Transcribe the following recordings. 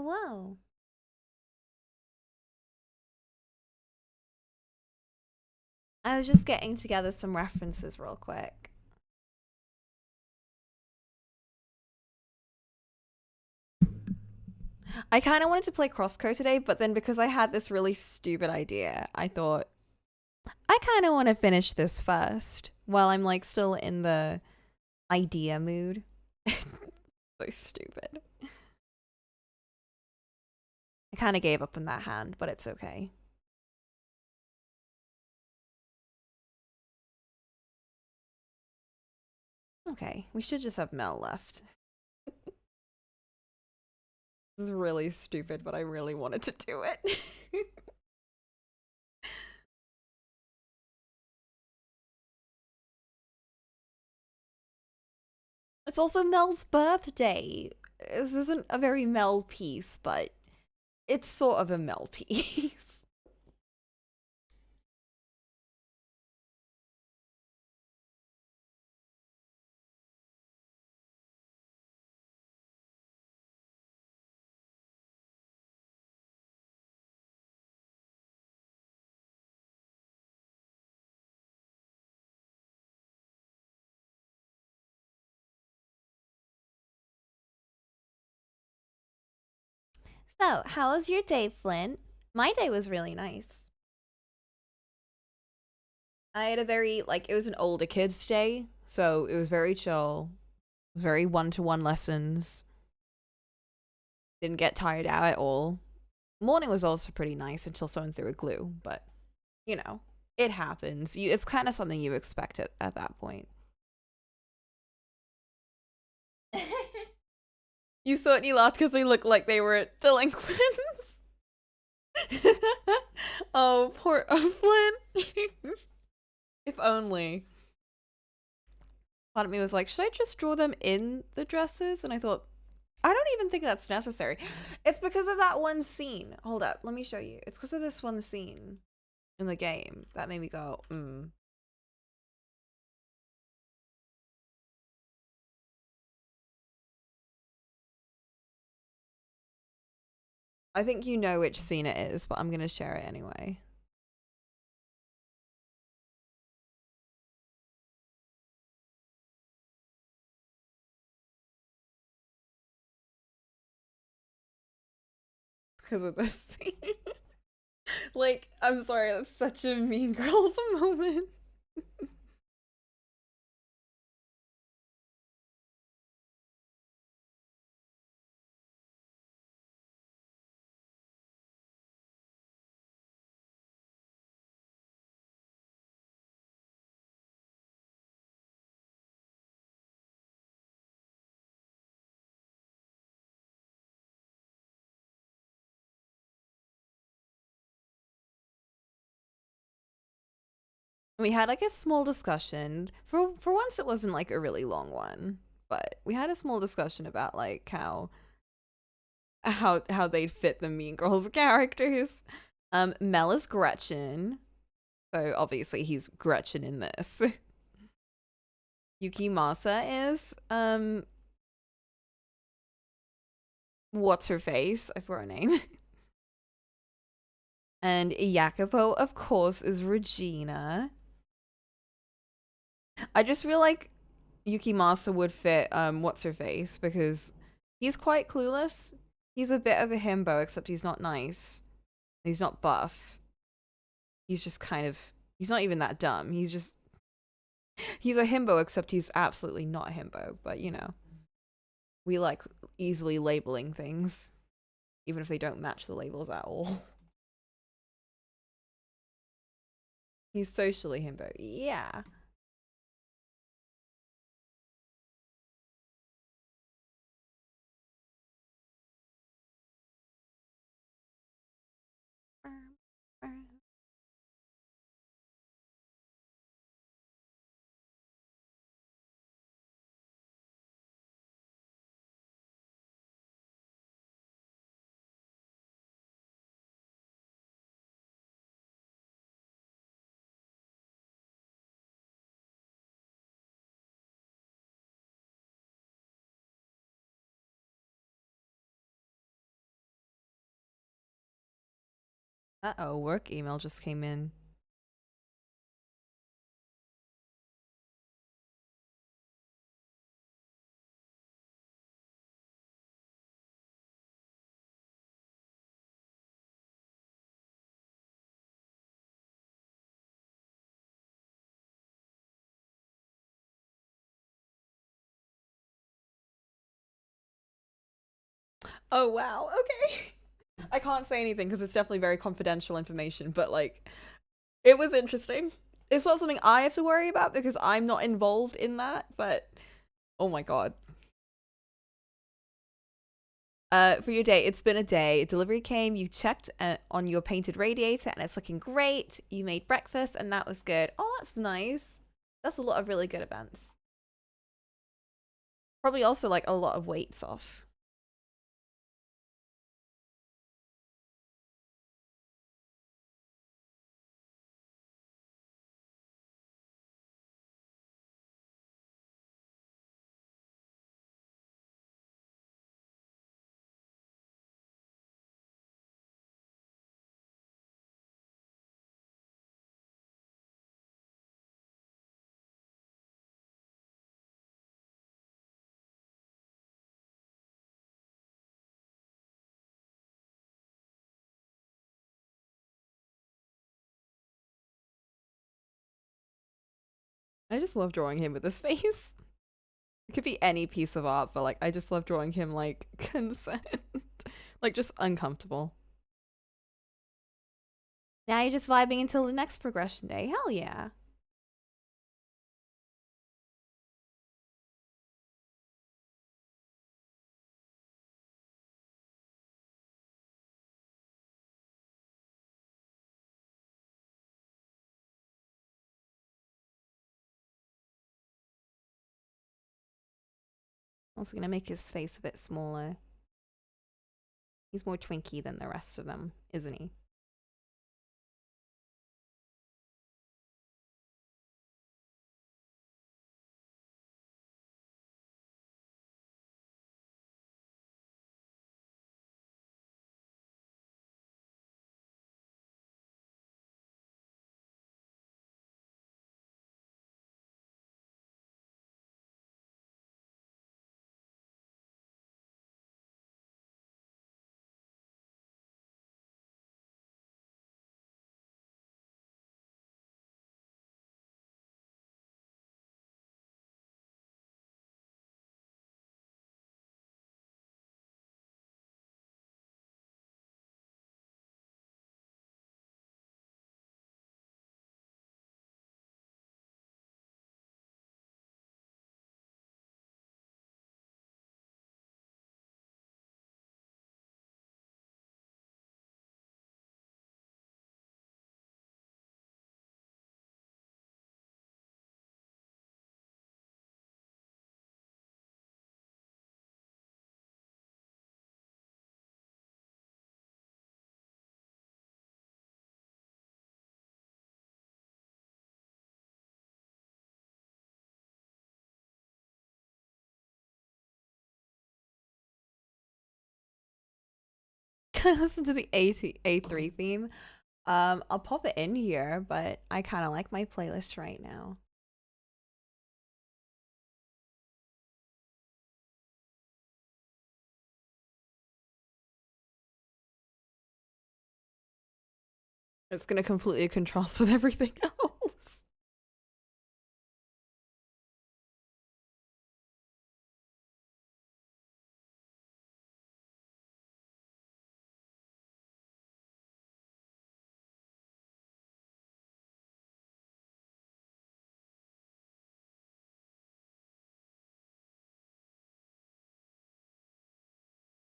Whoa. I was just getting together some references real quick. I kind of wanted to play Crosscode today, but then because I had this really stupid idea, I thought, I kind of want to finish this first while I'm like still in the idea mood. So stupid. I kind of gave up on that hand, but it's okay. Okay, we should just have Mell left. This is really stupid, but I really wanted to do it. It's also Mel's birthday. This isn't a very Mel piece, but it's sort of a Mel piece. So, how was your day, Flint? My day was really nice. I had a very, like, it was an older kids' day, so it was very chill, very one-to-one lessons. Didn't get tired out at all. Morning was also pretty nice until someone threw a glue, but, you know, it happens. It's kind of something you expect at that point. You certainly laughed because they looked like they were delinquents. Oh, poor Flynn. If only. Part of me was like, should I just draw them in the dresses? And I thought, I don't even think that's necessary. It's because of that one scene. Hold up, let me show you. It's because of this one scene in the game that made me go, I think you know which scene it is, but I'm gonna share it anyway. Because of this scene. Like, I'm sorry, that's such a Mean Girls moment. We had like a small discussion. For once it wasn't like a really long one, but we had a small discussion about like how they'd fit the Mean Girls characters. Mel is Gretchen. So obviously he's Gretchen in this. Yuki Masa is what's her face? I forgot her name. And Jacopo, of course, is Regina. I just feel like Yuki Masa would fit what's her face because he's quite clueless. He's a bit of a himbo, except he's not nice. He's not buff. He's just kind of he's not even that dumb. He's a himbo, except he's absolutely not a himbo, but you know. We like easily labeling things, even if they don't match the labels at all. He's socially himbo. Yeah. Uh-oh, work email just came in. Oh, wow. Okay. I can't say anything because it's definitely very confidential information, but like, it was interesting. It's not something I have to worry about because I'm not involved in that, but oh my god. For your day, it's been a day. Delivery came, you checked on your painted radiator and it's looking great. You made breakfast and that was good. Oh, that's nice. That's a lot of really good events. Probably also like a lot of weights off. I just love drawing him with his face. It could be any piece of art, but like I just love drawing him like concerned. Like just uncomfortable. Now you're just vibing until the next progression day. Hell yeah. Also gonna make his face a bit smaller. He's more twinky than the rest of them, isn't he? Can I listen to the A3 theme? I'll pop it in here, but I kind of like my playlist right now. It's gonna completely contrast with everything else.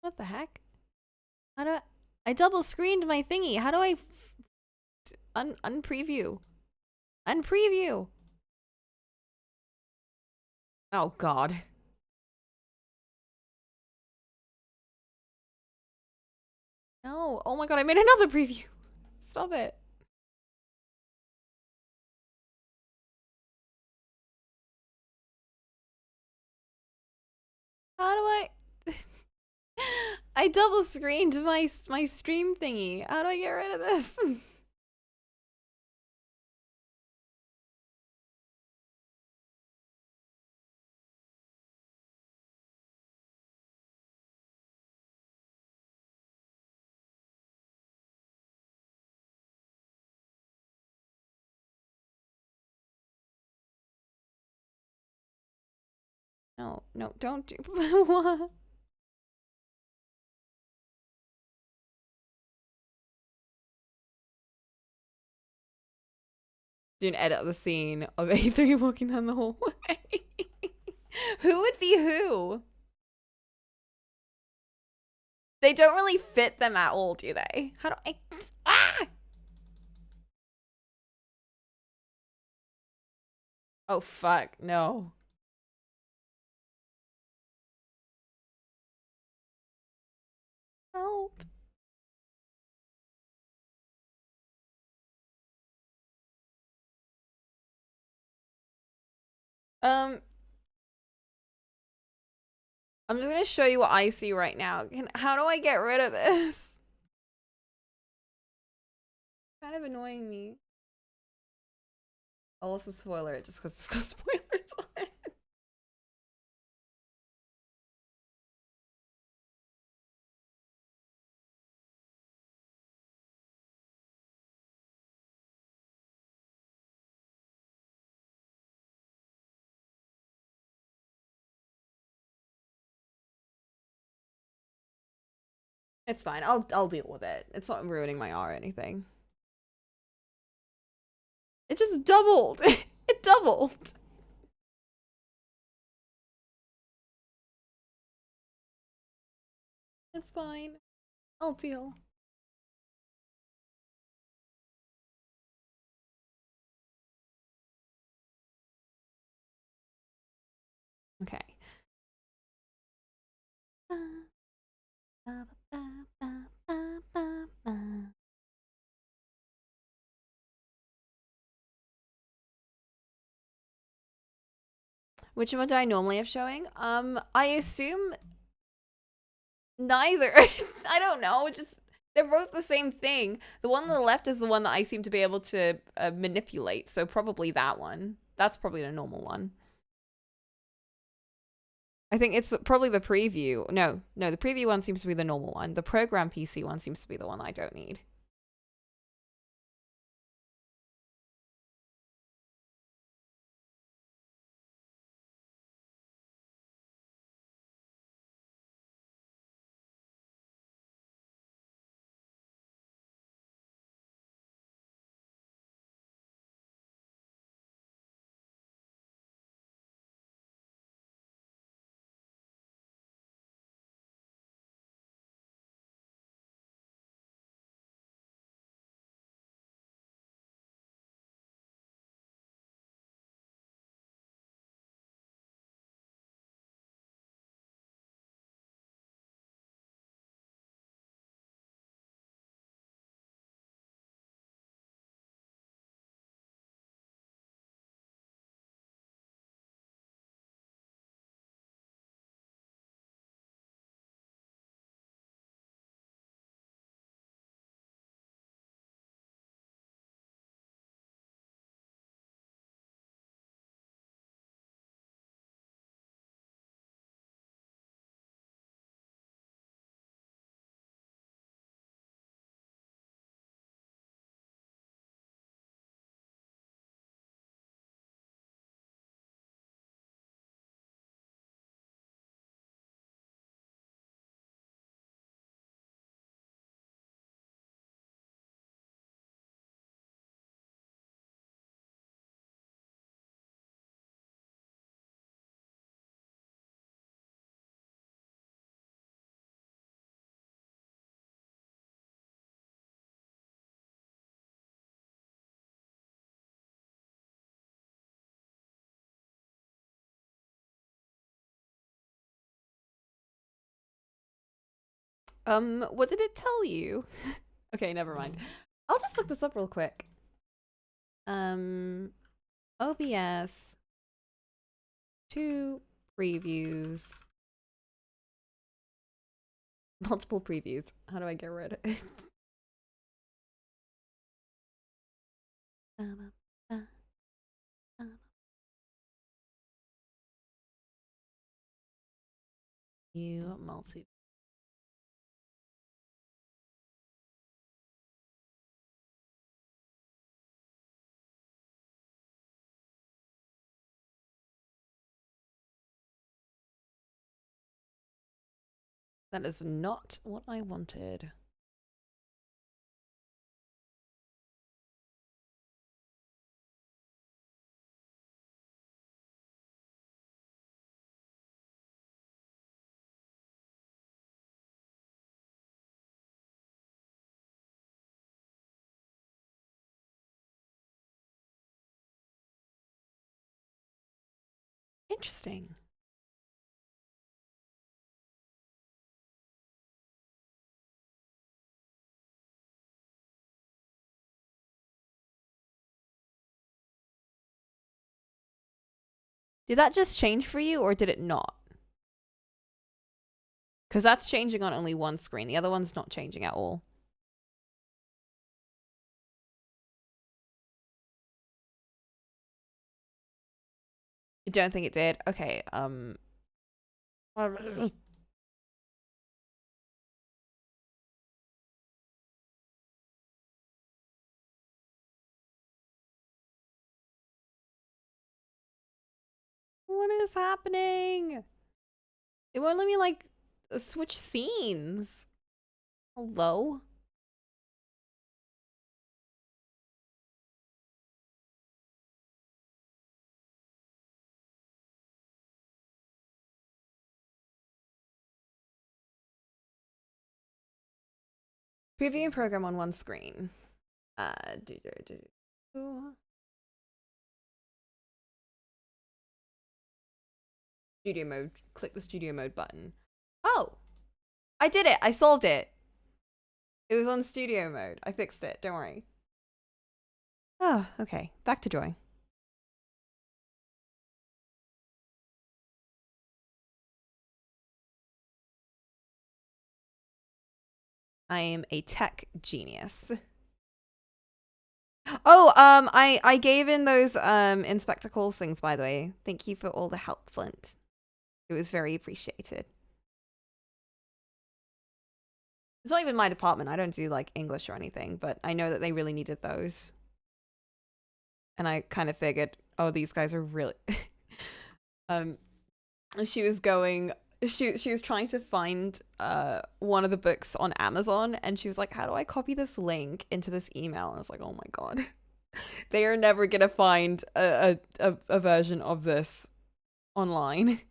What the heck? How do I double screened my thingy? How do I unpreview? Unpreview. Oh god. No. Oh my god, I made another preview. Stop it. How do I I double screened my stream thingy. How do I get rid of this? No, no, don't do what? Do an edit of the scene of A3 walking down the hallway. Who would be who? They don't really fit them at all, do they? How do I... Ah! Oh, fuck. No. Help. I'm just gonna show you what I see right now. How do I get rid of this? Kind of annoying me. I'll also spoiler it just because it's got spoilers on it. It's fine. I'll deal with it. It's not ruining my R or anything. It just doubled. It doubled. It's fine. I'll deal. Okay. Which one do I normally have showing? I assume neither. I don't know. Just they're both the same thing. The one on the left is the one that I seem to be able to manipulate, so probably that one. That's probably the normal one. I think it's probably the preview. No, the preview one seems to be the normal one. The program PC one seems to be the one I don't need. What did it tell you? Okay, never mind. I'll just look this up real quick. OBS 2 previews. Multiple previews. How do I get rid of it? You multi. That is not what I wanted. Interesting. Did that just change for you or did it not? Because that's changing on only one screen. The other one's not changing at all. I don't think it did. Okay, what is happening? It won't let me, like, switch scenes. Hello? Previewing program on one screen. Studio mode. Click the studio mode button. Oh! I did it! I solved it! It was on studio mode. I fixed it. Don't worry. Oh, okay. Back to joy. I am a tech genius. Oh, I gave in those Inspector Calls things, by the way. Thank you for all the help, Flint. It was very appreciated. It's not even my department. I don't do like English or anything, but I know that they really needed those. And I kind of figured, oh, these guys are really she was going she was trying to find one of the books on Amazon and she was like, how do I copy this link into this email? And I was like, oh my god. They are never gonna find a version of this online.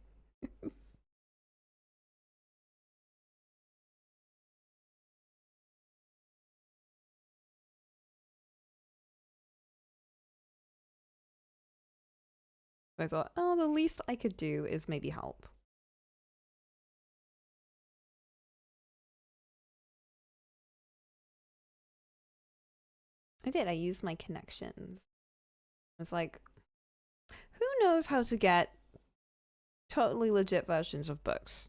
I thought, oh, the least I could do is maybe help. I did. I used my connections. It's like, who knows how to get totally legit versions of books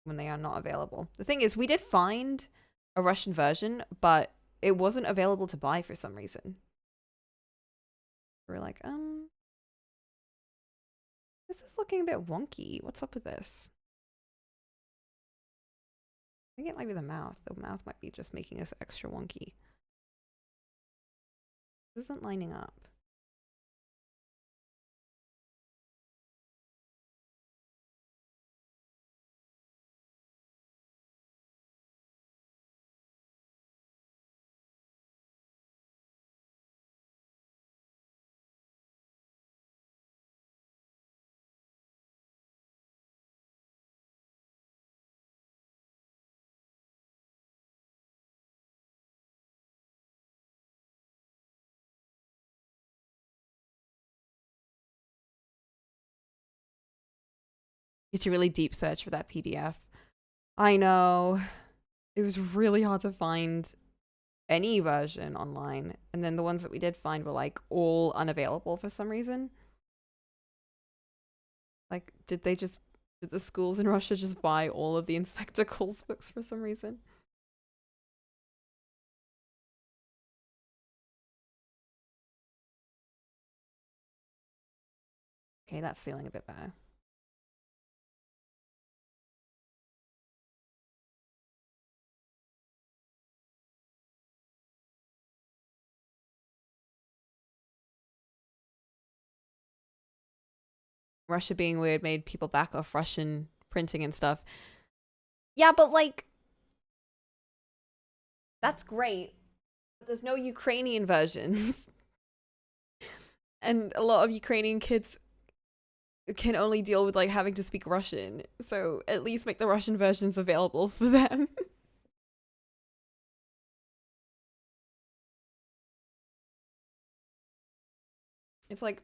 when they are not available? The thing is, we did find a Russian version, but it wasn't available to buy for some reason. We're like, this is looking a bit wonky. What's up with this? I think it might be the mouth. The mouth might be just making us extra wonky. This isn't lining up. It's a really deep search for that PDF. I know. It was really hard to find any version online. And then the ones that we did find were like all unavailable for some reason. Like, did Did the schools in Russia just buy all of the Inspector Calls books for some reason? Okay, that's feeling a bit better. Russia being weird made people back off Russian printing and stuff. Yeah, but like, that's great. But there's no Ukrainian versions. And a lot of Ukrainian kids can only deal with like having to speak Russian. So at least make the Russian versions available for them. It's like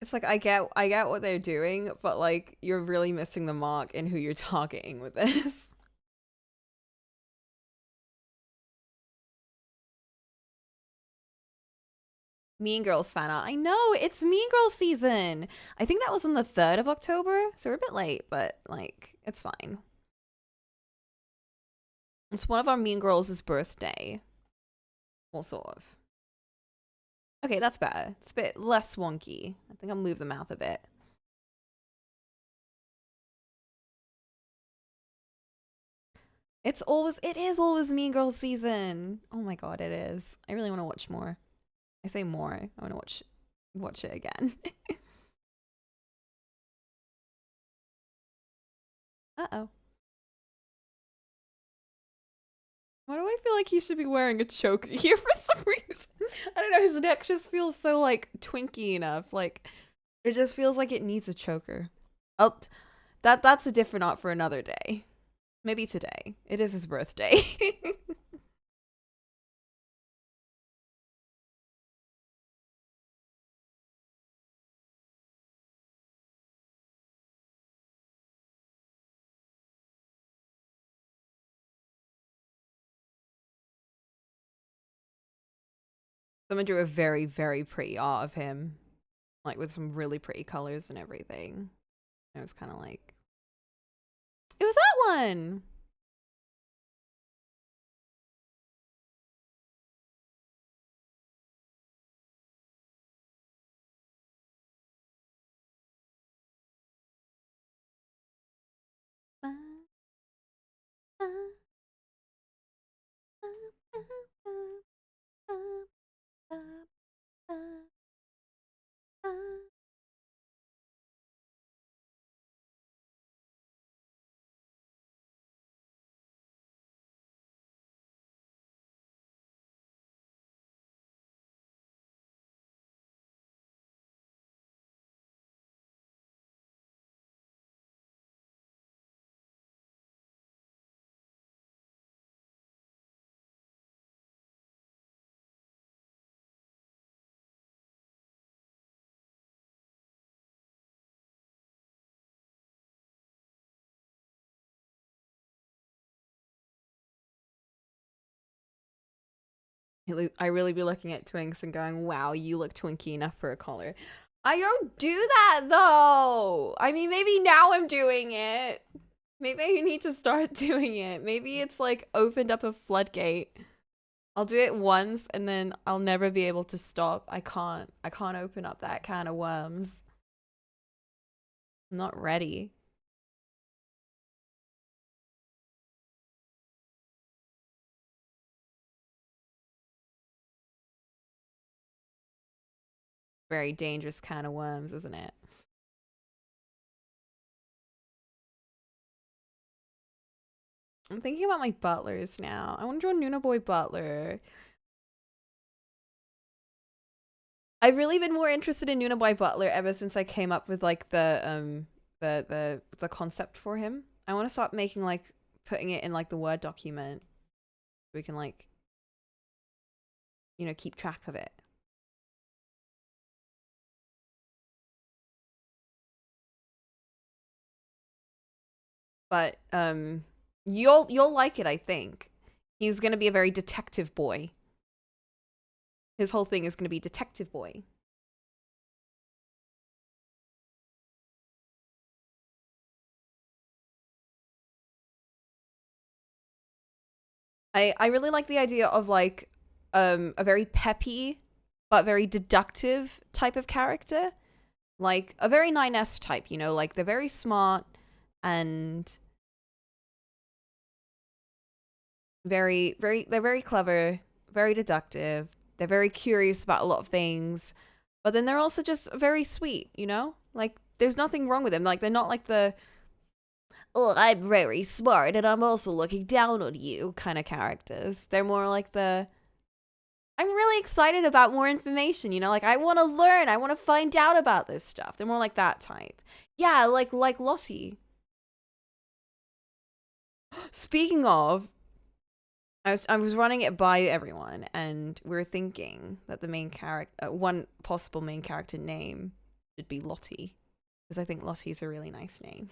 it's like I get what they're doing, but like you're really missing the mark in who you're targeting with this. Mean Girls fan art. I know, it's Mean Girls season. I think that was on the 3rd of October, so we're a bit late, but like it's fine. It's one of our Mean Girls' birthday. Well, sort of. Okay, that's better. It's a bit less wonky. I think I'll move the mouth a bit. It is always Mean Girls season. Oh my god, it is. I really want to watch more. I say more. I want to watch it again. Uh-oh. Why do I feel like he should be wearing a choker here for some reason? I don't know, his neck just feels so like twinky enough. Like it just feels like it needs a choker. Oh, that's a different art for another day. Maybe today. It is his birthday. Someone drew a very, very pretty art of him. Like with some really pretty colors and everything. It was kind of like... It was that one! I really be looking at Twinks and going, wow, you look twinky enough for a collar. I don't do that though. I mean, maybe now I'm doing it. Maybe I need to start doing it. Maybe it's like opened up a floodgate. I'll do it once and then I'll never be able to stop. I can't open up that can of worms. I'm not ready. Very dangerous can of worms, isn't it? I'm thinking about my butlers now. I want to draw Nuna Boy Butler. I've really been more interested in Nuna Boy Butler ever since I came up with like the concept for him. I want to start making like putting it in like the Word document. So we can like, you know, keep track of it. But you'll like it, I think. He's gonna be a very detective boy. His whole thing is gonna be detective boy. I really like the idea of like a very peppy but very deductive type of character. Like a very 9S type, you know, like they're very smart and they're very clever, very deductive. They're very curious about a lot of things. But then they're also just very sweet, you know? Like there's nothing wrong with them. Like they're not like the oh, I'm very smart and I'm also looking down on you kind of characters. They're more like the I'm really excited about more information, you know? Like I want to learn, I want to find out about this stuff. They're more like that type. Yeah, like Lossie. Speaking of, I was running it by everyone, and we are thinking that the main character, one possible main character name, should be Lottie, because I think Lottie's a really nice name.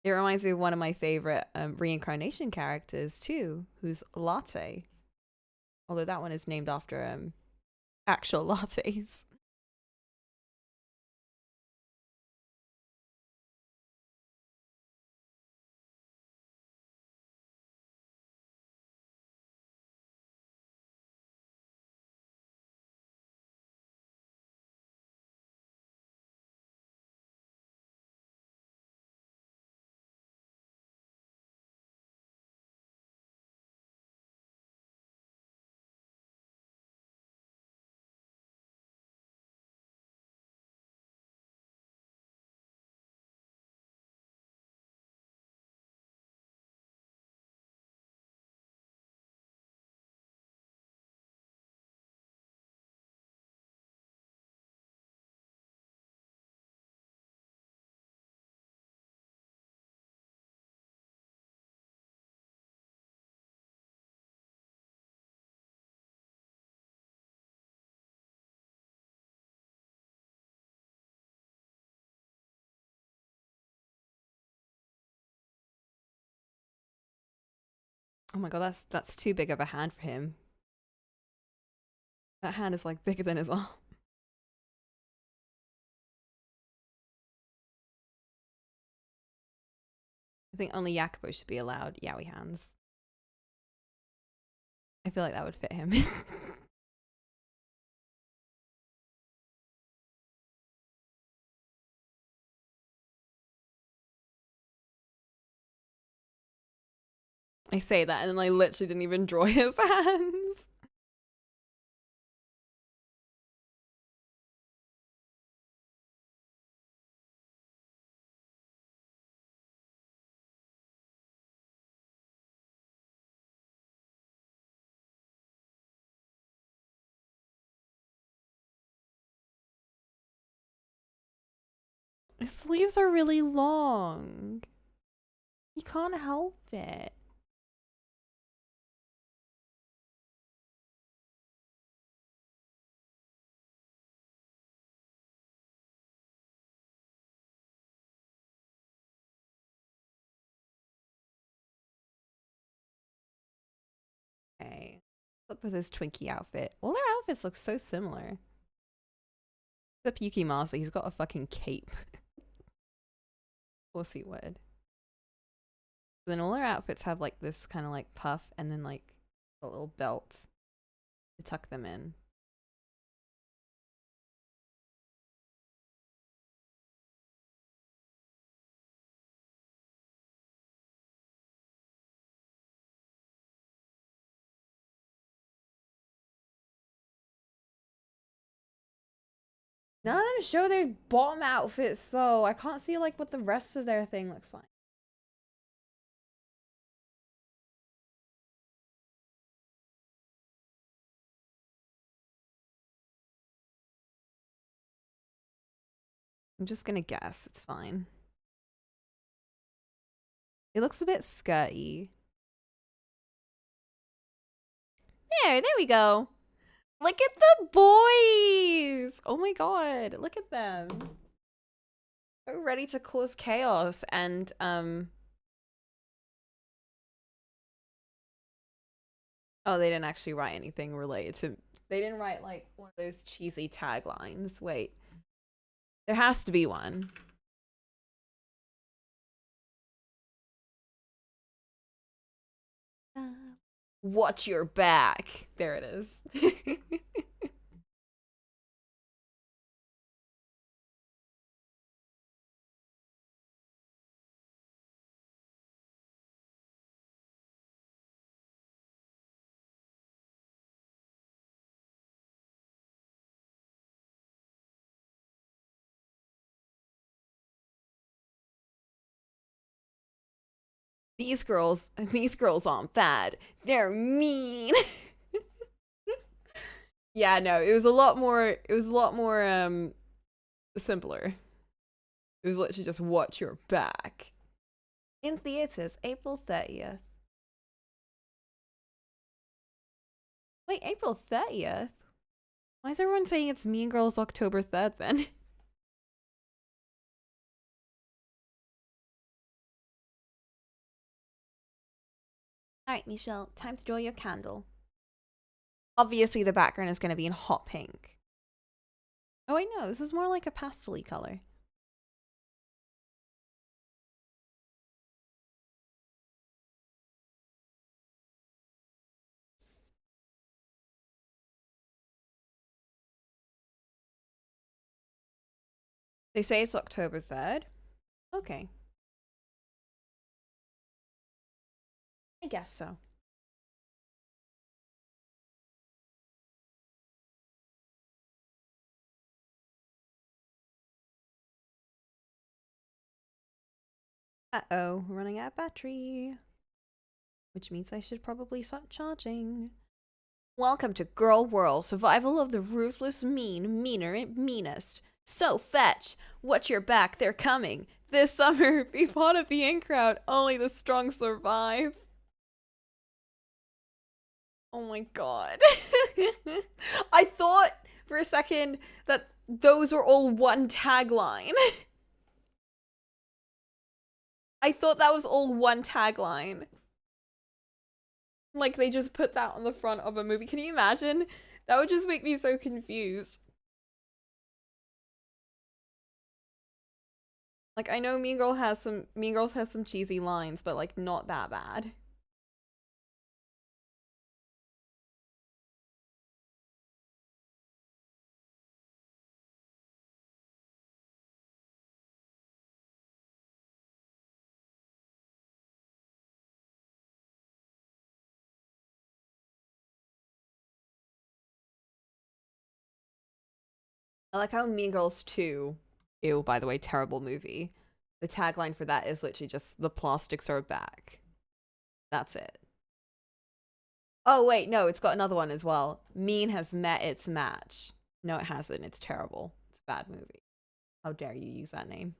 It reminds me of one of my favorite reincarnation characters too, who's Latte. Although that one is named after actual lattes. Oh my god, that's too big of a hand for him. That hand is like bigger than his arm. I think only Jacopo should be allowed yaoi hands. I feel like that would fit him. I say that and then I literally didn't even draw his hands. His sleeves are really long. You can't help it. Okay. What's up with his Twinkie outfit? All their outfits look so similar. Except Yuki Masa, he's got a fucking cape. Of course he would. Then all their outfits have like this kind of like puff and then like a little belt to tuck them in. None of them show their bottom outfits, so I can't see like what the rest of their thing looks like. I'm just gonna guess. It's fine. It looks a bit skirty. There we go. Look at the boys! Oh my god, look at them. So ready to cause chaos and oh, they didn't actually write anything related to they didn't write like one of those cheesy taglines. Wait. There has to be one. Watch your back. There it is. These girls aren't bad. They're mean. Yeah, no, it was a lot more simpler. It was literally just watch your back. In theaters, April 30th. Wait, April 30th? Why is everyone saying it's Mean Girls October 3rd then? Alright, Michelle, time to draw your candle. Obviously, the background is going to be in hot pink. Oh, wait, no, this is more like a pastel-y color. They say it's October 3rd. Okay. I guess so. Uh-oh, running out of battery. Which means I should probably start charging. Welcome to Girl World, survival of the ruthless, meaner, and meanest. So fetch! Watch your back, they're coming. This summer, be part of the in crowd. Only the strong survive. Oh my god. I thought for a second that those were all one tagline. I thought that was all one tagline. Like they just put that on the front of a movie. Can you imagine? That would just make me so confused. Like I know Mean Girls has some cheesy lines, but like not that bad. I like how Mean Girls 2, ew, by the way, terrible movie. The tagline for that is literally just the plastics are back. That's it. Oh wait, no, it's got another one as well. Mean has met its match. No, it hasn't. It's terrible. It's a bad movie. How dare you use that name?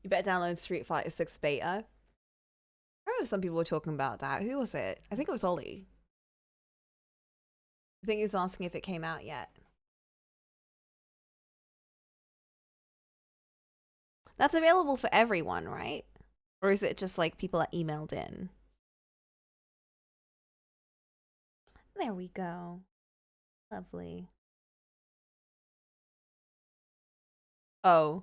You better download Street Fighter 6 beta. I remember some people were talking about that. Who was it? I think it was Ollie. I think he was asking if it came out yet. That's available for everyone, right? Or is it just like people that emailed in? There we go. Lovely. Oh.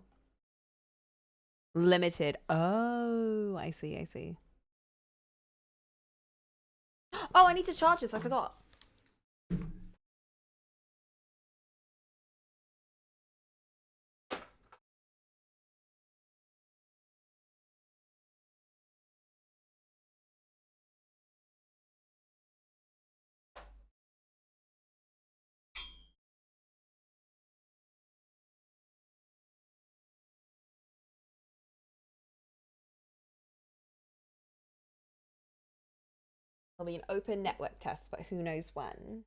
Limited. Oh, I see, I see. Oh, I need to charge this. I forgot. There'll be an open network test, but who knows when.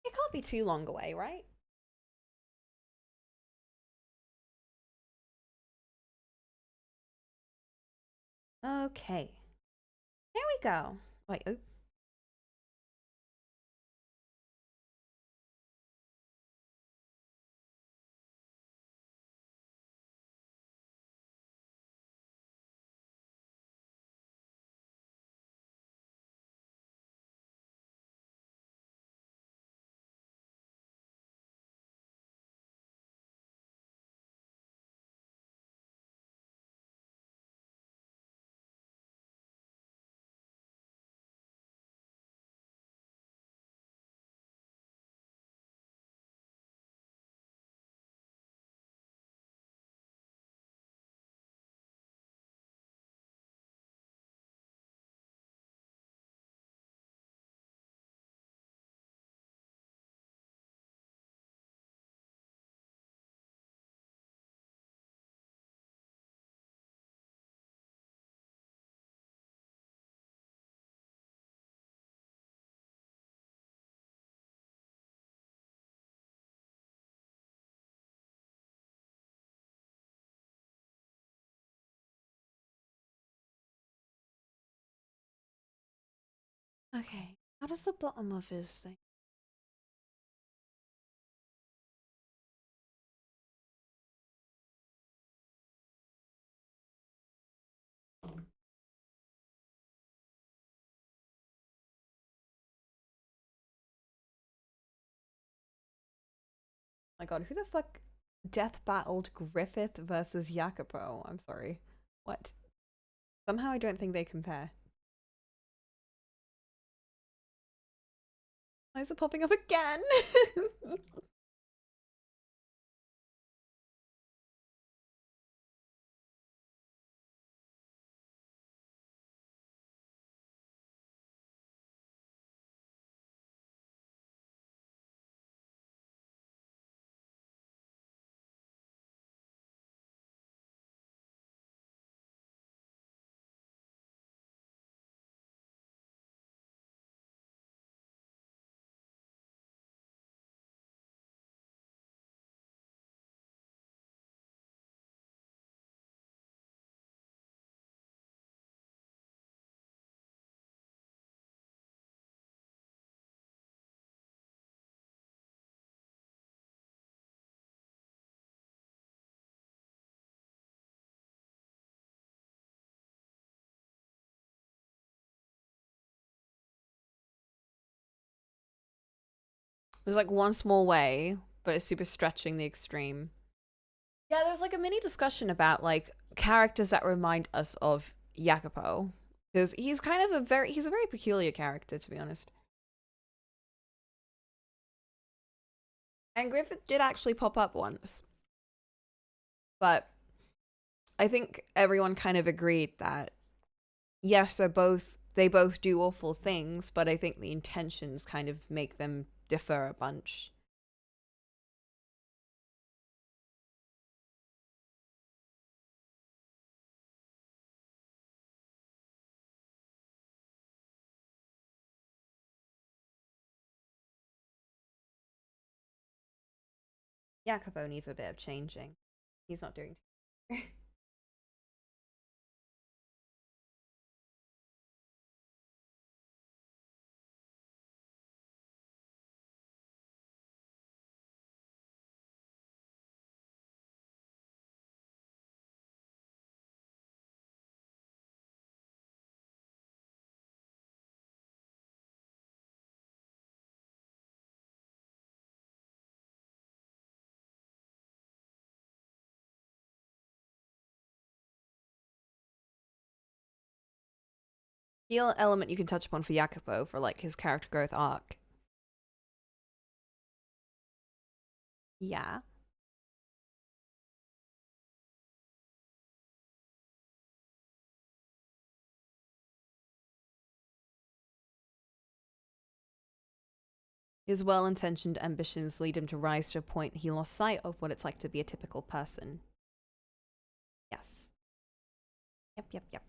It can't be too long away, right? Okay. There we go. Wait, oh. Okay. How does the bottom of his thing? My god, who the fuck death battled Griffith versus Jacopo? I'm sorry. What? Somehow I don't think they compare. Why is it popping up again? There's like one small way, but it's super stretching the extreme. Yeah, there was like a mini discussion about like characters that remind us of Jacopo. Because he's kind of he's a very peculiar character, to be honest. And Griffith did actually pop up once. But I think everyone kind of agreed that yes, they both do awful things, but I think the intentions kind of make them differ a bunch. Jacopo needs a bit of changing. He's not doing The element you can touch upon for Jacopo for like his character growth arc. Yeah. His well intentioned ambitions lead him to rise to a point he lost sight of what it's like to be a typical person. Yes. Yep, yep, yep.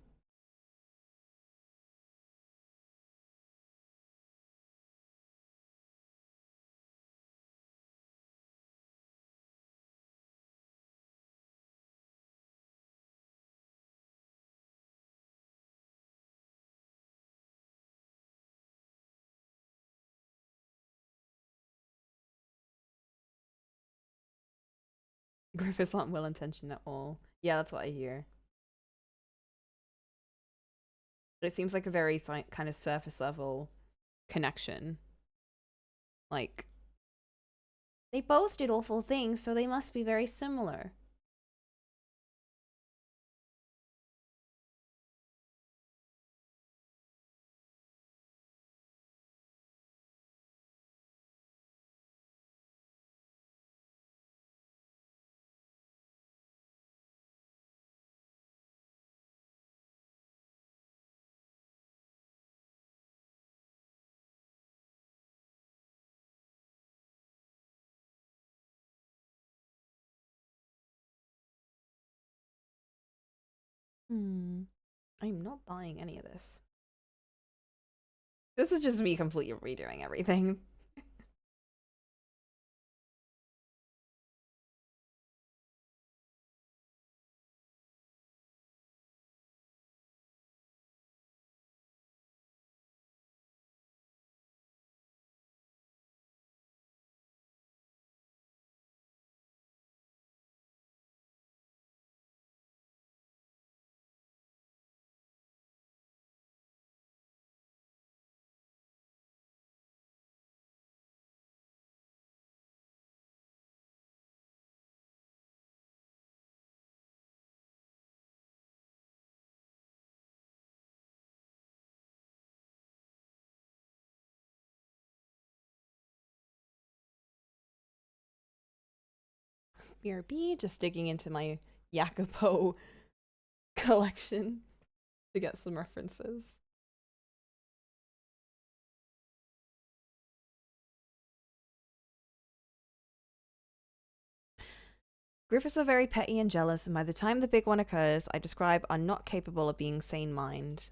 Griffiths aren't well intentioned at all. Yeah, that's what I hear. But it seems like a very kind of surface level connection. Like, they both did awful things, so they must be very similar. Hmm. I'm not buying any of this. This is just me completely redoing everything. BRB, just digging into my Jacopo collection to get some references. Griffiths are very petty and jealous, and by the time the big one occurs, I describe are not capable of being sane mind.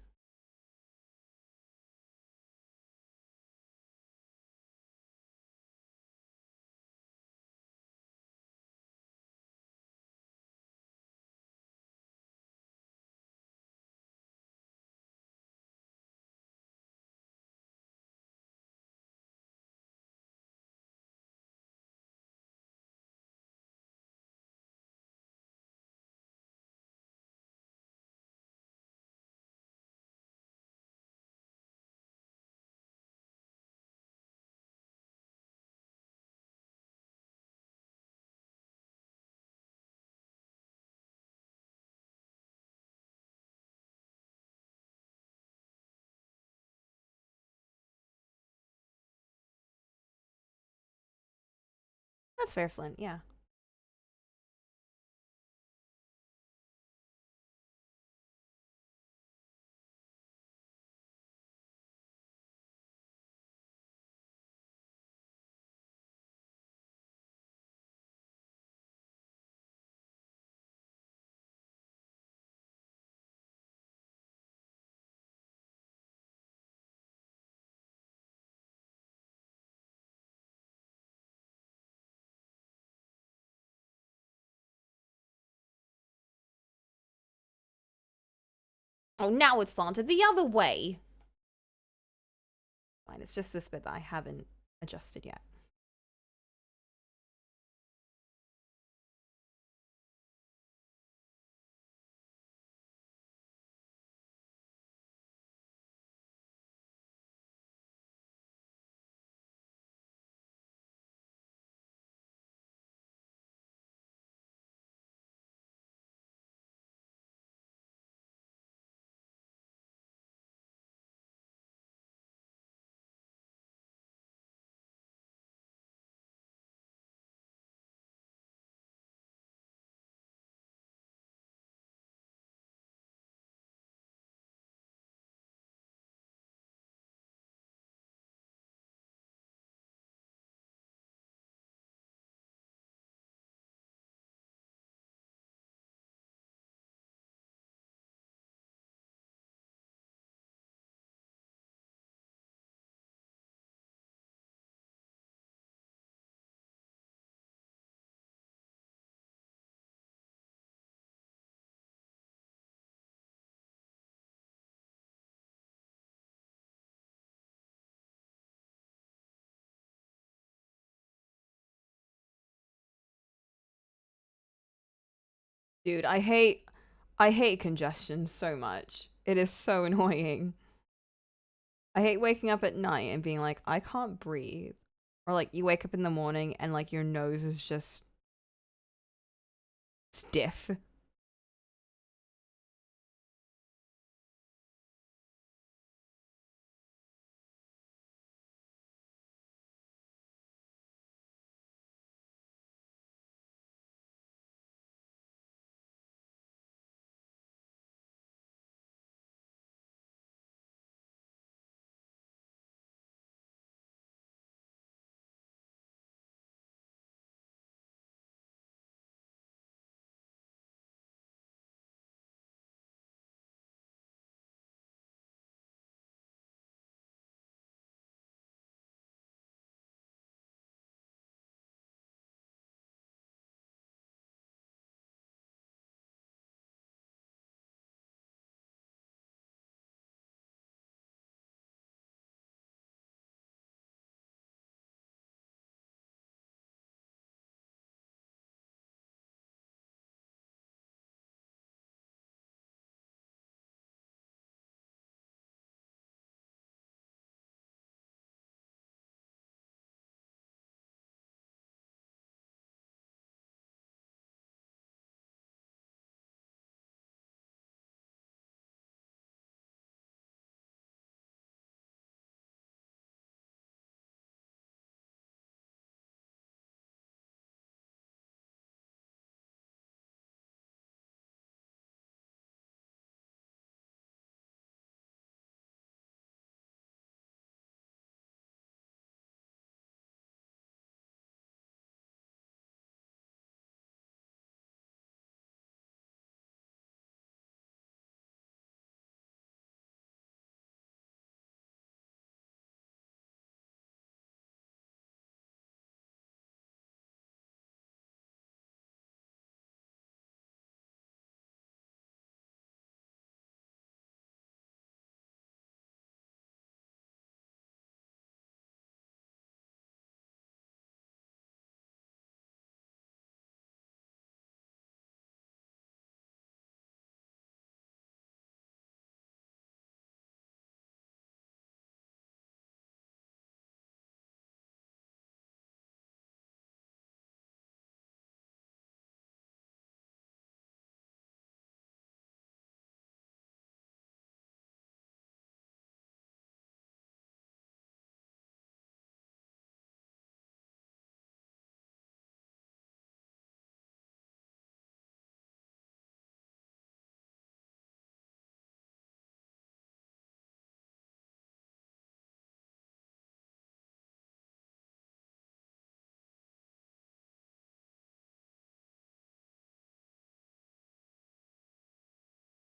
That's fair, Flint, yeah. Oh, now it's slanted the other way! Fine, it's just this bit that I haven't adjusted yet. Dude, I hate congestion so much. It is so annoying. I hate waking up at night and being like, I can't breathe. Or like you wake up in the morning and like your nose is just stiff.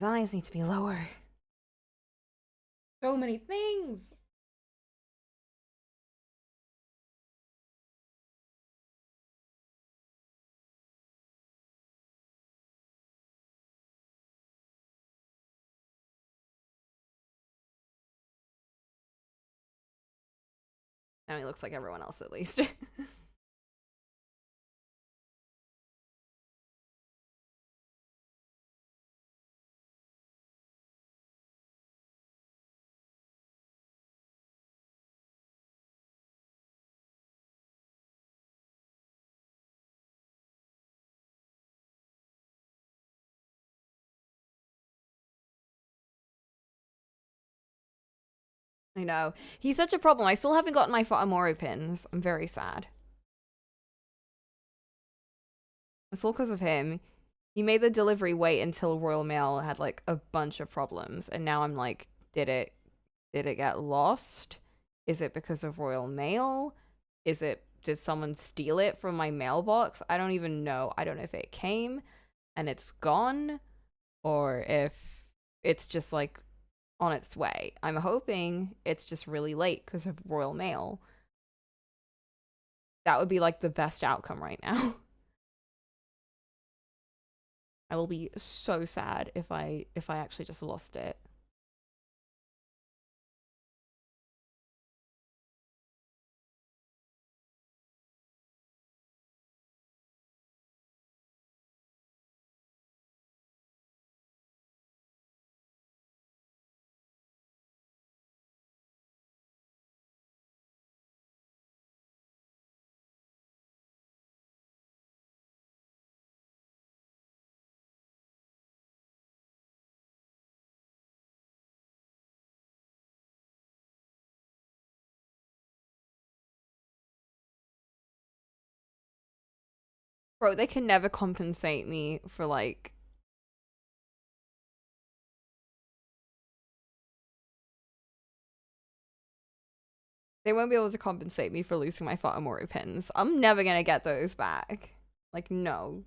His eyes need to be lower. So many things. Now he looks like everyone else at least. I know. He's such a problem. I still haven't gotten my Fata pins. I'm very sad. It's all because of him. He made the delivery wait until Royal Mail had like a bunch of problems, and now I'm like, did it get lost? Is it because of Royal Mail? Did someone steal it from my mailbox? I don't even know. I don't know if it came and it's gone or if it's just like on its way. I'm hoping it's just really late because of Royal Mail. That would be like the best outcome right now. I will be so sad if I actually just lost it. Bro, they can never compensate me for like they won't be able to compensate me for losing my Fata pins. I'm never gonna get those back. Like, no.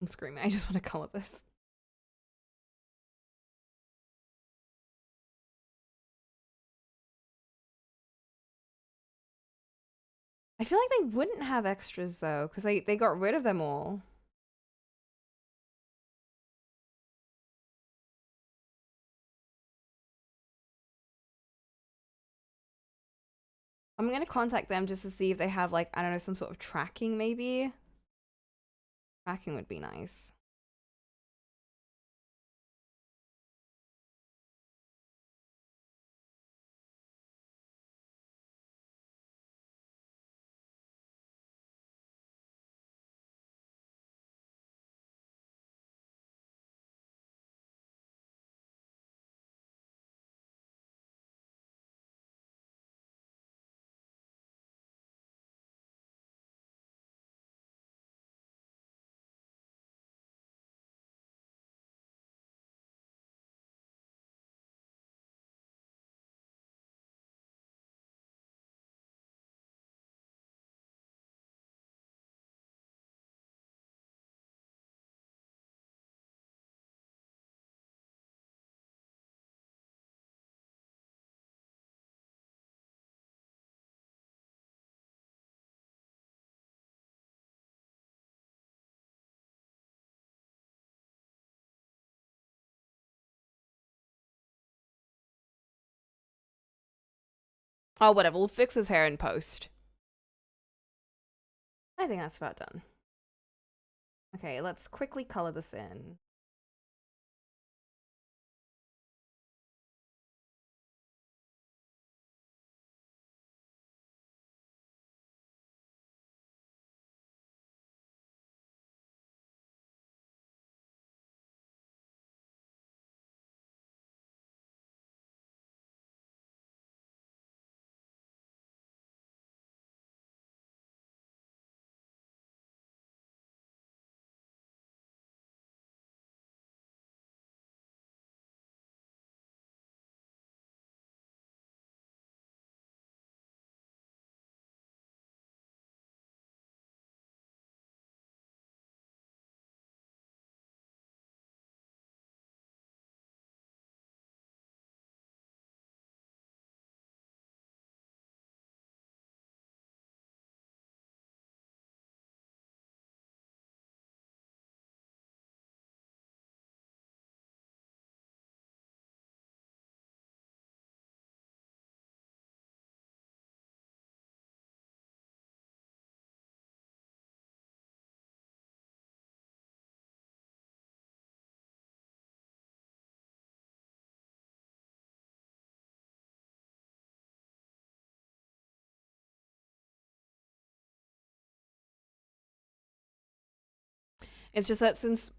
I'm screaming. I just want to color this. I feel like they wouldn't have extras though, because they got rid of them all. I'm gonna contact them just to see if they have like, I don't know, some sort of tracking maybe. Tracking would be nice. Oh, whatever. We'll fix his hair in post. I think that's about done. Okay, let's quickly color this in. It's just that since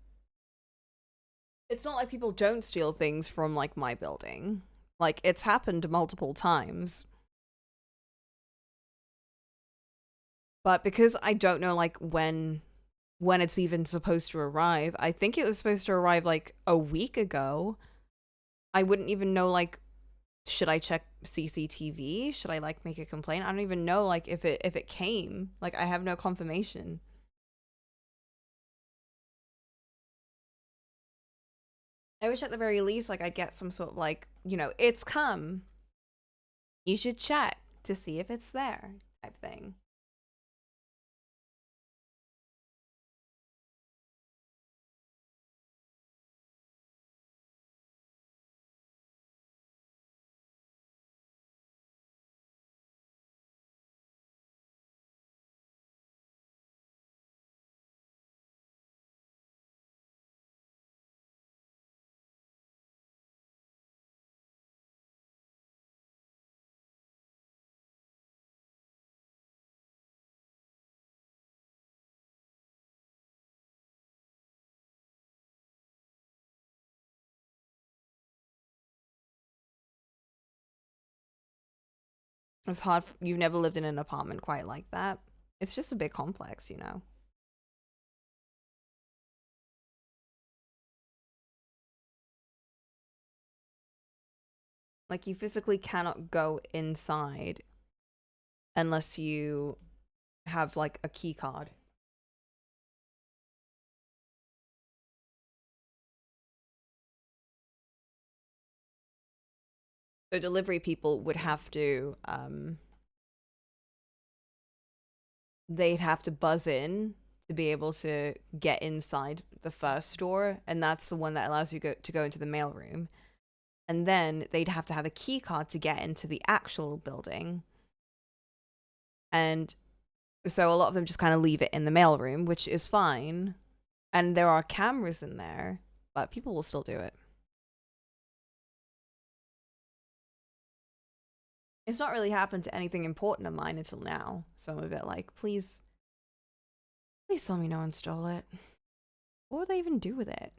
it's not like people don't steal things from like my building. Like it's happened multiple times. But because I don't know like when it's even supposed to arrive, I think it was supposed to arrive like a week ago. I wouldn't even know like should I check CCTV? Should I like make a complaint? I don't even know like if it came. Like I have no confirmation. I wish at the very least like I'd get some sort of like, it's come. You should check to see if it's there type thing. It's hard. You've never lived in an apartment quite like that. It's just a bit complex, you know. Like you physically cannot go inside unless you have like a key card. So delivery people would have to they'd have to buzz in to be able to get inside the first store, and that's the one that allows you to go into the mail room. And then they'd have to have a key card to get into the actual building. And so a lot of them just kind of leave it in the mail room, which is fine. And there are cameras in there, but people will still do it. It's not really happened to anything important of mine until now, so I'm a bit like, please tell me no one stole it. What would they even do with it?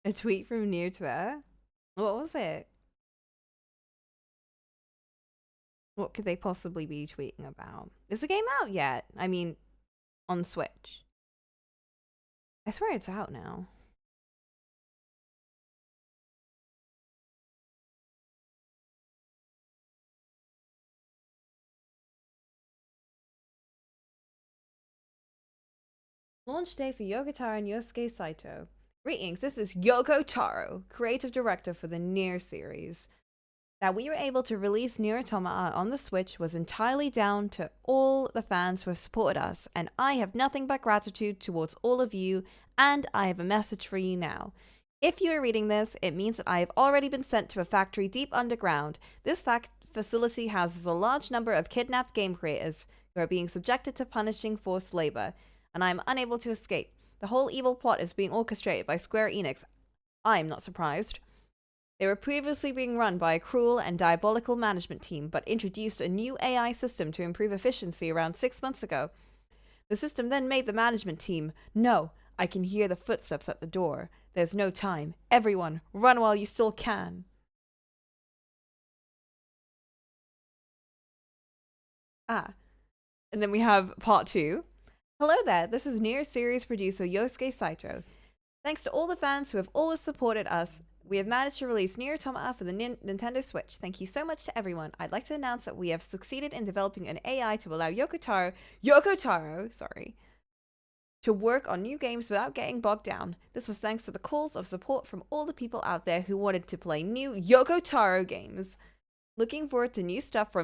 A tweet from near Twitter? What was it? What could they possibly be tweeting about? Is the game out yet? I mean, on Switch. I swear it's out now. Launch day for Yoko Taro and Yosuke Saito. Greetings, this is Yoko Taro, creative director for the Nier series. That we were able to release Nier Automata on the Switch was entirely down to all the fans who have supported us, and I have nothing but gratitude towards all of you, and I have a message for you now. If you are reading this, it means that I have already been sent to a factory deep underground. This facility houses a large number of kidnapped game creators who are being subjected to punishing forced labor, and I am unable to escape. The whole evil plot is being orchestrated by Square Enix. I am not surprised. They were previously being run by a cruel and diabolical management team, but introduced a new AI system to improve efficiency around 6 months ago. The system then made the management team, no, I can hear the footsteps at the door. There's no time. Everyone, run while you still can. Ah, and then we have part 2. Hello there, this is Nier series producer Yosuke Saito. Thanks to all the fans who have always supported us, we have managed to release Nier Automata for the Nintendo Switch. Thank you so much to everyone. I'd like to announce that we have succeeded in developing an AI to allow Yoko Taro, to work on new games without getting bogged down. This was thanks to the calls of support from all the people out there who wanted to play new Yoko Taro games. Looking forward to new stuff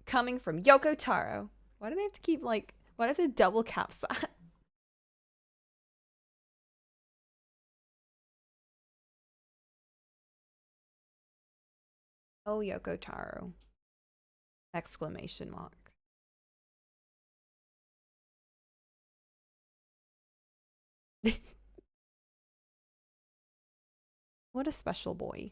coming from Yoko Taro. Why do they have to keep why do they have to double caps that? Oh, Yoko Taro. Exclamation mark. What a special boy.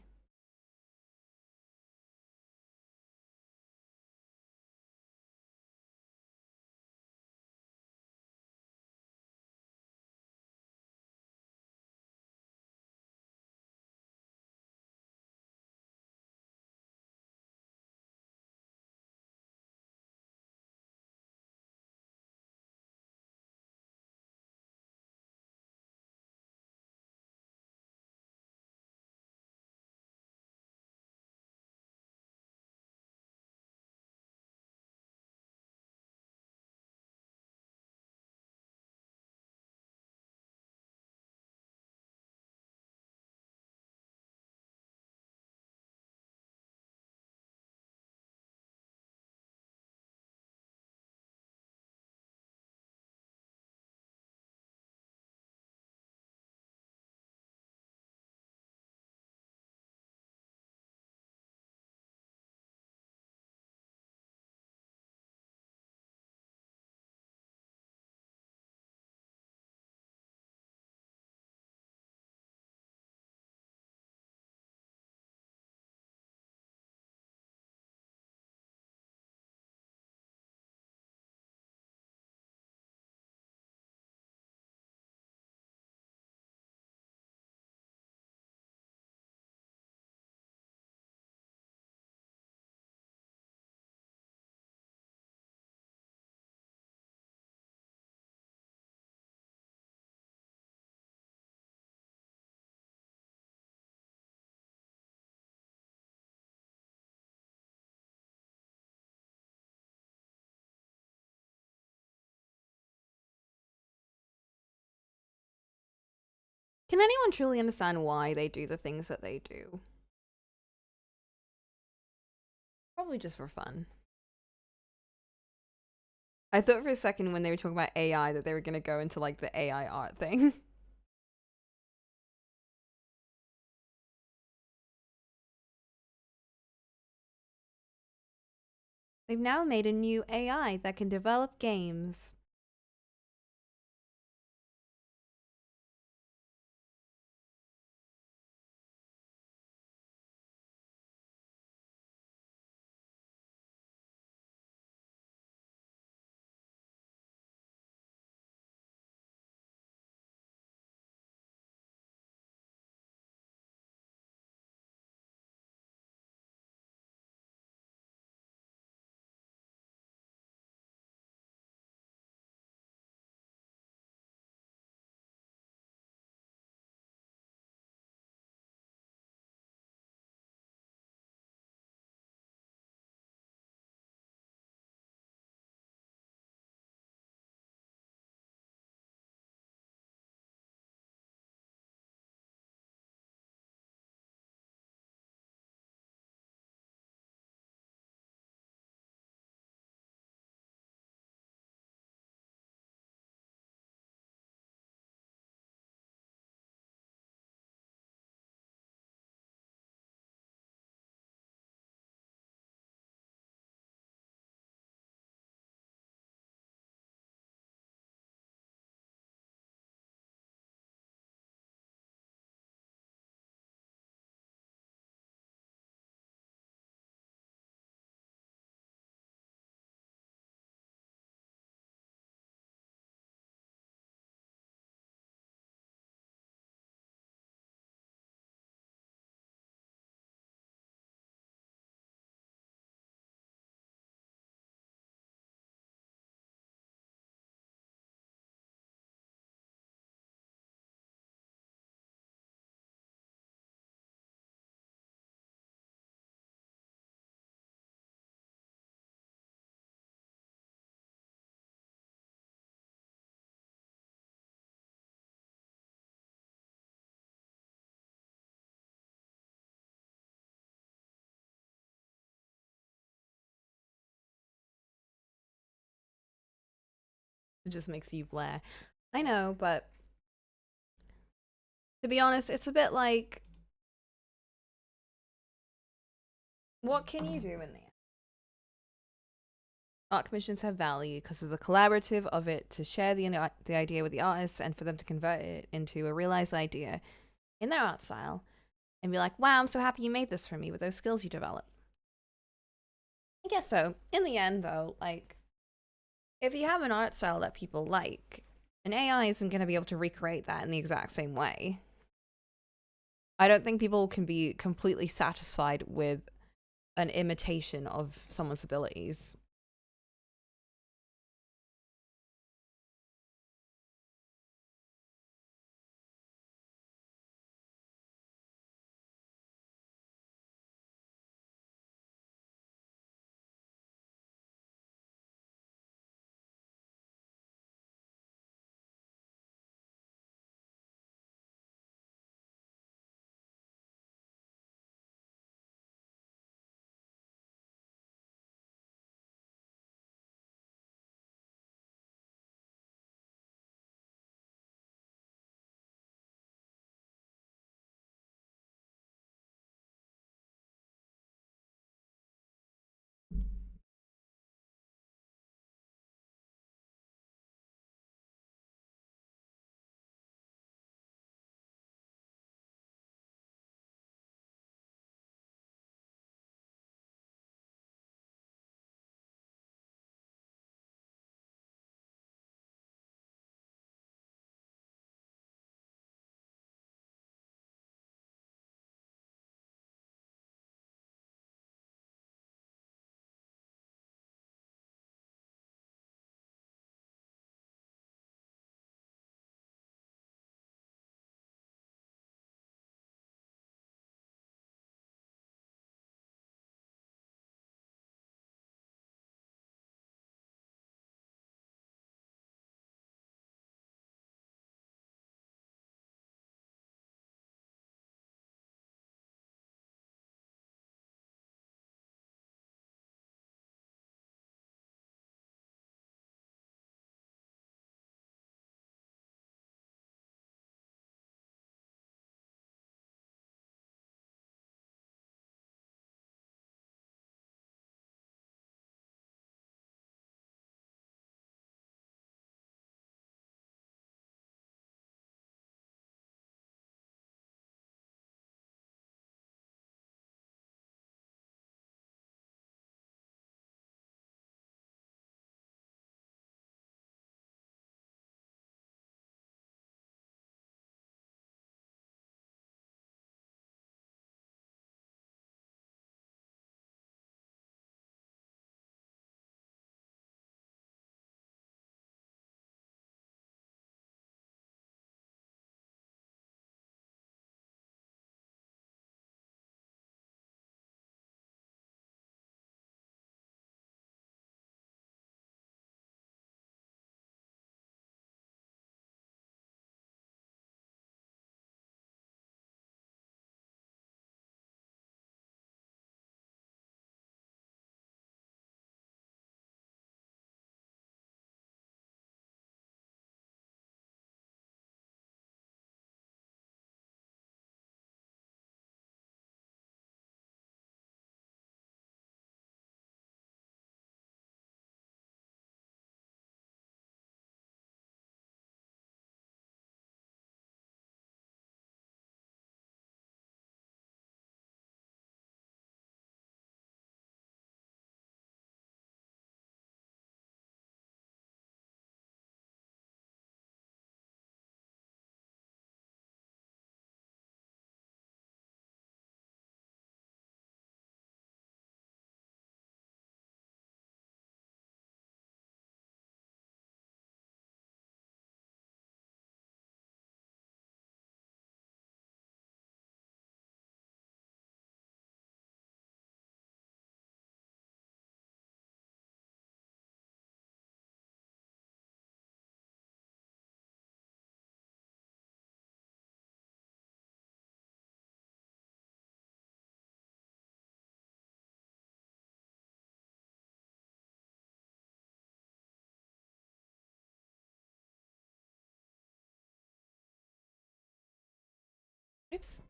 Can anyone truly understand why they do the things that they do? Probably just for fun. I thought for a second when they were talking about AI that they were gonna go into the AI art thing. They've now made a new AI that can develop games. It just makes you glare. I know, but to be honest, it's a bit like, what can you do in the end? Art commissions have value because of the collaborative of it to share the idea with the artists and for them to convert it into a realized idea in their art style and be like, wow, I'm so happy you made this for me with those skills you developed. I guess so. In the end, though, like, if you have an art style that people like, an AI isn't going to be able to recreate that in the exact same way. I don't think people can be completely satisfied with an imitation of someone's abilities. Oops.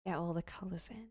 Get all the colors in.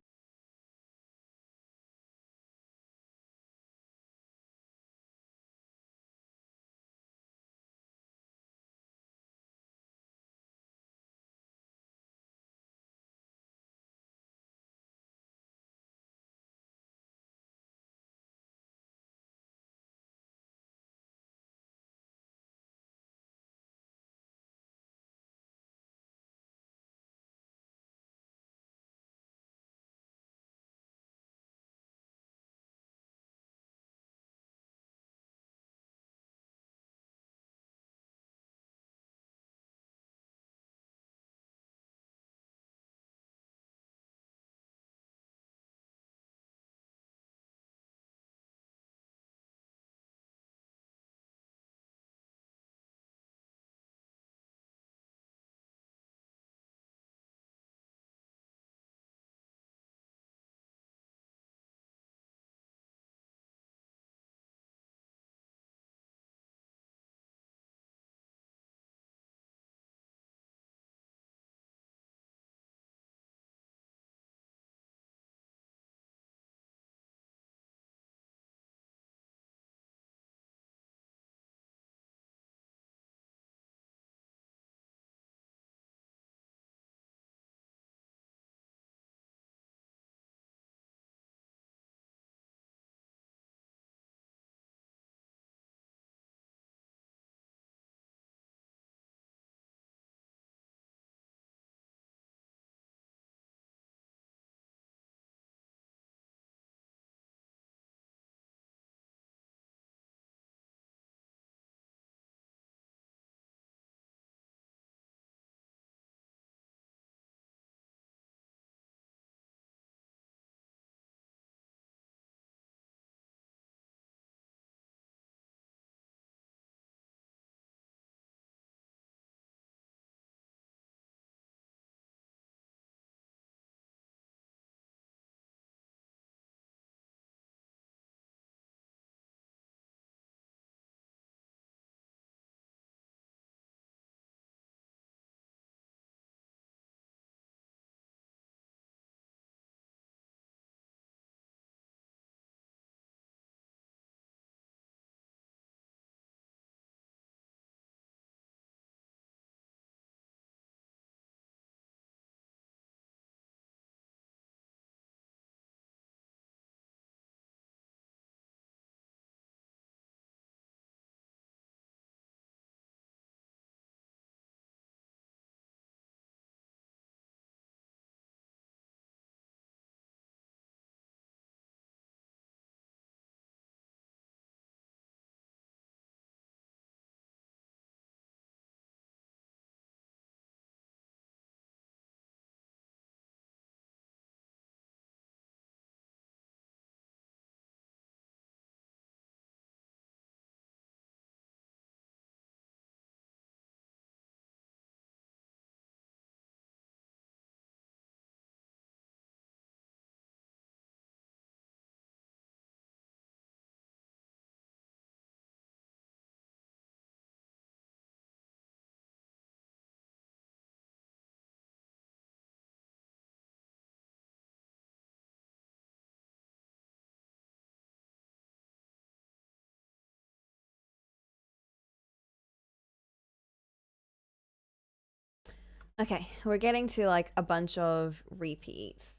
Okay, we're getting to like a bunch of repeats.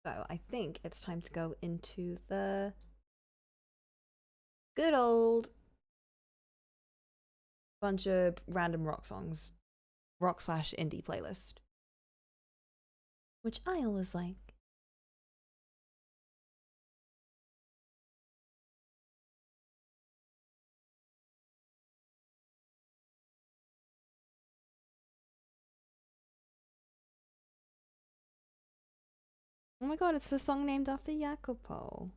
So I think it's time to go into the good old bunch of random rock songs, rock slash indie playlist, which I always like. Oh my god, it's the song named after Jacopo.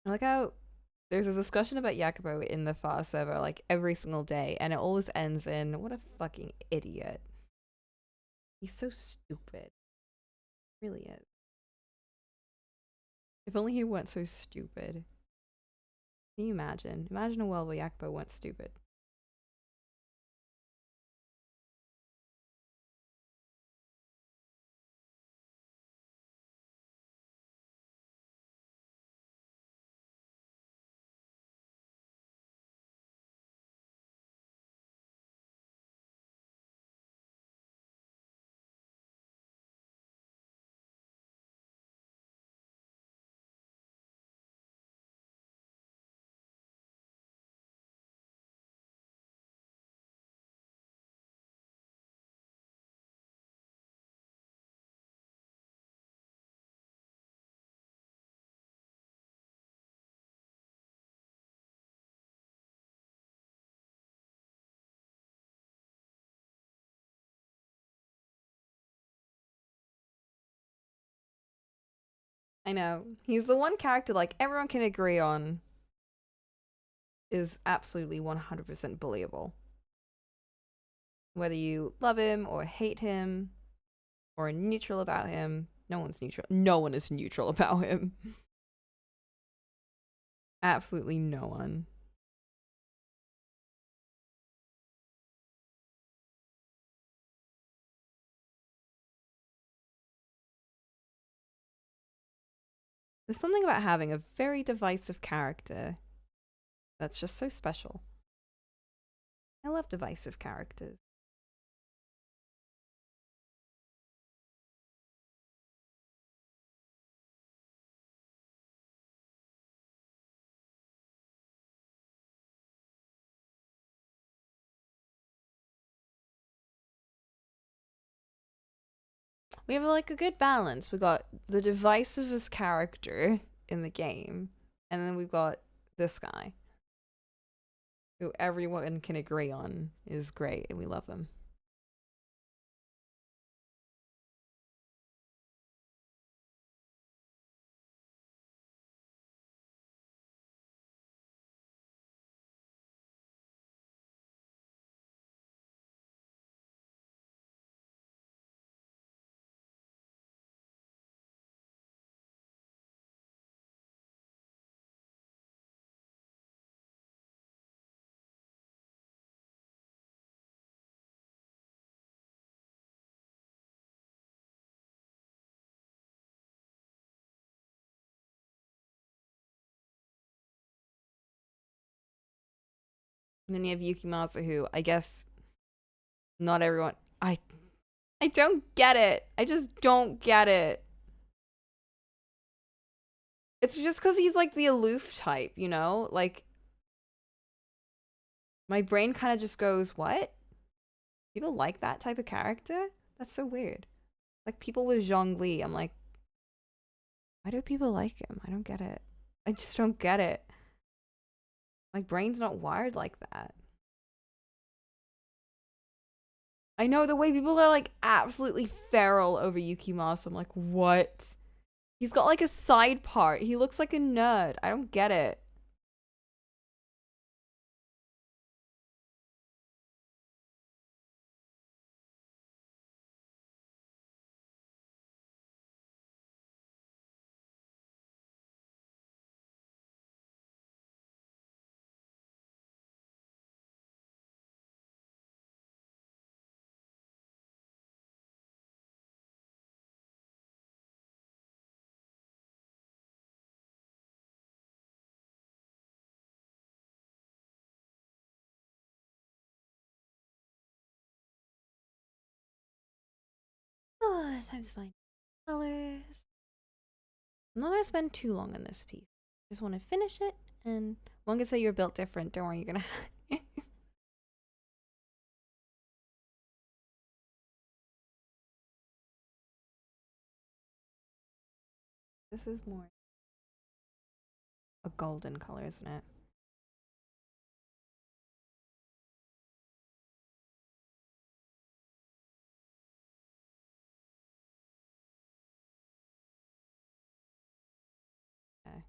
I like how there's a discussion about Jacopo in the Fata server like every single day, and it always ends in, what a fucking idiot. He's so stupid. Really is. If only he weren't so stupid. Can you imagine? Imagine a world where Jacopo weren't stupid. I know. He's the one character like everyone can agree on is absolutely 100% bullyable. Whether you love him or hate him or are neutral about him, no one's neutral. No one is neutral about him. Absolutely no one. There's something about having a very divisive character that's just so special. I love divisive characters. We have like a good balance. We got the divisivest character in the game, and then we've got this guy who everyone can agree on is great, and we love them. And then you have Yukimasa, who I guess not everyone. I don't get it. I just don't get it. It's just because he's like the aloof type, you know? Like, my brain kind of just goes, what? People like that type of character? That's so weird. Like, people with Zhongli, I'm like, why do people like him? I don't get it. I just don't get it. My brain's not wired like that. I know the way people are like absolutely feral over Yukimasa. I'm like, what? He's got like a side part. He looks like a nerd. I don't get it. Time to find colors. I'm not gonna spend too long on this piece. Just want to finish it, and one can say you're built different. Don't worry, you're gonna. This is more a golden color, isn't it? Okay.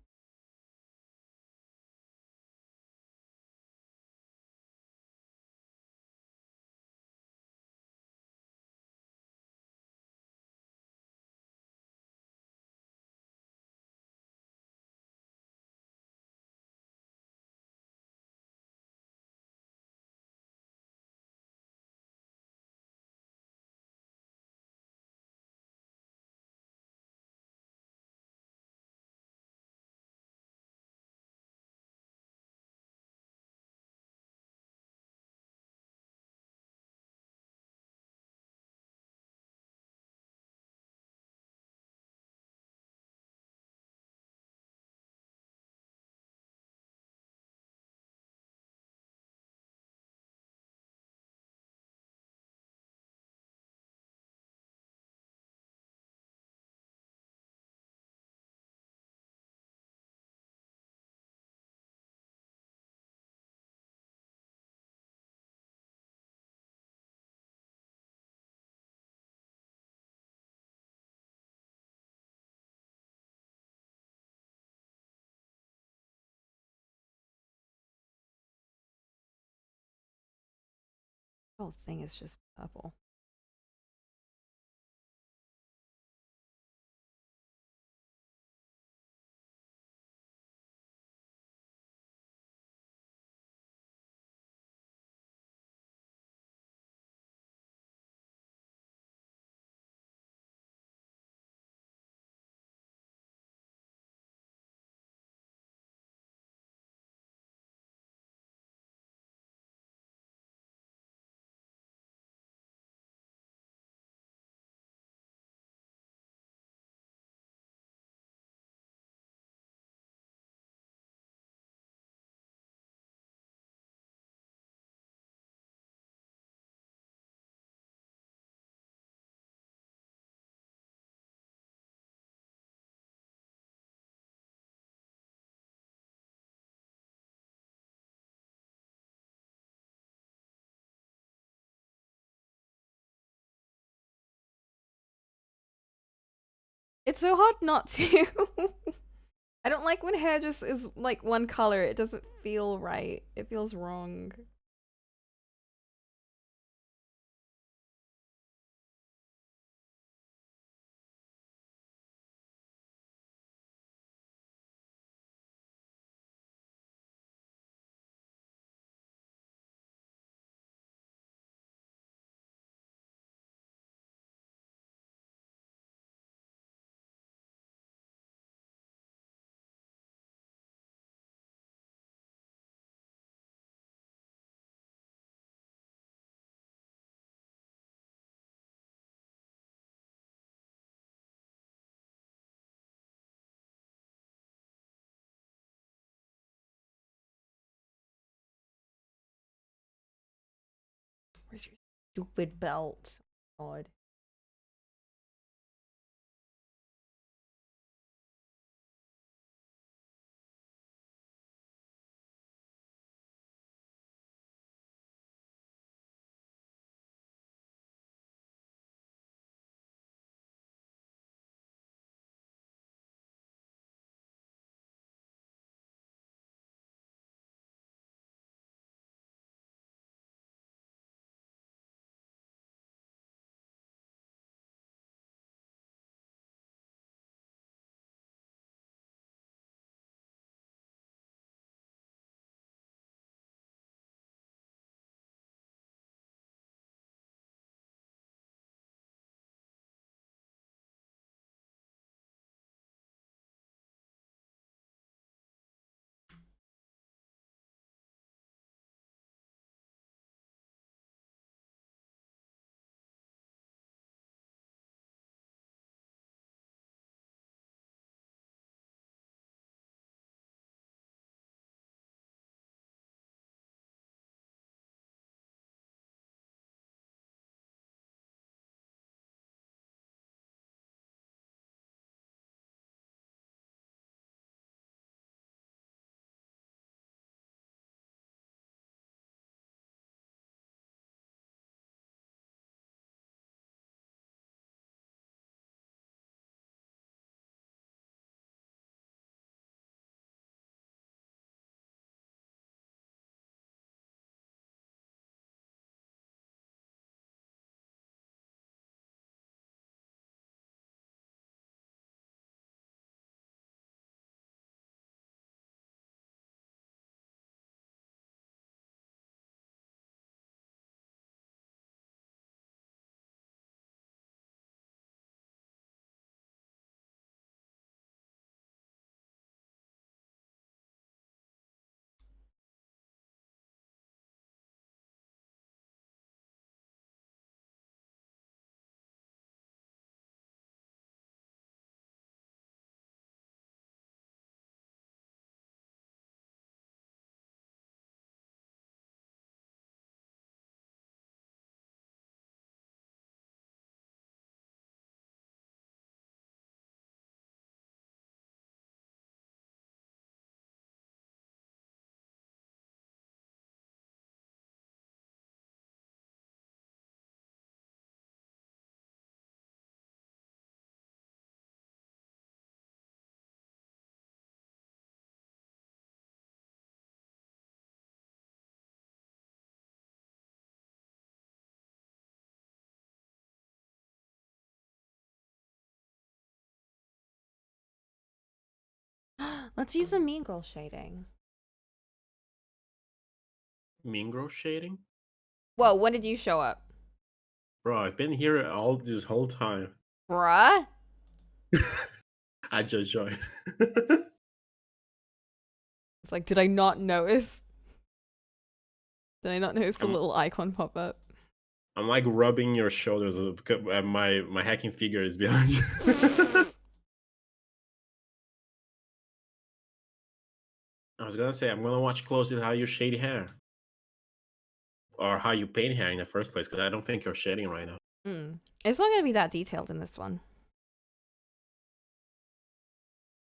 The whole thing is just purple. It's so hard not to. I don't like when hair just is like one color. It doesn't feel right. It feels wrong. Where's your stupid belt? God. Let's use some Mean Girl shading. Mean Girl shading? Whoa, when did you show up? Bro, I've been here all this whole time. Bruh? I just joined. It's like, did I not notice? Did I not notice the I'm little icon pop up? I'm like rubbing your shoulders because my hacking figure is behind you. I was gonna say I'm gonna watch closely how you shade hair. Or how you paint hair in the first place, because I don't think you're shading right now. It's not gonna be that detailed in this one.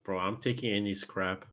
Bro, I'm taking any scrap.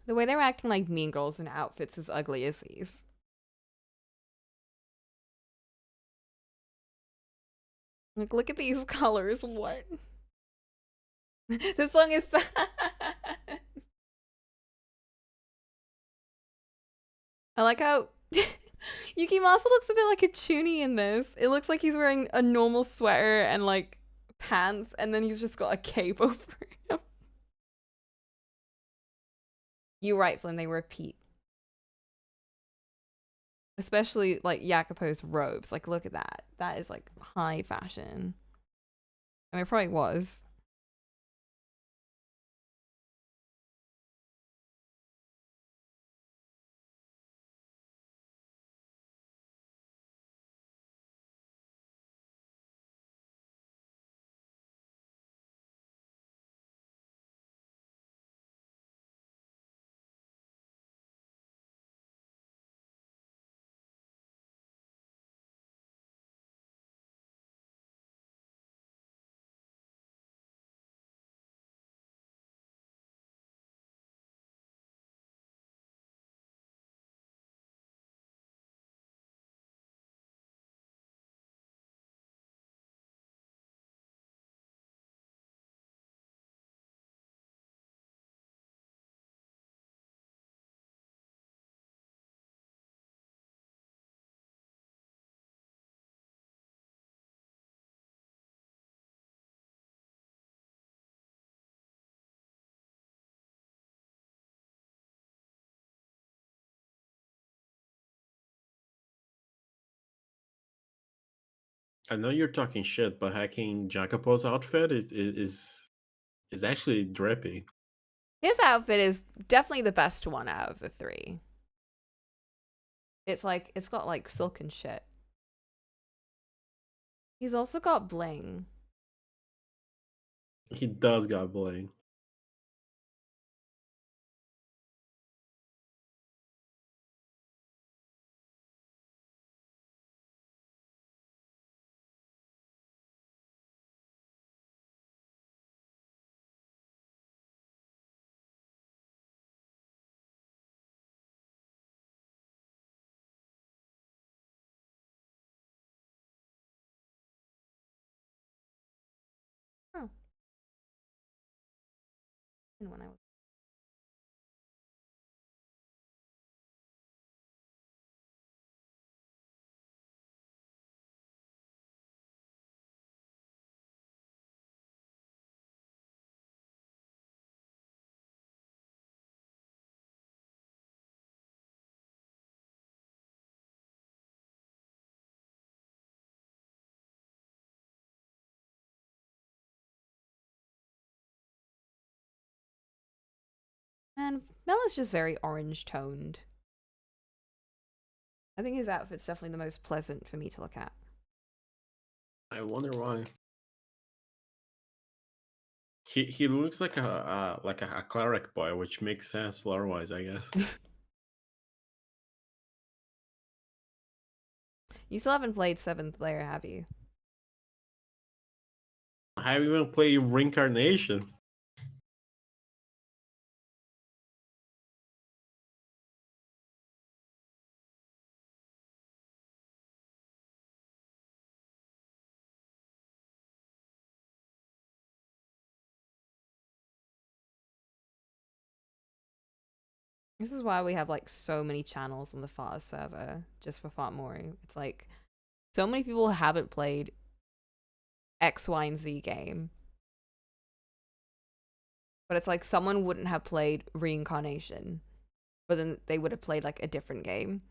The way they're acting like mean girls in outfits as ugly as these. Like, look at these colors. What? This song is sad. I like how Yuki Masa looks a bit like a chuny in this. It looks like he's wearing a normal sweater and like pants, and then he's just got a cape over him. You're right, Flynn, they repeat. Especially like Jacopo's robes. Like, look at that. That is like high fashion. I mean, it probably was. I know you're talking shit, but hacking Jacopo's outfit is actually drippy. His outfit is definitely the best one out of the three. It's like, it's got like silk and shit. He's also got bling. He does got bling. Oh. And when I was And Mell is just very orange toned. I think his outfit's definitely the most pleasant for me to look at. I wonder why. He looks like a cleric boy, which makes sense lore wise, I guess. You still haven't played 7th layer, have you? I haven't even played Reincarnation. This is why we have like so many channels on the Fata server just for Fart Mori. It's like so many people haven't played X, Y, and Z game. But it's like someone wouldn't have played Reincarnation, but then they would have played like a different game.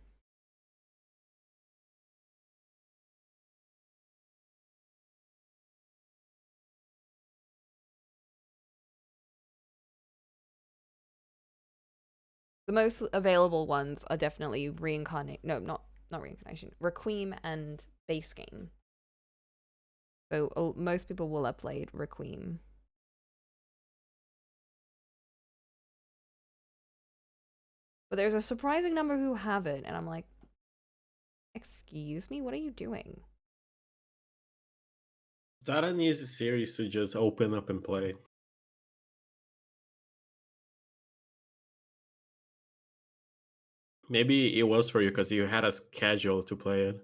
The most available ones are definitely Reincarnate. No, not Reincarnation. Requiem and Base Game. So most people will have played Requiem. But there's a surprising number who haven't, and I'm like, excuse me, what are you doing? Data needs a series to just open up and play. Maybe it was for you because you had a schedule to play it.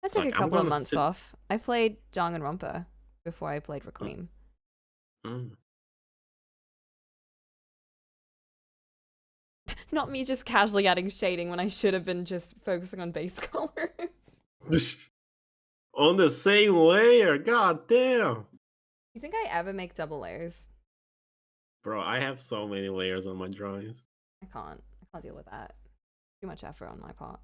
I It's took a like I'm couple of gonna months sit. off. I played Danganronpa before I played Mm, Requiem. mm. Not me just casually adding shading when I should have been just focusing on base colors. On the same layer, god damn. You think I ever make double layers? Bro, I have so many layers on my drawings. I can't. I can't deal with that. Too much effort on my part.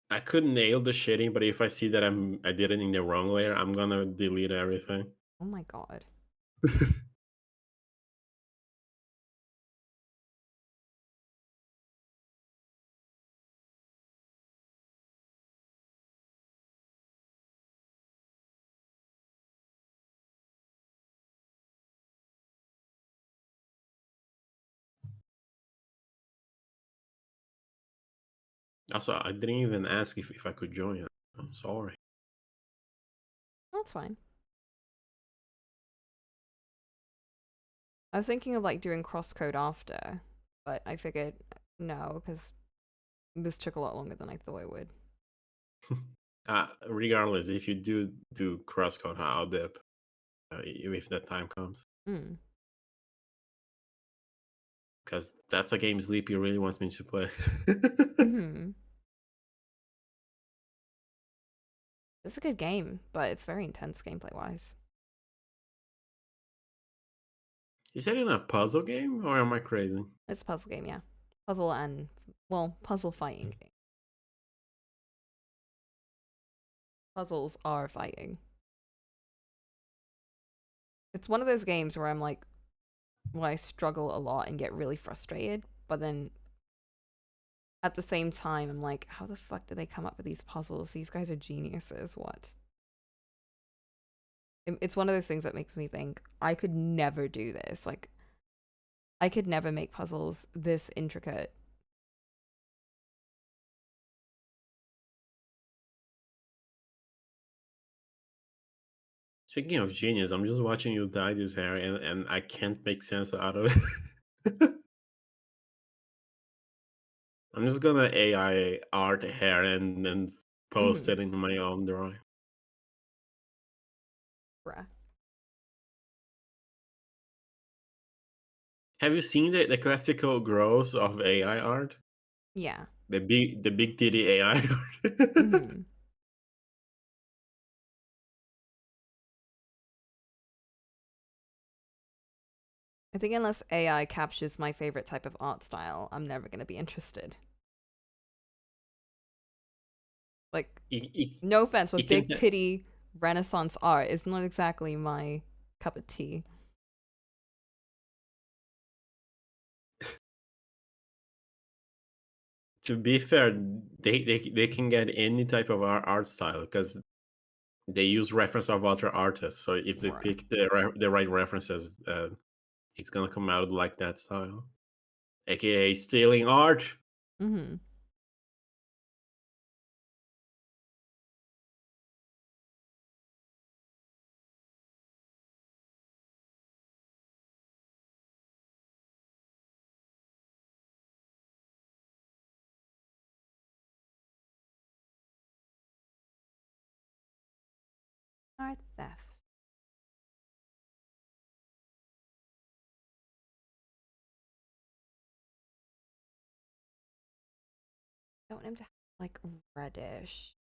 I could nail the shading, but if I see that I did it in the wrong layer, I'm gonna delete everything. Oh my god. Also, I didn't even ask if I could join. I'm sorry. That's fine. I was thinking of like doing crosscode after, but I figured no, because this took a lot longer than I thought it would. Regardless, if you do crosscode, I'll dip if that time comes. Mm. Because that's a game Sleepy really wants me to play. Mm-hmm. It's a good game, but it's very intense gameplay wise. Is that in a puzzle game or am I crazy? It's a puzzle game, yeah. Puzzle and, well, puzzle fighting game. Puzzles are fighting. It's one of those games where I'm like, where I struggle a lot and get really frustrated, but then at the same time, I'm like, how the fuck did they come up with these puzzles? These guys are geniuses. What? It's one of those things that makes me think I could never do this. Like, I could never make puzzles this intricate. Speaking of genius, I'm just watching you dye this hair and I can't make sense out of it. I'm just gonna AI art hair and then post Mm-hmm. it in my own drawing. Bruh. Have you seen the classical growth of AI art? Yeah. The big titty AI art. Mm-hmm. I think unless AI captures my favorite type of art style, I'm never going to be interested. Like, It no offense, it but can big titty Renaissance art is not exactly my cup of tea. to be fair, they can get any type of art style because they use reference of other artists. So if they Bruh. pick the right references, it's gonna come out like that style, aka stealing art. Mm-hmm. Art theft. I want him to have, like, reddish.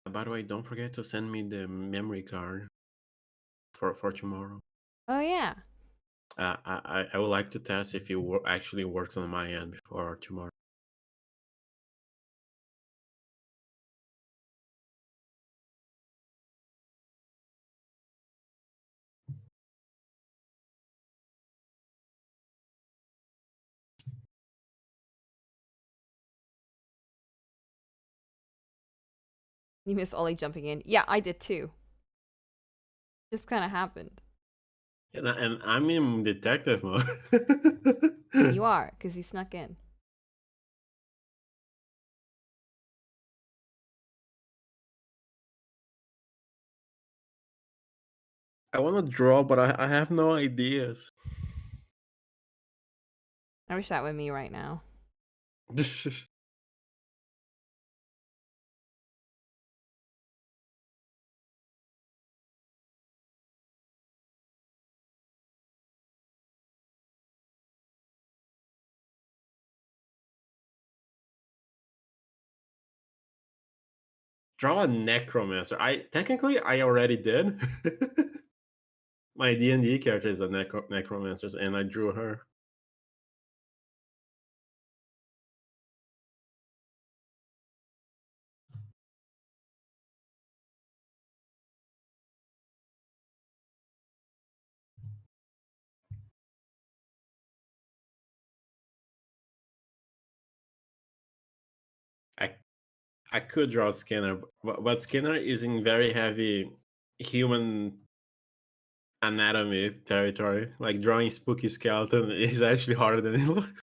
By the way, don't forget to send me the memory card for tomorrow. Oh, yeah. I would like to test if it actually works on my end before tomorrow. You miss Ollie jumping in. Yeah, I did too. Just kind of happened. And I'm in detective mode. You are, because you snuck in. I want to draw, but I have no ideas. I wish that were me right now. Draw a necromancer. I already did. My D&D character is a necromancer, and I drew her. I I could draw Skinner, but Skinner is in very heavy human anatomy territory. Like drawing spooky skeleton is actually harder than it looks.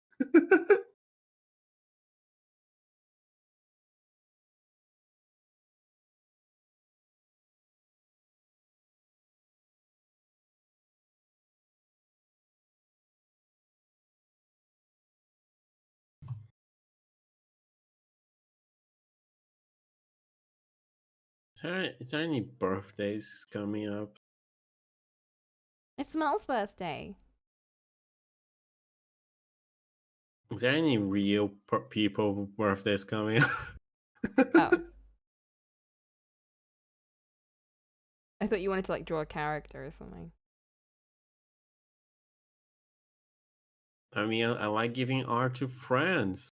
Is there any birthdays coming up? It's Mel's birthday. Is there any real people birthdays coming up? Oh, I thought you wanted to like draw a character or something. I mean, I like giving art to friends.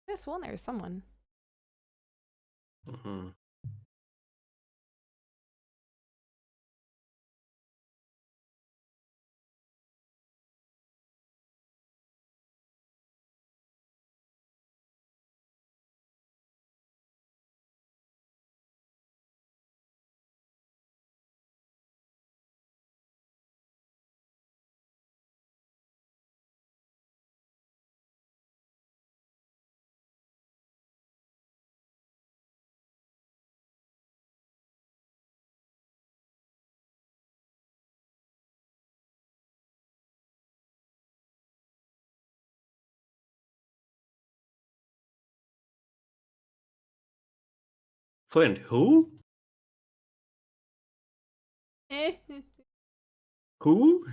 I just sworn there was someone. Mhm. Flint, who? Who?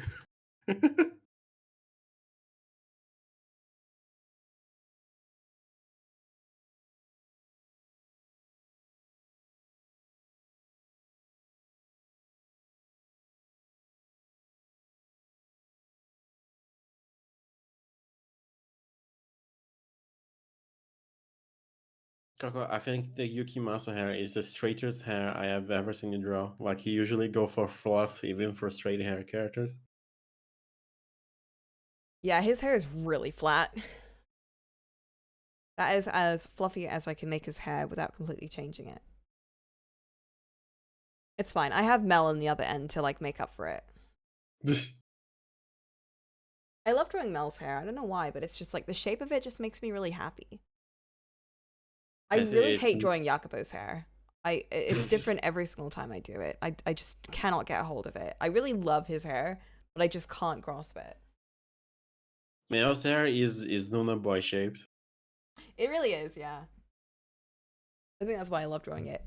Coco, I think the Yukimasa hair is the straightest hair I have ever seen you draw. Like, he usually go for fluff, even for straight hair characters. Yeah, his hair is really flat. That is as fluffy as I can make his hair without completely changing it. It's fine. I have Mell on the other end to like make up for it. I love drawing Mel's hair. I don't know why, but it's just like the shape of it just makes me really happy. I Yes, really hate drawing Jacopo's hair. It's different every single time I do it. I just cannot get a hold of it. I really love his hair, but I just can't grasp it. Male's hair is Luna Boy shaped. It really is, yeah. I think that's why I love drawing it.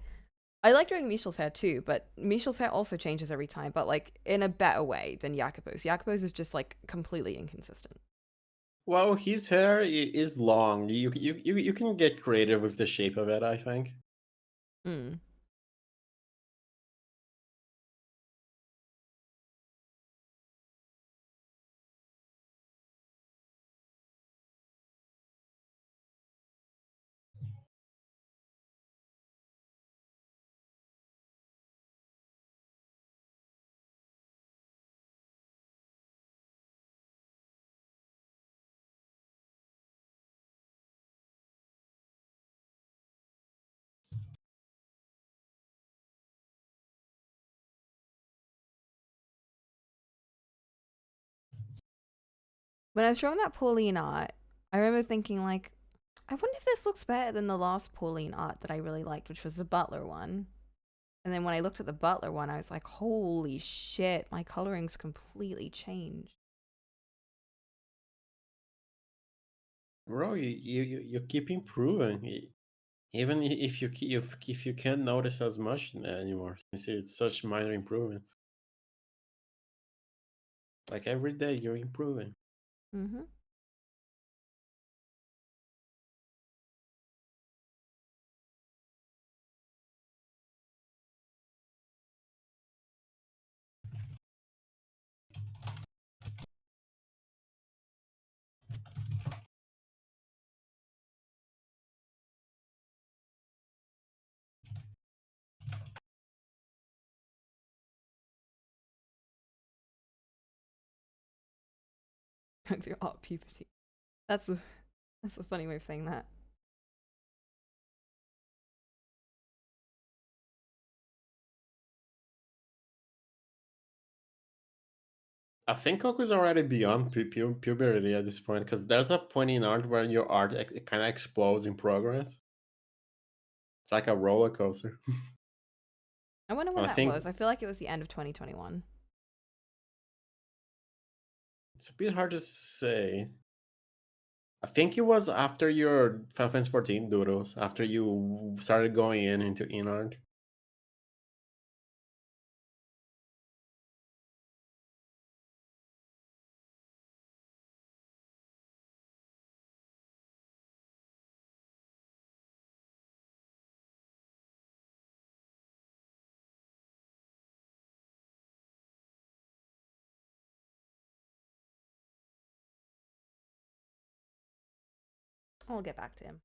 I like drawing Michel's hair too, but Michel's hair also changes every time, but like in a better way than Jacopo's. Jacopo's is just like completely inconsistent. Well, his hair is long. You can get creative with the shape of it, I think. Mm. When I was drawing that Pauline art, I remember thinking like, I wonder if this looks better than the last Pauline art that I really liked, which was the Butler one. And then when I looked at the Butler one, I was like, holy shit, my coloring's completely changed. Bro, you keep improving. Even if you can't notice as much anymore, since it's such minor improvements. Like every day you're improving. Mm-hmm. Going through art puberty. That's a that's a funny way of saying that. I think Coco is already beyond puberty at this point, because there's a point in art where your art kind of explodes in progress. It's like a roller coaster. I wonder when I that was. think I feel like it was the end of 2021. It's a bit hard to say. I think it was after your Final Fantasy 14 doodles, after you started going into Inard. I'll get back to him.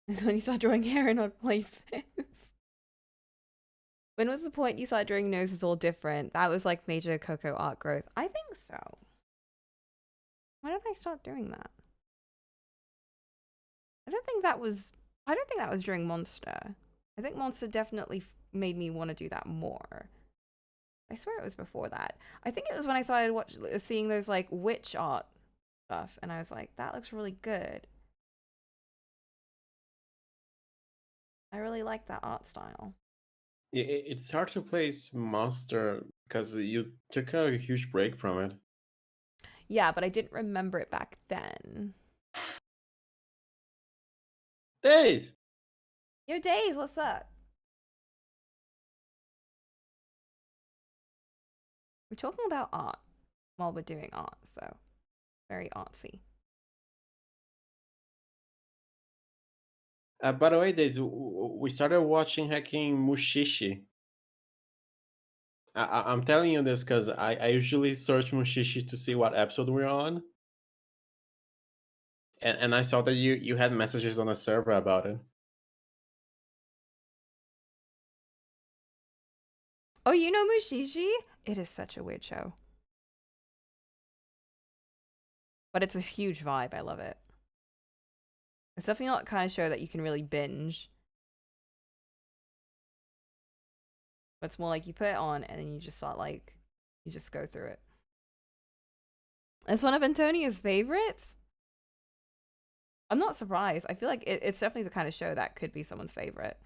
It's when you start drawing hair in odd places. When was the point you started drawing noses all different? That was like major Coco art growth. I think so. Why did I start doing that? I don't think that was. I don't think that was during Monster. I think Monster definitely made me want to do that more. I swear it was before that. I think it was when I started seeing those like witch art stuff, and I was like, that looks really good. I really like that art style. It's hard to place Monster because you took a huge break from it. Yeah, but I didn't remember it back then. Days! Yo, Days, what's up? We're talking about art while we're doing art, so very artsy. By the way, Days, we started watching Hacking Mushishi. I'm telling you this because I usually search Mushishi to see what episode we're on. And I saw that you had messages on the server about it. Oh, you know Mushishi? It is such a weird show. But it's a huge vibe. I love it. It's definitely not the kind of show that you can really binge. But it's more like you put it on and then you just start like, you just go through it. It's one of Antonia's favorites. I'm not surprised. I feel like it's definitely the kind of show that could be someone's favorite.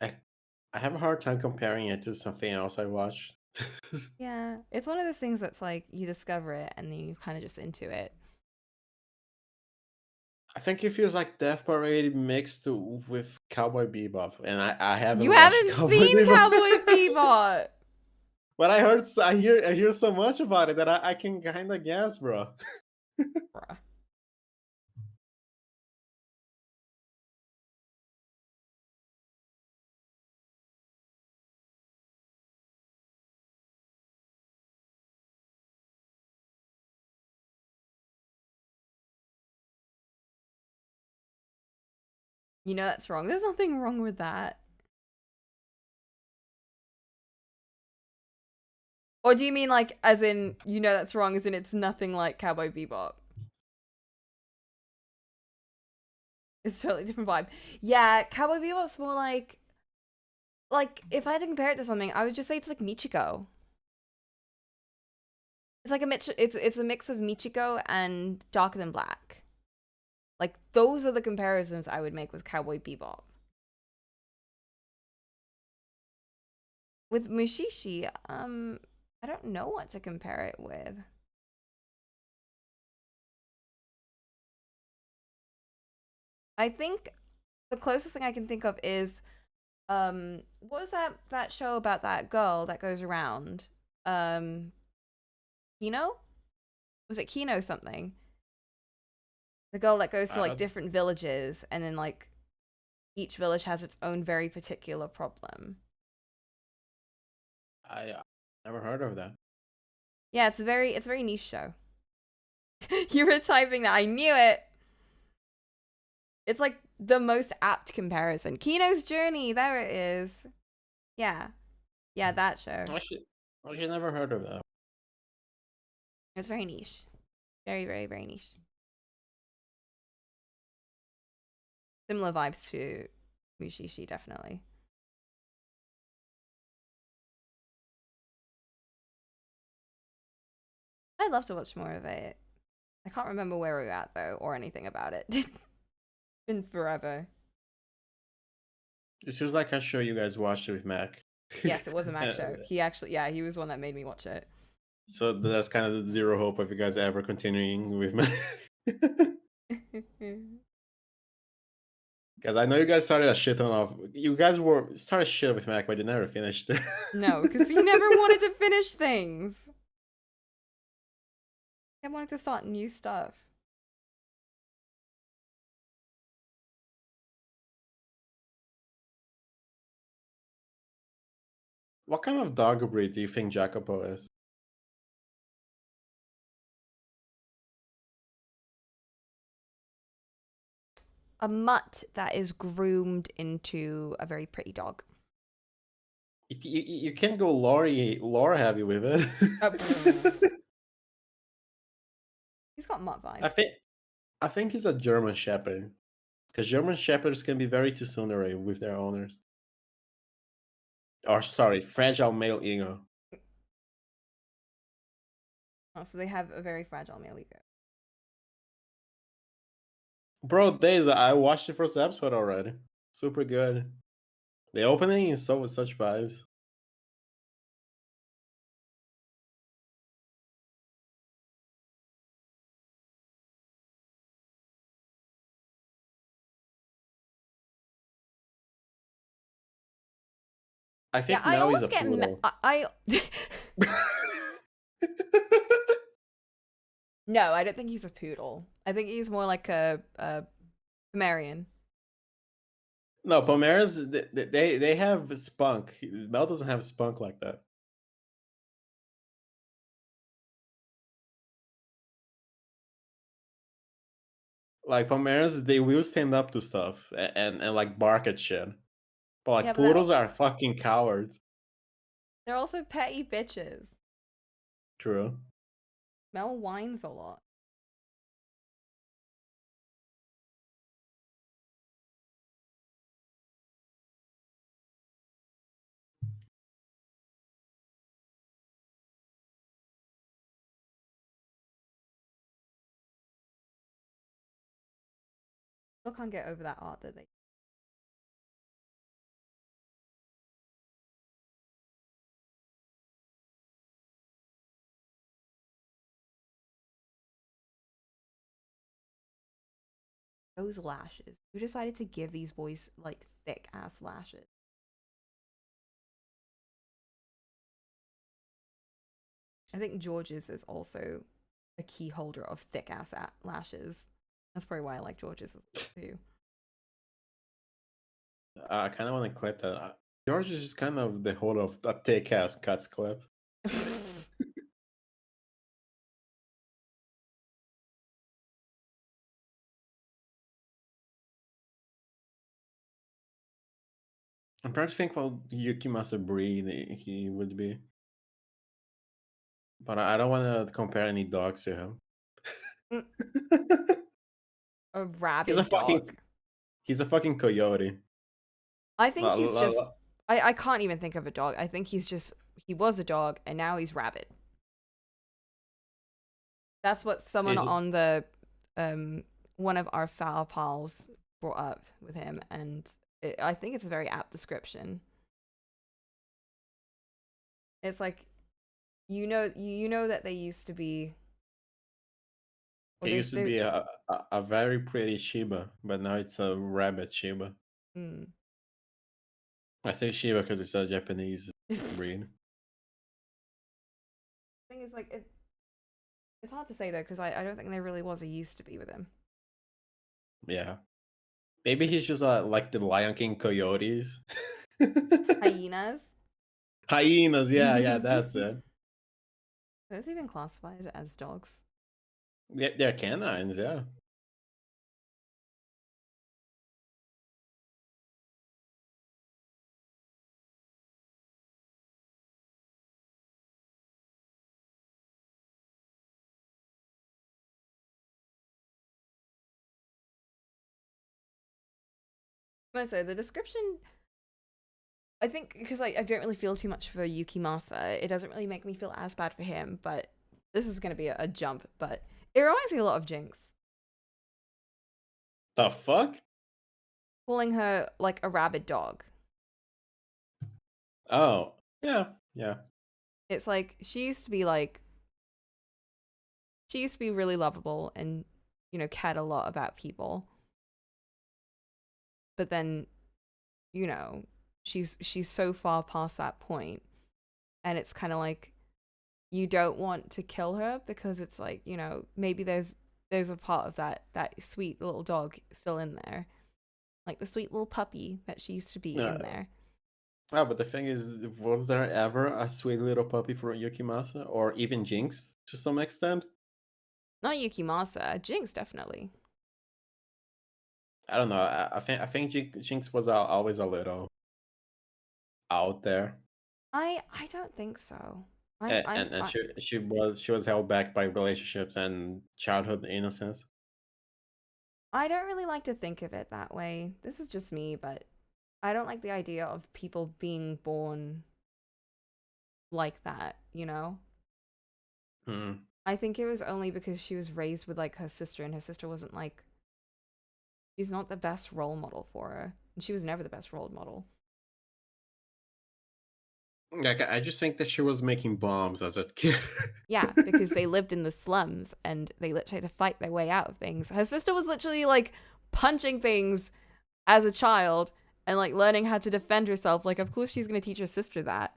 I have a hard time comparing it to something else I watched. Yeah, it's one of those things that's like you discover it and then you kind of just into it. I think it feels like Death Parade mixed with Cowboy Bebop, and I haven't You watched haven't Cowboy seen Cowboy Bebop. Bebop! But I hear so much about it that I can kind of guess, bro. Bruh. You know that's wrong. There's nothing wrong with that. Or do you mean like as in you know that's wrong, as in it's nothing like Cowboy Bebop? It's a totally different vibe. Yeah, Cowboy Bebop's more like if I had to compare it to something, I would just say it's like Michiko. It's like it's a mix of Michiko and Darker Than Black. Like those are the comparisons I would make with Cowboy Bebop. With Mushishi, I don't know what to compare it with. I think the closest thing I can think of is what was that show about that girl that goes around? Um Kino? Was it Kino something? The girl that goes to like I, different villages and then like each village has its own very particular problem. I never heard of that. Yeah, it's a very niche show. You were typing that. I knew it. It's like the most apt comparison. Kino's Journey, there it is. Yeah. Yeah, that show. Actually, never heard of that. It's very niche. Very, very, very niche. Similar vibes to Mushishi, definitely. I'd love to watch more of it. I can't remember where we were at though, or anything about it. It's been forever. This feels like a show you guys watched with Mac. Yes, it was a Mac show. Uh, He actually, yeah, he was the one that made me watch it. so there's kind of zero hope of you guys ever continuing with Mac. Because I know you guys started a shit ton of. You guys were started shit with Mac, but you never finished. No, because he never wanted to finish things. He wanted to start new stuff. What kind of dog breed do you think Jacopo is? A mutt that is groomed into a very pretty dog. You can't go lore heavy with it. He's got mutt I vibes. think I think he's a German Shepherd. Because German Shepherds can be very tsundere with their owners. Or sorry, fragile male ego. Oh, so they have a very fragile male ego. Bro, Days, I watched the first episode already. Super good. The opening is so with such vibes. I Yeah, think I Mel is almost a get poodle. No, I don't think he's a poodle. I think he's more like a Pomerian. No, Pomeras, they have spunk. Mel doesn't have spunk like that. Like Pomeras, they will stand up to stuff and like bark at shit. But Yeah, like but they're poodles also are fucking cowards. they're also petty bitches. True. Mel whines a lot. Still can't get over that art that they. Those lashes. Who decided to give these boys like thick ass lashes? I think George's is also a key holder of thick ass lashes. That's probably why I like George's as well too. I kind of want to clip that. George is just kind of the whole of a thick ass cuts clip. I'm trying to think what Yukimasa breed he would be. but I don't want to compare any dogs to him. Mm, a he's a rabid fucking dog. he's a fucking coyote. I think La- he's la- just. la- I can't even think of a dog. I think he's just. He was a dog and now he's rabid. That's what someone He's on the. Um, one of our foul pals brought up with him, and I think it's a very apt description. It's like you know that they used to be, or It used to they be a very pretty Shiba, but now it's a rabbit Shiba. mm. I say Shiba because it's a Japanese Thing breed. is, like it's hard to say though because I don't think there really was a used to be with him. Yeah. Maybe he's just like the Lion King coyotes. Hyenas. Hyenas, yeah, yeah, that's Those it. even classified as dogs? Yeah, they're canines, yeah. But so the description, I think, because I don't really feel too much for Yukimasa, it doesn't really make me feel as bad for him. But this is gonna be a jump. But it reminds me a lot of Jinx, The fuck? calling her like a rabid dog. Oh, yeah, yeah. It's like she used to be really lovable and cared a lot about people, but then you know she's so far past that point, and it's kind of like you don't want to kill her because it's like maybe there's a part of that sweet little dog still in there, like the sweet little puppy that she used to be Uh, in there. oh, but the thing is, was there ever a sweet little puppy for Yukimasa, or even Jinx to some extent? Not Yukimasa, Jinx definitely. I don't know. I think Jinx was always a little out there, I don't think so. and she was held back by relationships and childhood innocence. I don't really like to think of it that way. This is just me, but I don't like the idea of people being born like that. Hmm. I think it was only because she was raised with like her sister, and her sister wasn't like, she's not the best role model for her. And she was never the best role model. Like I just think that she was making bombs as a kid. Yeah, because they lived in the slums and they literally had to fight their way out of things. Her sister was literally like punching things as a child and like learning how to defend herself. Like, of course, she's going to teach her sister that.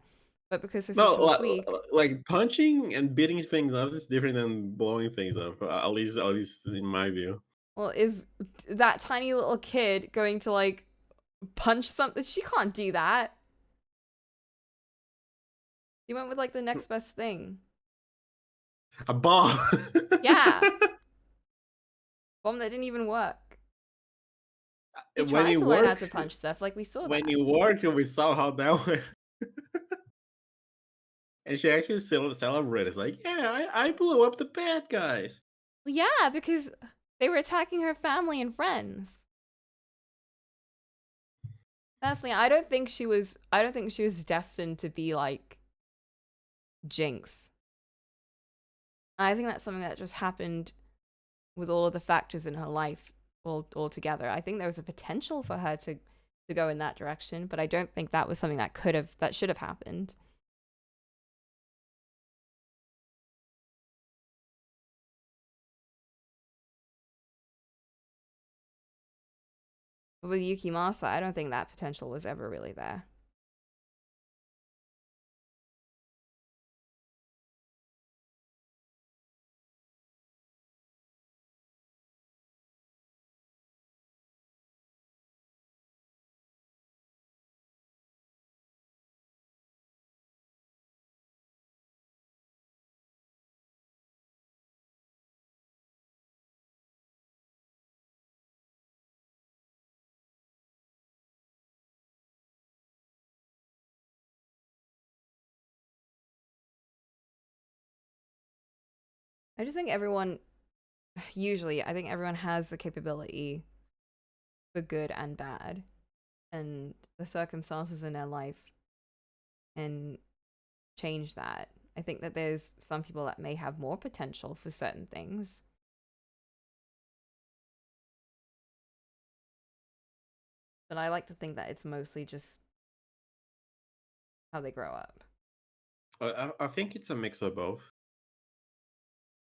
But because her No, sister was weak, like punching and beating things up is different than blowing things up. At least in my view. well, is that tiny little kid going to like punch something? She can't do that. She went with like the next best thing. A bomb. Yeah, bomb that didn't even work. She when tried it to learn how to worked, punch stuff. Like we saw when that. it worked, we saw how that went. And she actually still celebrated. It's like, yeah, I blew up the bad guys. Well, yeah, because they were attacking her family and friends. Honestly, I don't think she was. I don't think she was destined to be like Jinx. I think that's something that just happened with all of the factors in her life all together. I think there was a potential for her to go in that direction, but I don't think that was something that should have happened. But with Yuki Masa, I don't think that potential was ever really there. I just think everyone, usually, I think everyone has the capability for good and bad, and the circumstances in their life can change that. I think that there's some people that may have more potential for certain things, but I like to think that it's mostly just how they grow up. I think it's a mix of both.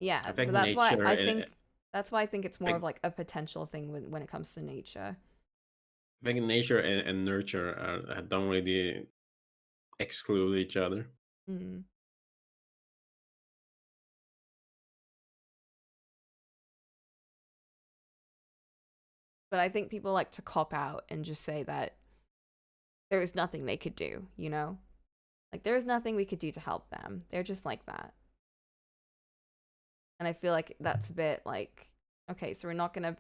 Yeah, I but think nature and that's why I think it's I more of think like a potential thing when it comes to nature. I think nature and nurture don't really exclude each other. Mm. But I think people like to cop out and just say that there is nothing they could do, you know? Like there is nothing we could do to help them. They're just like that. And I feel like that's a bit like, okay, so we're not gonna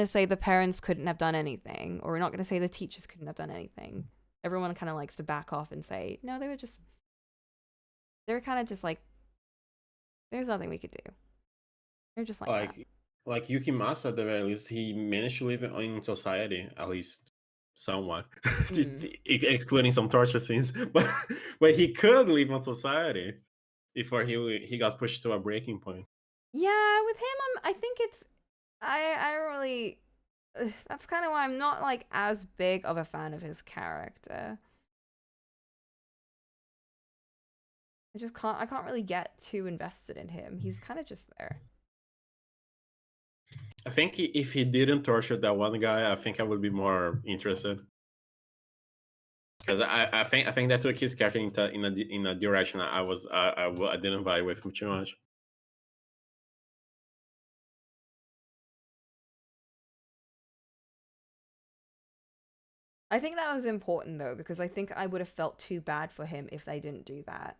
say the parents couldn't have done anything, or we're not gonna say the teachers couldn't have done anything. Everyone kind of likes to back off and say, no, they were kind of just like, there's nothing we could do. They're just like that. Like Yukimasa, at the very least, he managed to live in society, at least somewhat, Mm. excluding some torture scenes. But he could live in society before he got pushed to a breaking point. Yeah, with him, I think it's, I really, that's kind of why I'm not like as big of a fan of his character. I can't really get too invested in him. He's kind of just there. I think if he didn't torture that one guy, I think I would be more interested. Because I think that took his character in a direction I didn't vibe with him too much. I think that was important though, because I think I would have felt too bad for him if they didn't do that.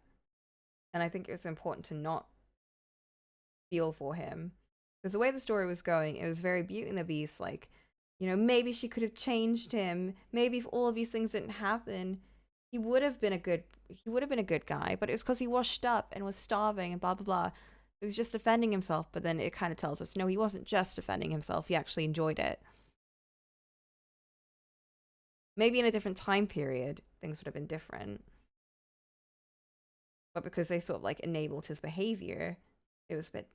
And I think it's important to not feel for him. Because the way the story was going, it was very Beauty and the Beast, like, maybe she could have changed him. Maybe if all of these things didn't happen, he would have been a good guy, but it was because he washed up and was starving and blah blah blah. He was just defending himself, but then it kind of tells us, no, he wasn't just defending himself, he actually enjoyed it. Maybe in a different time period, things would have been different. But because they sort of like enabled his behavior, it was a bit.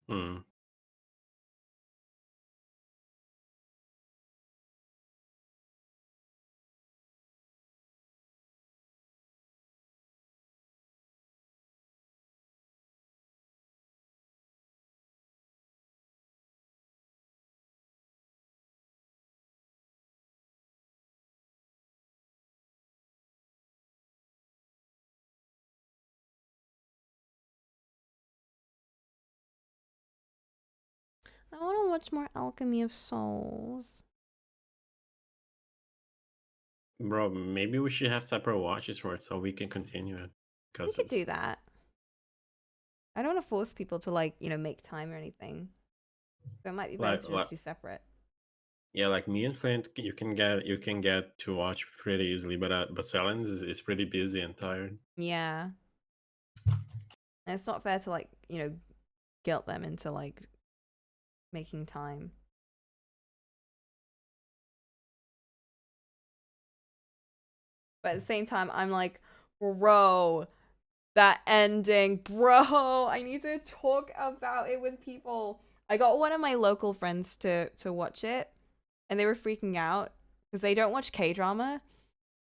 Hmm. I want to watch more Alchemy of Souls. Bro, maybe we should have separate watches for it so we can continue it. We Because could do it's that. I don't want to force people to like, make time or anything. So it might be better like to like just do separate. yeah, like me and Flint, you can get to watch pretty easily, but Selens is pretty busy and tired. Yeah. And it's not fair to like, guilt them into like making time. But at the same time, I'm like, bro, that ending, bro, I need to talk about it with people. I got one of my local friends to watch it, and they were freaking out because they don't watch K-drama,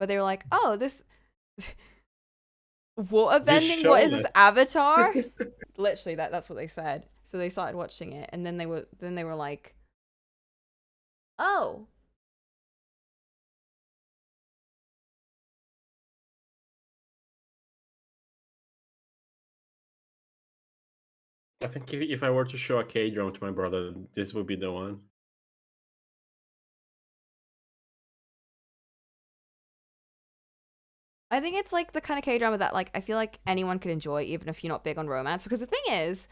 but they were like, "Oh, this water This bending, what show is this that Avatar?" Literally that's what they said. So they started watching it, and then they were like, "Oh." I think if I were to show a K drama to my brother, this would be the one. I think it's like the kind of K-drama that like I feel like anyone could enjoy even if you're not big on romance, because the thing is,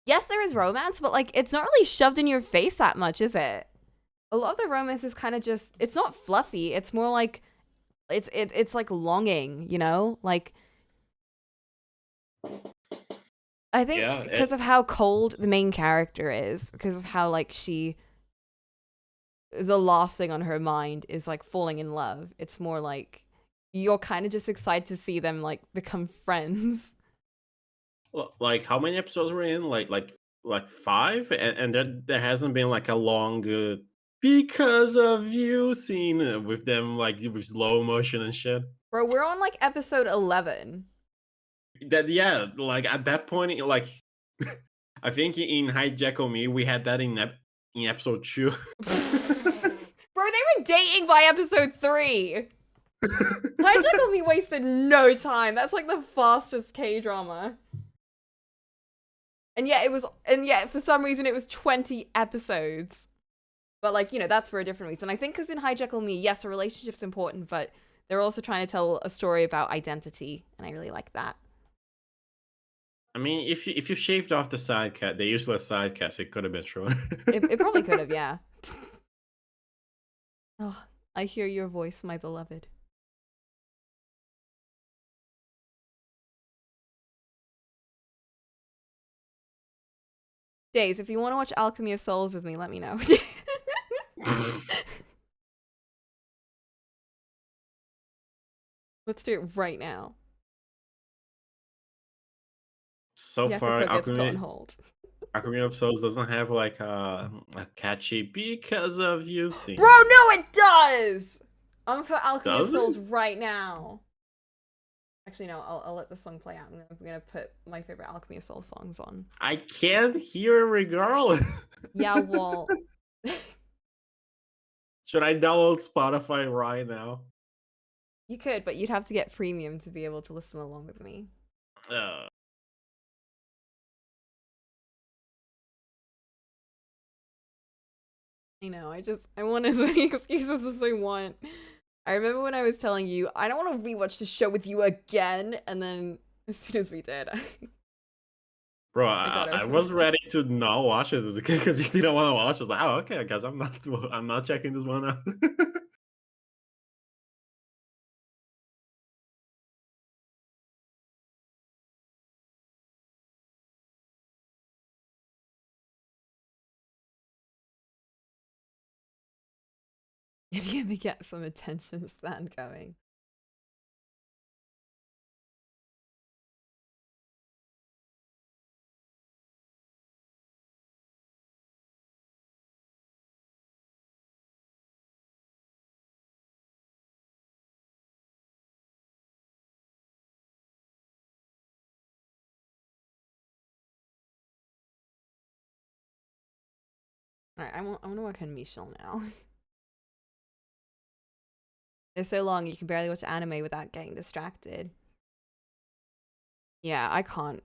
yes, there is romance, but like it's not really shoved in your face that much, is it? A lot of the romance is kind of just, it's not fluffy. It's more like it's like longing, Like I think Yeah, because of how cold the main character is, because of how like the last thing on her mind is like falling in love. It's more like you're kind of just excited to see them like become friends. like how many episodes we're in? Like five, and there hasn't been like a long because of you scene with them like with slow motion and shit. Bro, we're on like episode 11. That yeah, like at that point, like I think in Hijackle Me we had that in episode two. Bro, they were dating by episode 3. Hijackal Me wasted no time. That's like the fastest K-drama. And yet for some reason it was 20 episodes. But like, you know, that's for a different reason. I think because in Hijackal Me, yes, a relationship's important, but they're also trying to tell a story about identity, and I really like that. I mean, if you shaved off the useless side cast, it could have been shorter. It probably could have, yeah. Oh, I hear your voice, my beloved. Days, if you want to watch Alchemy of Souls with me, let me know. Let's do it right now. So far, Yakuko gets put on hold. Alchemy of Souls doesn't have like a catchy because of you scene. Bro, no, it does! I'm gonna put Alchemy of Does Souls it? right now. Actually, no, I'll let the song play out. I'm gonna put my favorite Alchemy of Souls songs on. I can't hear it regardless. Yeah, well. Should I download Spotify right now? You could, but you'd have to get premium to be able to listen along with me. Uh, I know, I want as many excuses as I want. I remember when I was telling you, I don't want to rewatch the show with you again, and then as soon as we did, Bro, I got I over was myself. ready to not watch it because you didn't want to watch it. I was like, oh, okay, I guess I'm not checking this one out. If you ever get some attention span going. Alright, I want to work on Michelle now. They're so long, you can barely watch anime without getting distracted. Yeah, I can't.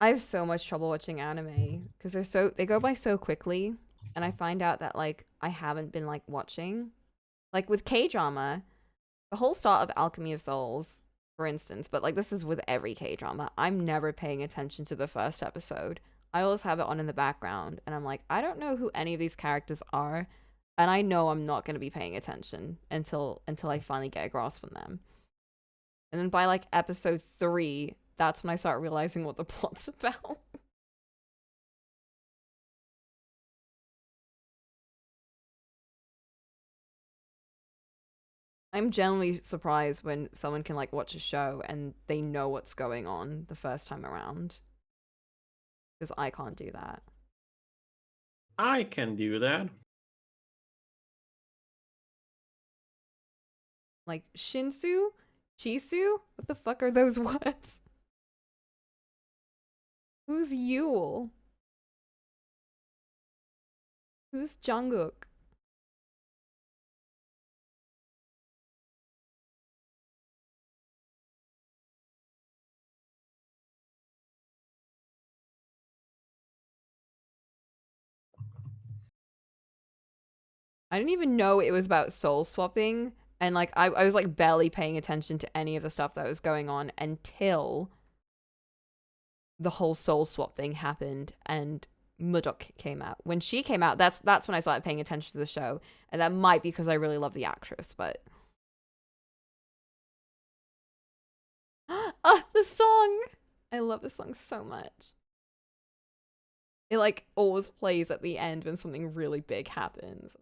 I have so much trouble watching anime because they go by so quickly, and I find out that like I haven't been like watching. Like with K-drama, the whole start of Alchemy of Souls, for instance, but like this is with every K-drama, I'm never paying attention to the first episode. I always have it on in the background, and I'm like, I don't know who any of these characters are, and I know I'm not going to be paying attention until I finally get a grasp on them. And then by like episode 3, that's when I start realizing what the plot's about. I'm generally surprised when someone can like watch a show and they know what's going on the first time around. Because I can't do that. I can do that. Like Shinsu? Chisu? What the fuck are those words? Who's Yule? Who's Jungkook? I didn't even know it was about soul swapping. And like I was like barely paying attention to any of the stuff that was going on until the whole soul swap thing happened and Mudok came out. When she came out, that's when I started paying attention to the show. And that might be because I really love the actress, but the song! I love this song so much. It like always plays at the end when something really big happens.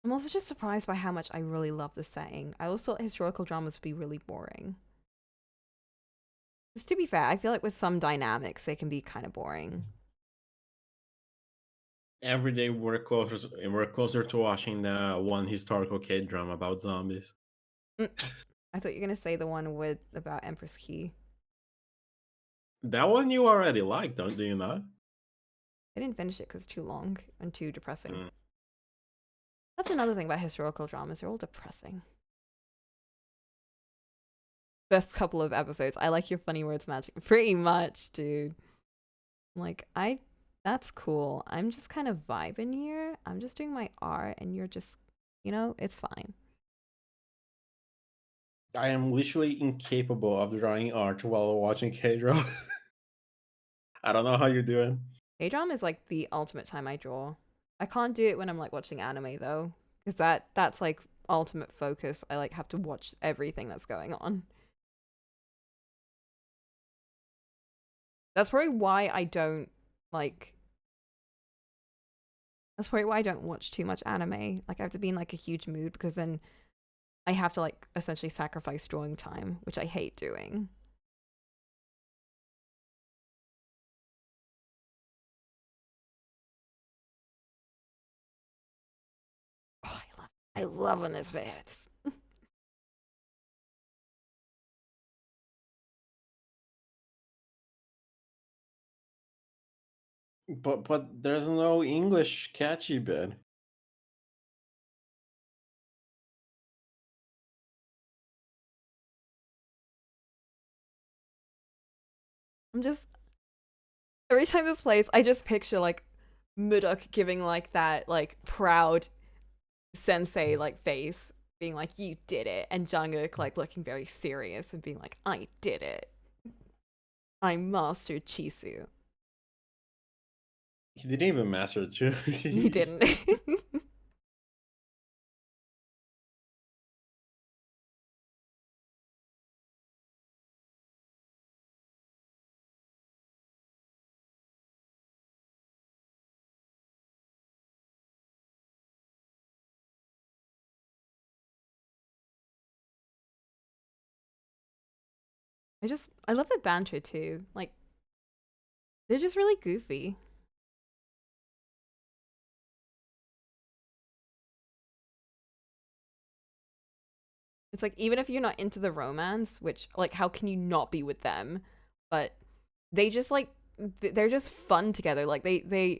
I'm also just surprised by how much I really love this setting. I always thought historical dramas would be really boring. Because to be fair, I feel like with some dynamics, they can be kind of boring. Every day we're closer to watching the one historical K drama about zombies. I thought you were gonna say the one with about Empress Key. That one you already like, don't do you not? I didn't finish it because it's too long and too depressing. Mm. That's another thing about historical dramas, they're all depressing. First couple of episodes, I like your funny words magic. Pretty much, dude. Like, that's cool. I'm just kind of vibing here. I'm just doing my art and you're just, it's fine. I am literally incapable of drawing art while watching K drama. I don't know how you do it. K-drama is like the ultimate time I draw. I can't do it when I'm like watching anime though, because that's like ultimate focus. I like have to watch everything that's going on. That's probably why I don't like. That's probably why I don't watch too much anime. Like I have to be in like a huge mood because then I have to like essentially sacrifice drawing time, which I hate doing. Oh, I love when this fits. But there's no English catchy bit. I'm just every time this plays, I just picture like Mudok giving like that like proud sensei like face, being like, "You did it," and Jungkook like looking very serious and being like, "I did it. I mastered Chisu." He didn't even master it too. He didn't. I love the banter too. Like they're just really goofy. It's like even if you're not into the romance, which like how can you not be with them? But they just like they're just fun together. Like they're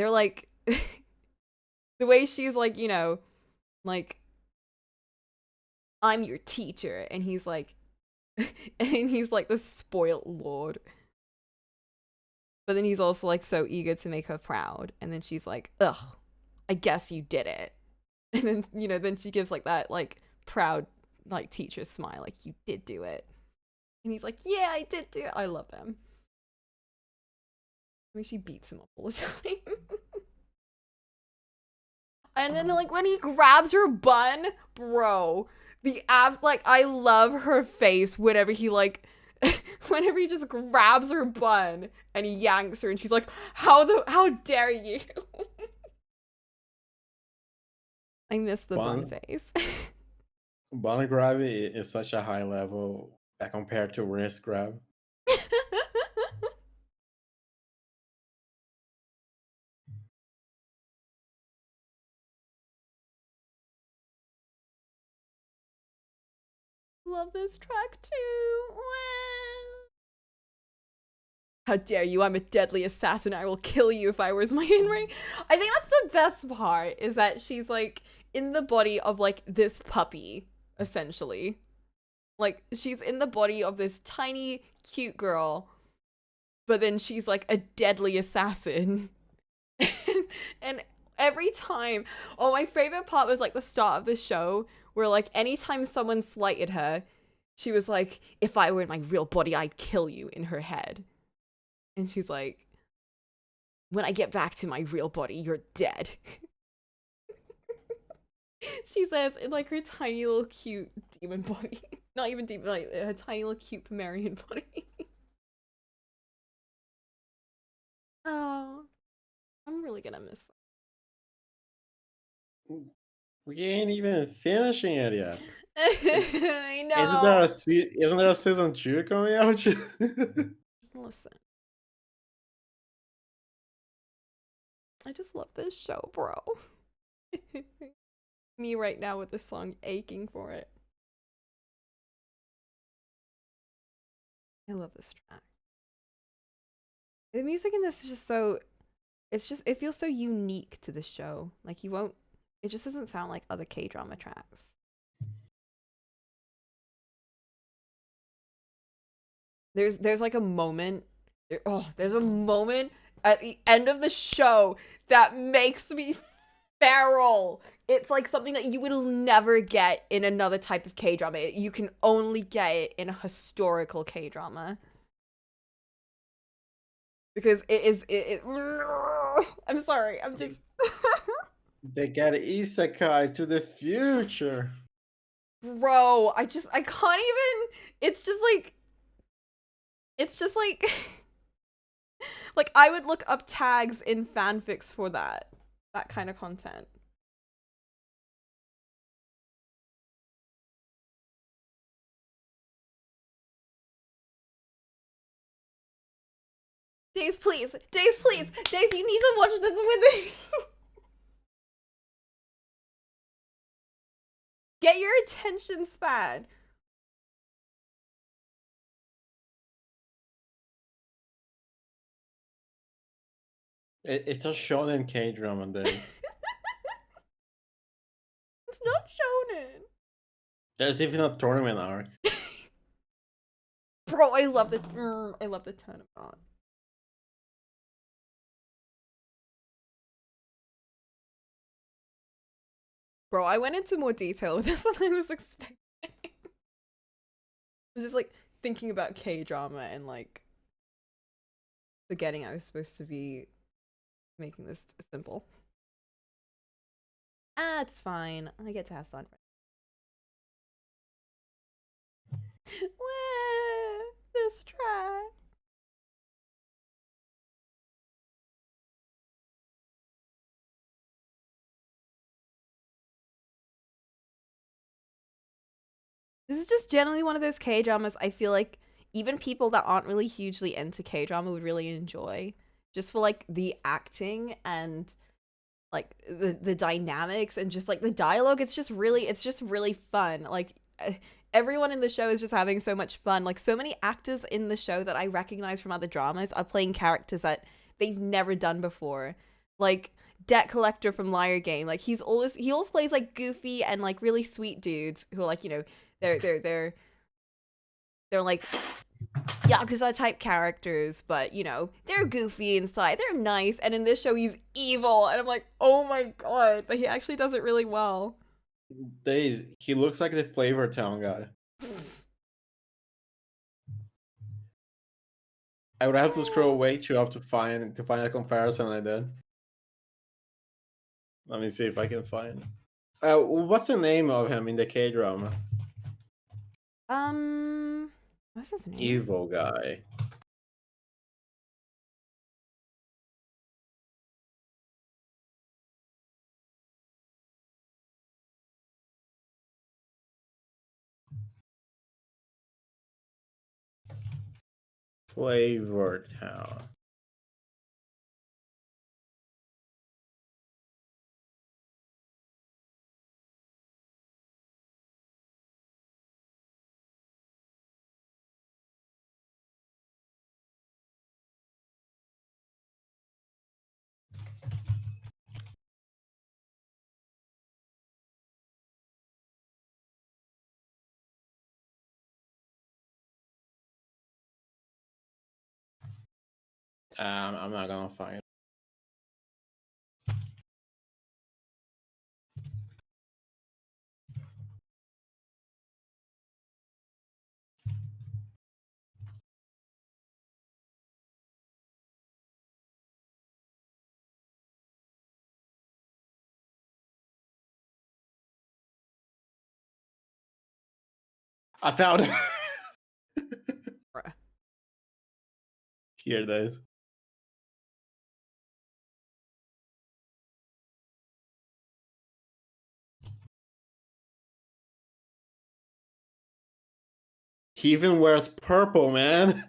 like the way she's like, like I'm your teacher and he's like and he's like the spoiled lord. But then he's also like so eager to make her proud and then she's like, "Ugh, I guess you did it." And then, then she gives like that like proud like teacher smile like you did do it. And he's like, "Yeah, I did do it." I love them. I mean, she beats him up all the time. And then like when he grabs her bun, bro, the abs like I love her face whenever he like whenever he just grabs her bun and he yanks her and she's like, how dare you?" I miss the bun face. Bun grab is such a high level compared to wrist grab. Love this track too. How dare you? I'm a deadly assassin. I will kill you if I was my in ring. I think that's the best part is that she's like in the body of like this puppy, essentially. Like she's in the body of this tiny, cute girl, but then she's like a deadly assassin. and Every time. Oh, my favorite part was like the start of the show where like anytime someone slighted her, she was like, if I were in my real body, I'd kill you in her head. And she's like, when I get back to my real body, you're dead. She says in like her tiny little cute demon body. Not even demon, like her tiny little cute Pomerian body. Oh, I'm really gonna miss We ain't even finishing it yet. I Isn't there know. isn't there a season 2 coming out? Listen, I just love this show, bro. Me right now with this song aching for it. I love this track. The music in this is just so it feels so unique to the show. Like you won't it just doesn't sound like other K-drama tracks. There's like a moment there's a moment at the end of the show that makes me feral. It's like something that you will never get in another type of K-drama. You can only get it in a historical K-drama. Because I'm sorry. I'm just They get isekai to the future. bro, I can't even it's just like like I would look up tags in fanfics for that kind of content. Days, please. Days, please. Days, you need to watch this with me. Get your attention span. It's a shonen K drama days. It's not shonen. There's even a tournament arc. Bro, I love the tournament. Bro, I went into more detail with this than I was expecting. I'm just like thinking about K drama and like forgetting I was supposed to be making this simple. Ah, it's fine. I get to have fun. This track. This is just generally one of those K dramas I feel like even people that aren't really hugely into K drama would really enjoy. Just for like the acting and like the dynamics and just like the dialogue. It's just really fun. Like everyone in the show is just having so much fun. Like so many actors in the show that I recognize from other dramas are playing characters that they've never done before. Like Debt Collector from Liar Game. Like he always plays like goofy and like really sweet dudes who are like, you know, they're like Yakuza type characters, but you know, they're goofy inside. They're nice, and in this show he's evil, and I'm like, oh my god, but he actually does it really well. Days, he looks like the Flavor Town guy. I would have to scroll way too up to find a comparison like that. Let me see if I can find. What's the name of him in the K drama? Um, what's his name? Evil guy. Flavor Town. I'm not gonna find. I found Bruh. here it is. He even wears purple, man.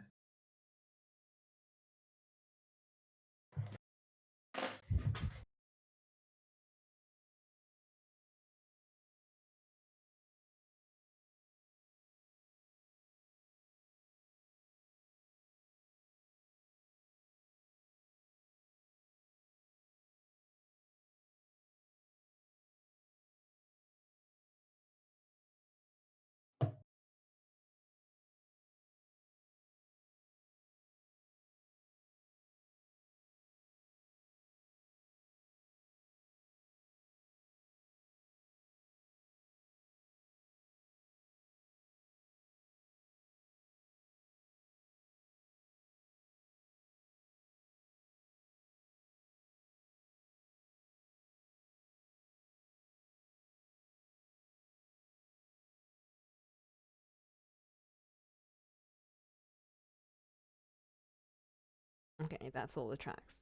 Okay, that's all the tracks.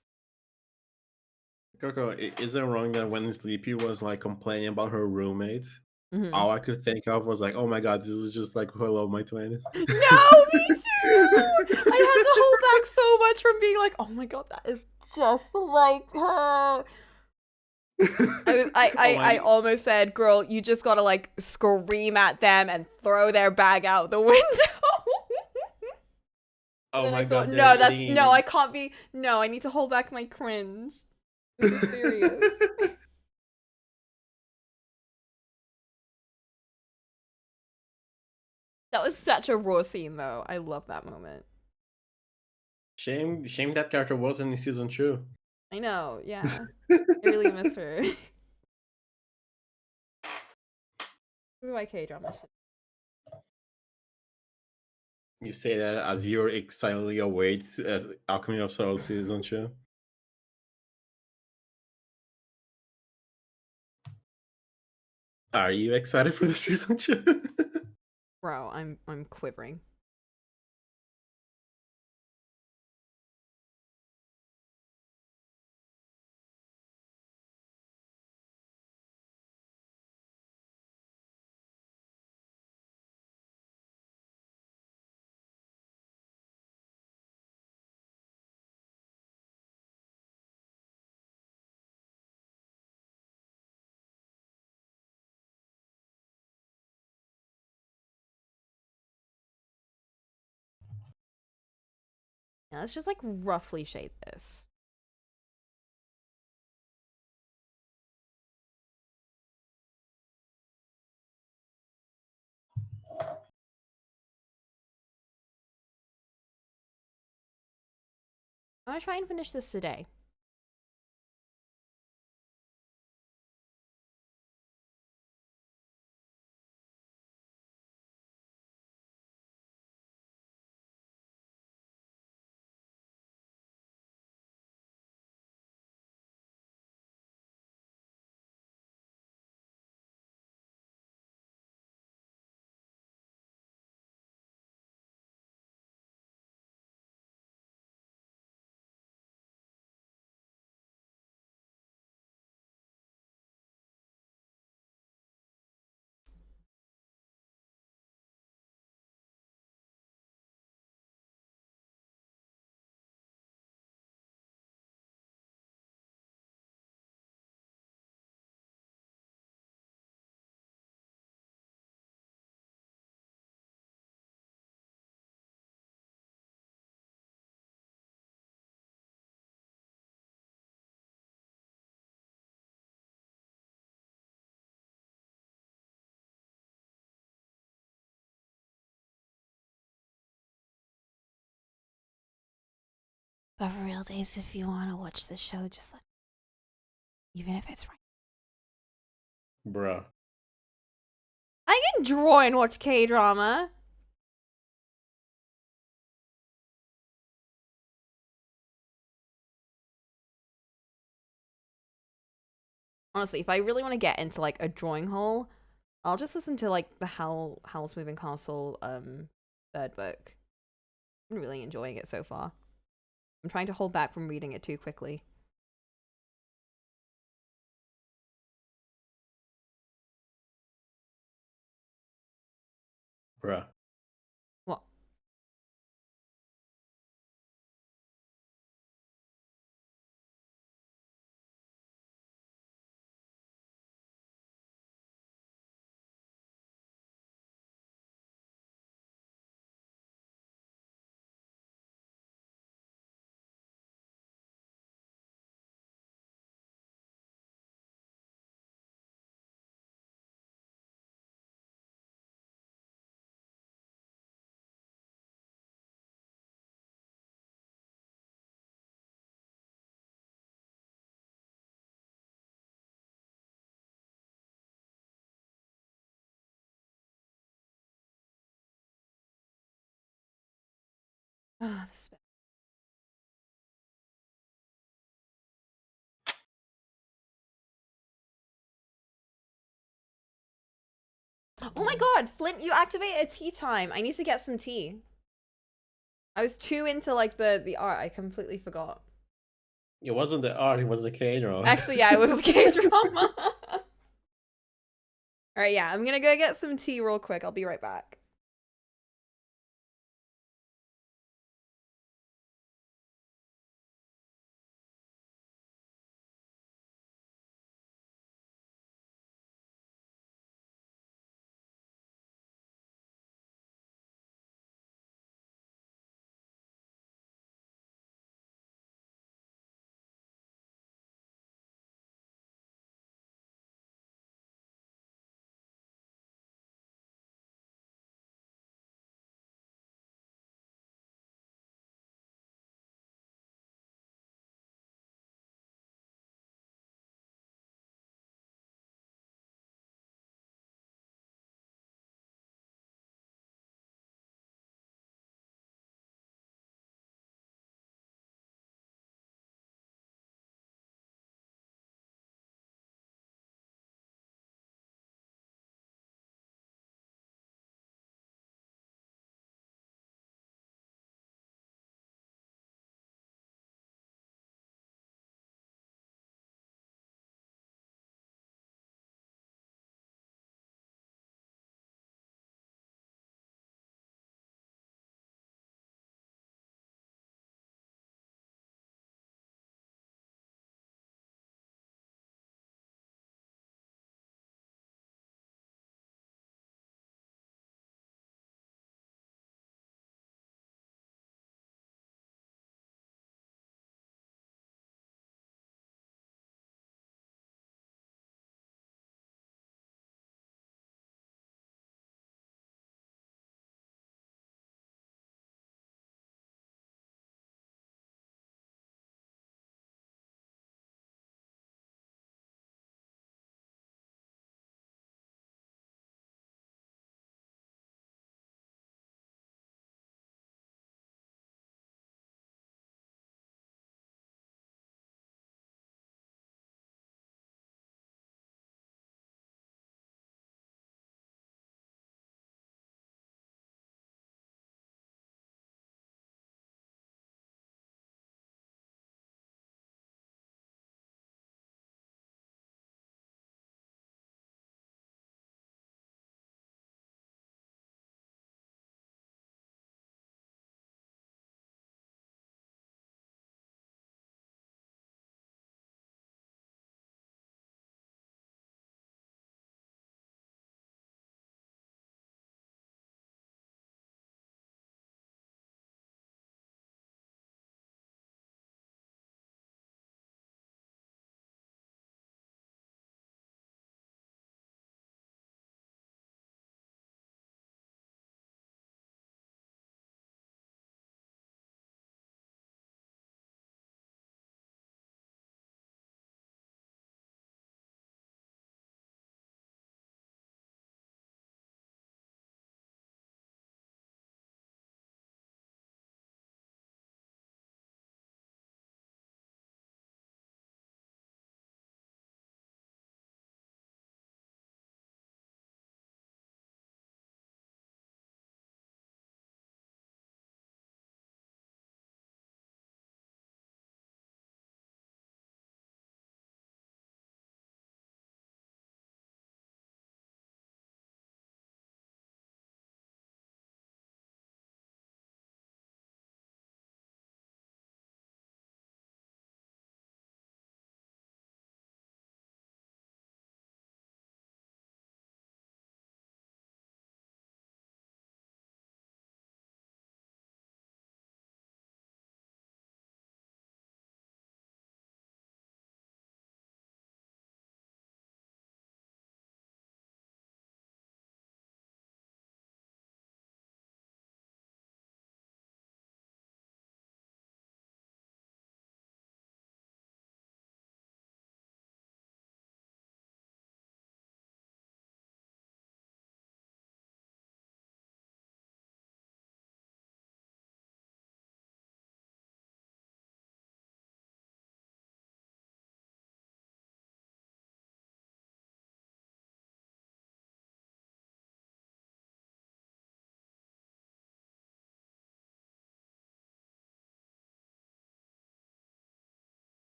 Coco, is it wrong that when Sleepy was like complaining about her roommates, Mm-hmm. all I could think of was like, oh my god, this is just like Hello My 20s. No, me too. I had to hold back so much from being like, oh my god, that is just like her. Oh my I almost said, girl, you just gotta like scream at them and throw their bag out the window. And oh then I my thought, god, they're no, eating that's in no, your I can't be. No, I need to hold back my cringe. This is serious. That was such a raw scene, though. I love that moment. shame that character wasn't in season 2. I know, yeah. I really miss her. This is why K drama shit. You say that as you're excitedly awaits as Alchemy of Souls season 2. Are you excited for the season 2? Bro, I'm quivering. Yeah, let's just like roughly shade this. I'm gonna try and finish this today. But for real days, if you want to watch the show, just like, even if it's right. Bruh. I can draw and watch K drama. Honestly, if I really want to get into like a drawing hole, I'll just listen to like the Howl's Moving Castle third book. I'm really enjoying it so far. I'm trying to hold back from reading it too quickly. Bruh. What? Ah, this. Oh my god, Flint, you activated tea time. I need to get some tea. I was too into like the art. I completely forgot. It wasn't the art, it was the K-drama. Actually, yeah, it was K-drama. All right, yeah, I'm gonna go get some tea real quick. I'll be right back.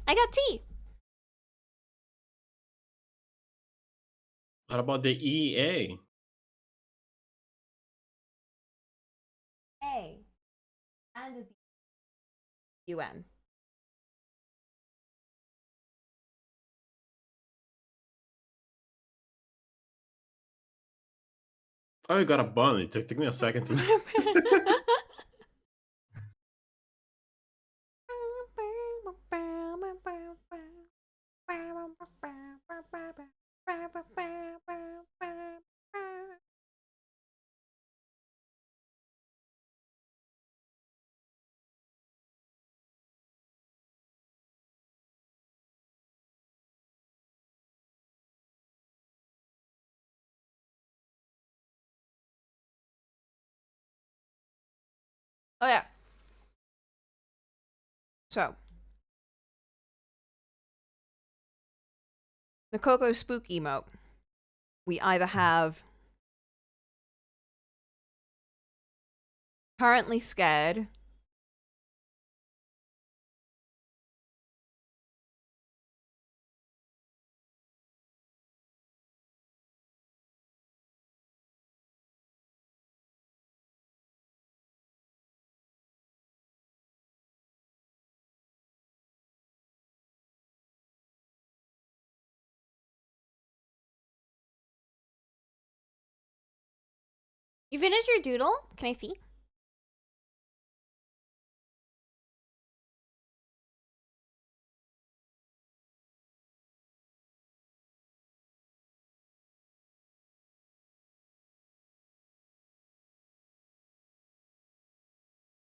I got T. What about the EA? A and a B. UN. Oh, you got a bun. It took me a second to. Oh yeah. So the Coco Spook emote. We either have currently scared, you finished your doodle? Can I see?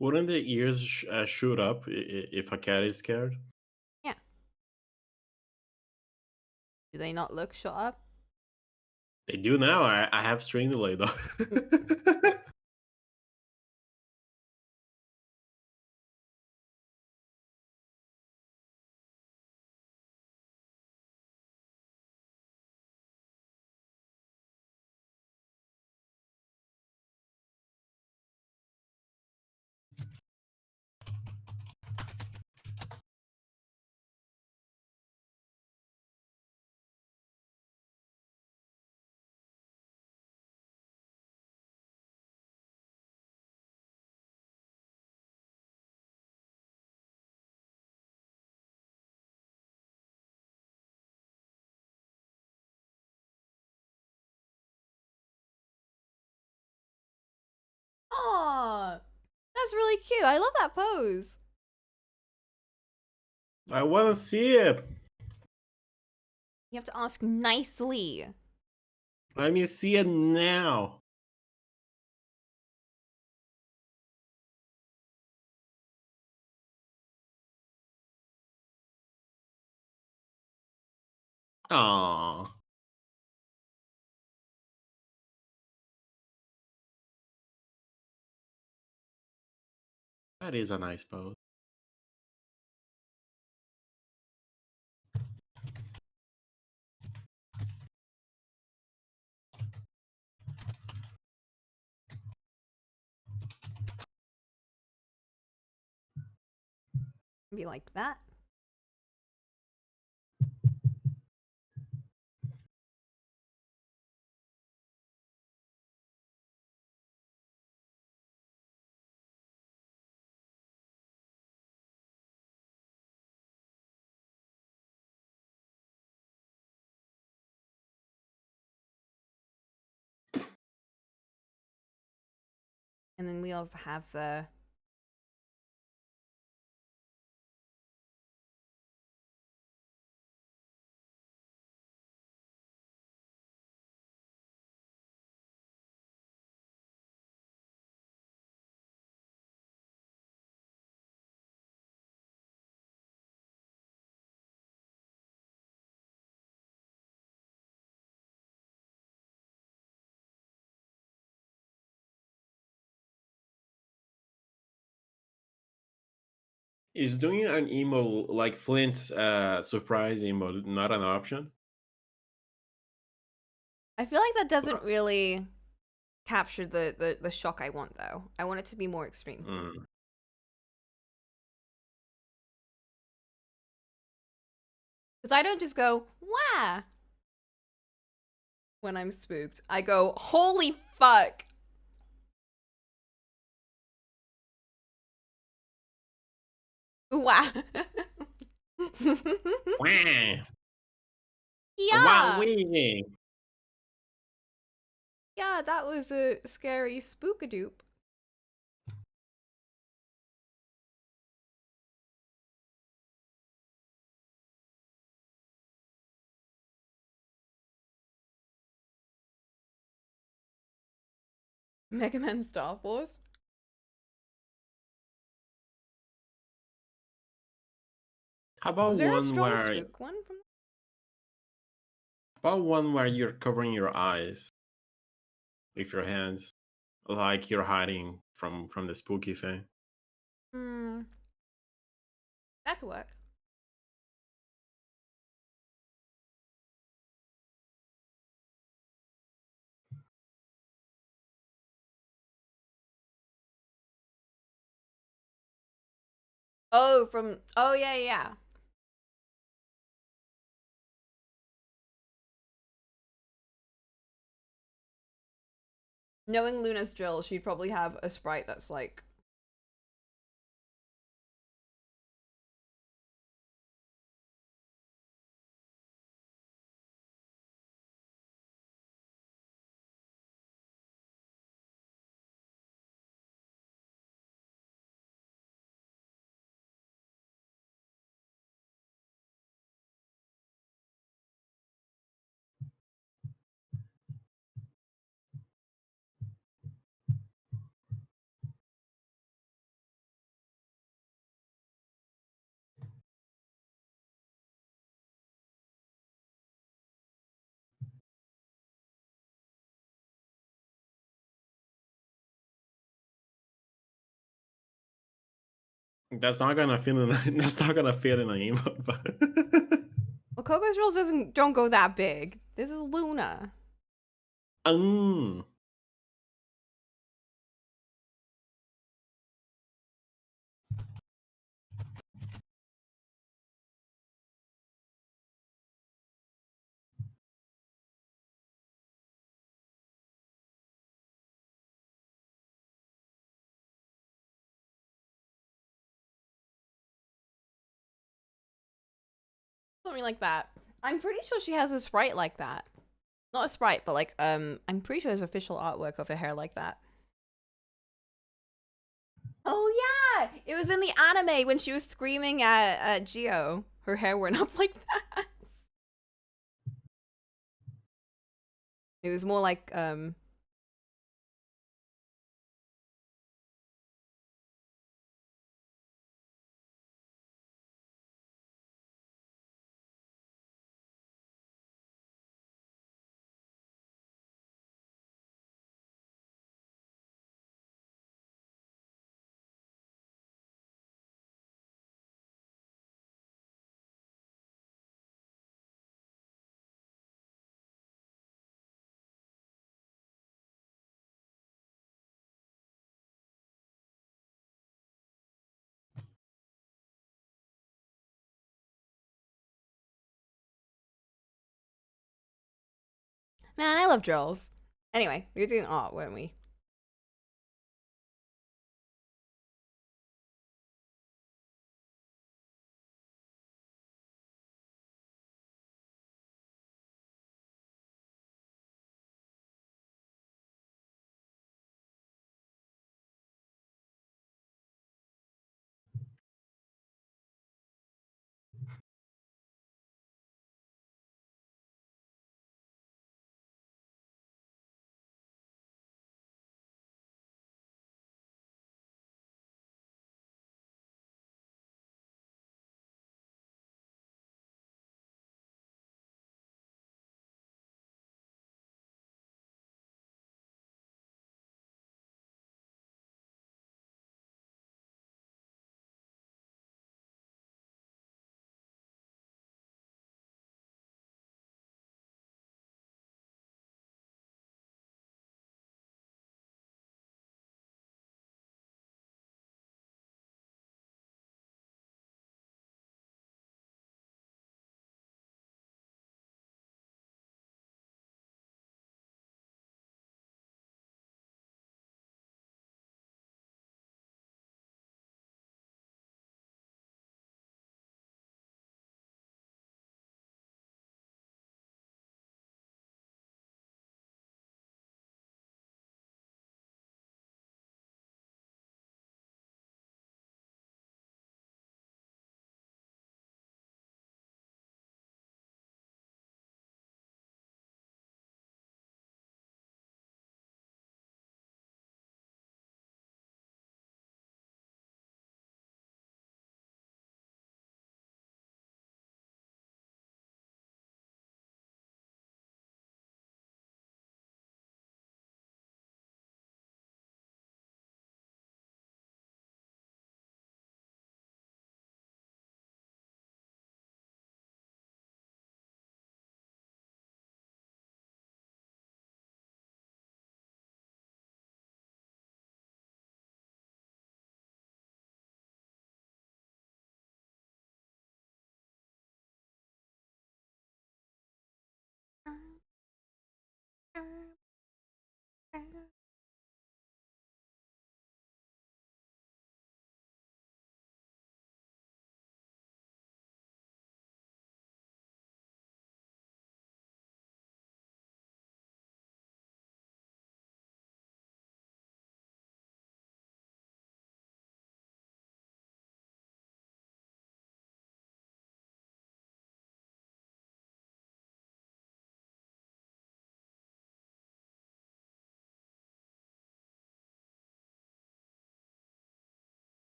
Wouldn't the ears shoot up if a cat is scared? Yeah. Do they not look shut up? They do now. I have string delay though. Oh, that's really cute. I love that pose. I want to see it. You have to ask nicely. Let me see it now. Aww. That is a nice pose. Be like that. And then we also have the Is doing an emo like Flint's surprise emo not an option? I feel like that doesn't really capture the shock I want though. I want it to be more extreme. Mm. Because I don't just go, wah, when I'm spooked. I go, holy fuck. Wah. Wah! Wow, Yeah. wee! Yeah, that was a scary spookadoop. Mega Man Star Force. How Was about there a one strong where spook one from you're covering your eyes with your hands, like you're hiding from the spooky thing? Hmm, that could work. Oh, from oh yeah, yeah. Knowing Luna's drill, she'd probably have a sprite that's like That's not gonna fit in. That's not gonna fit in an emote. But well, Coco's drills doesn't don't go that big. This is Luna. um, Something like that. I'm pretty sure she has a sprite like that. Not a sprite, but like I'm pretty sure there's official artwork of her hair like that. Oh yeah, it was in the anime when she was screaming at Geo. Her hair went up like that. It was more like man, I love drills. Anyway, we were doing art, weren't we?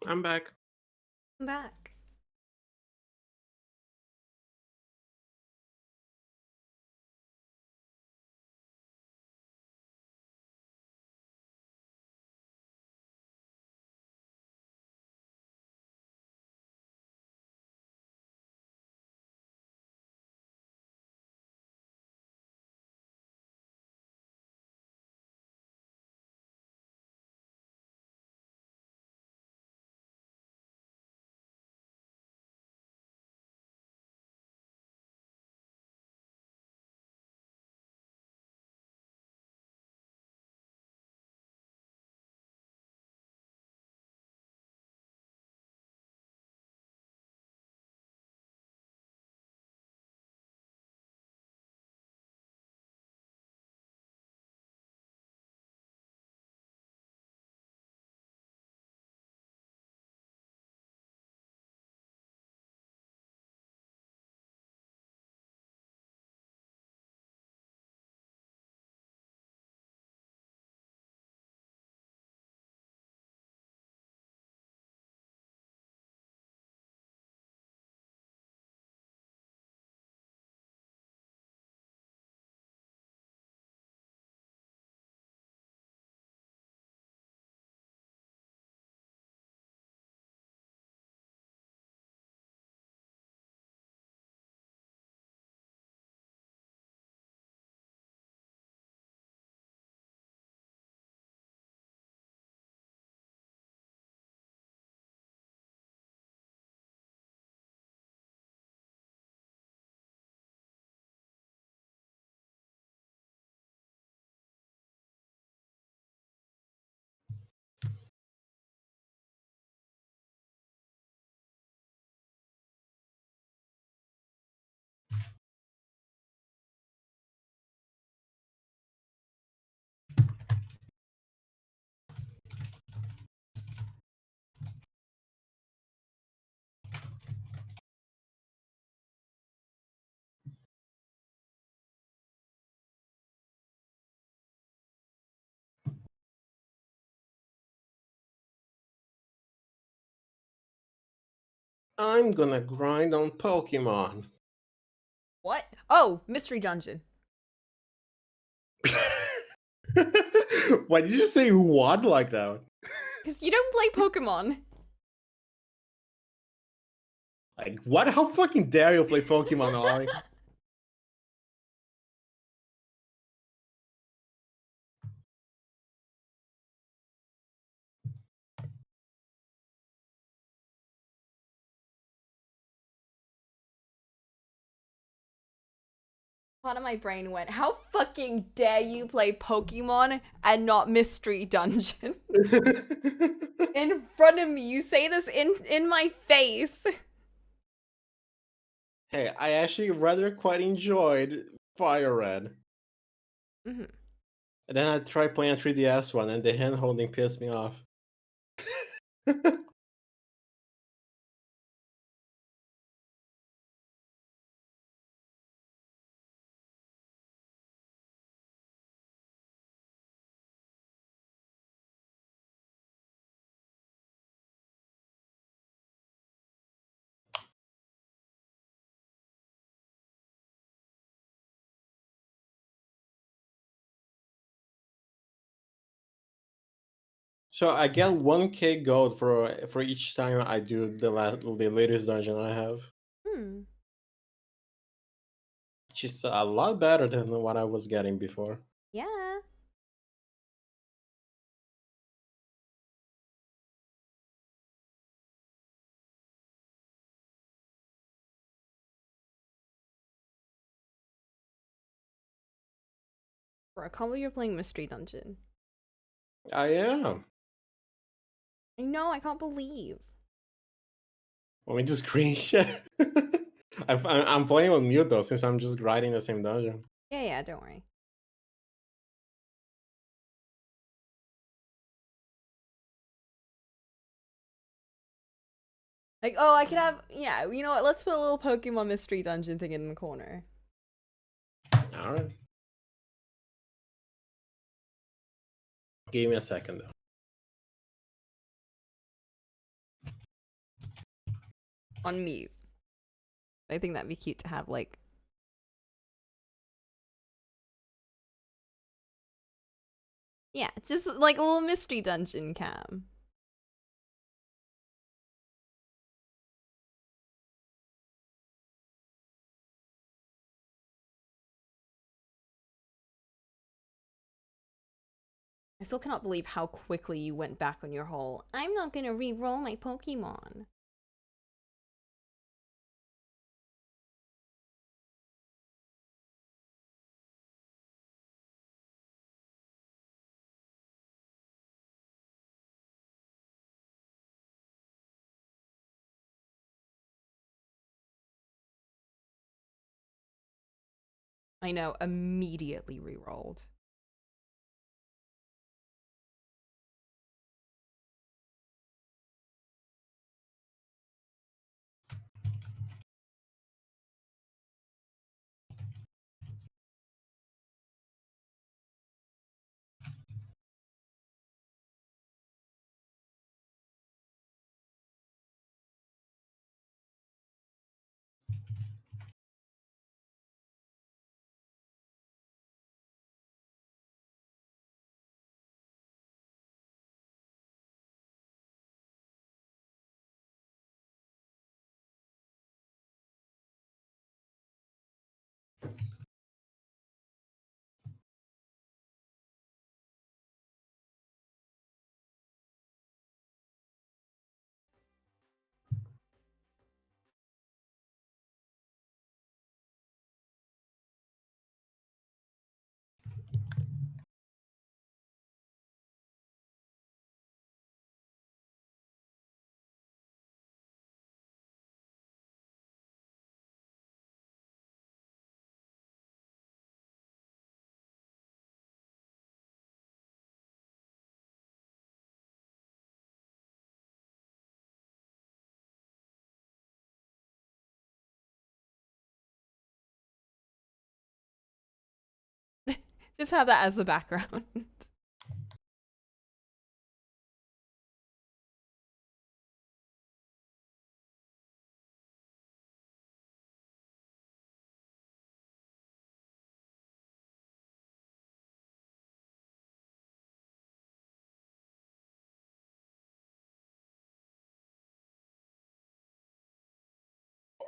I'm back. I'm back. I'm gonna grind on Pokemon. What? Oh, mystery dungeon. Why did you say what like that? Because you don't play Pokemon. Like, what? How fucking dare you play Pokemon, Ollie? Part of my brain went, how fucking dare you play Pokemon and not Mystery Dungeon? In front of me, you say this in my face. Hey, I actually rather quite enjoyed Fire Red. Mm-hmm. And then I tried playing a 3DS one, and the hand holding pissed me off. So I get 1K gold for each time I do the latest dungeon I have, Hmm. which is a lot better than what I was getting before. Yeah. Bro, I can't believe you're playing Mystery Dungeon. I am. I know, I can't believe. Want me to screen share? I'm playing on mute though, since I'm just grinding the same dungeon. Yeah, yeah, don't worry. Like, oh, I could have, yeah, you know what? Let's put a little Pokemon Mystery Dungeon thing in the corner. All right. Give me a second though. on mute. I think that'd be cute to have, like... Yeah, just like a little mystery dungeon cam. I still cannot believe how quickly you went back on your whole, I'm not gonna re-roll my Pokemon. I know, immediately re-rolled. Just have that as the background.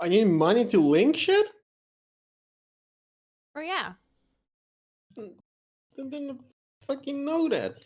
I need money to link shit? Or yeah. Didn't fucking know that.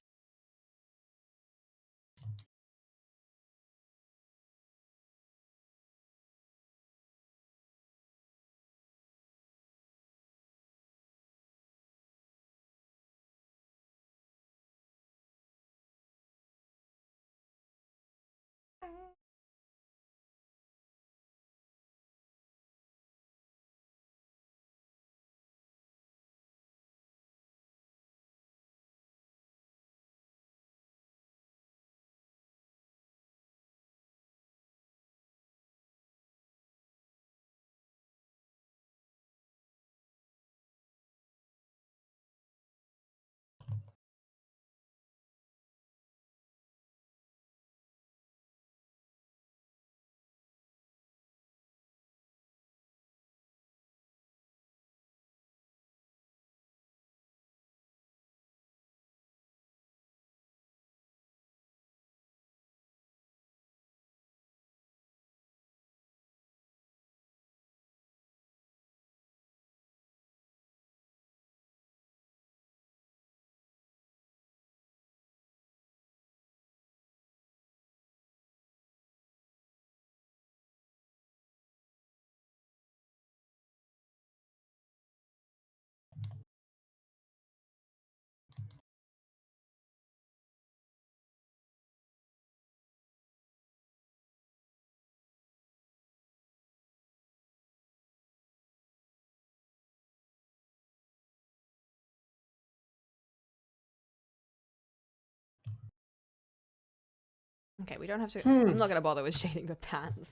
Okay, we don't have to... I'm not gonna bother with shading the pants.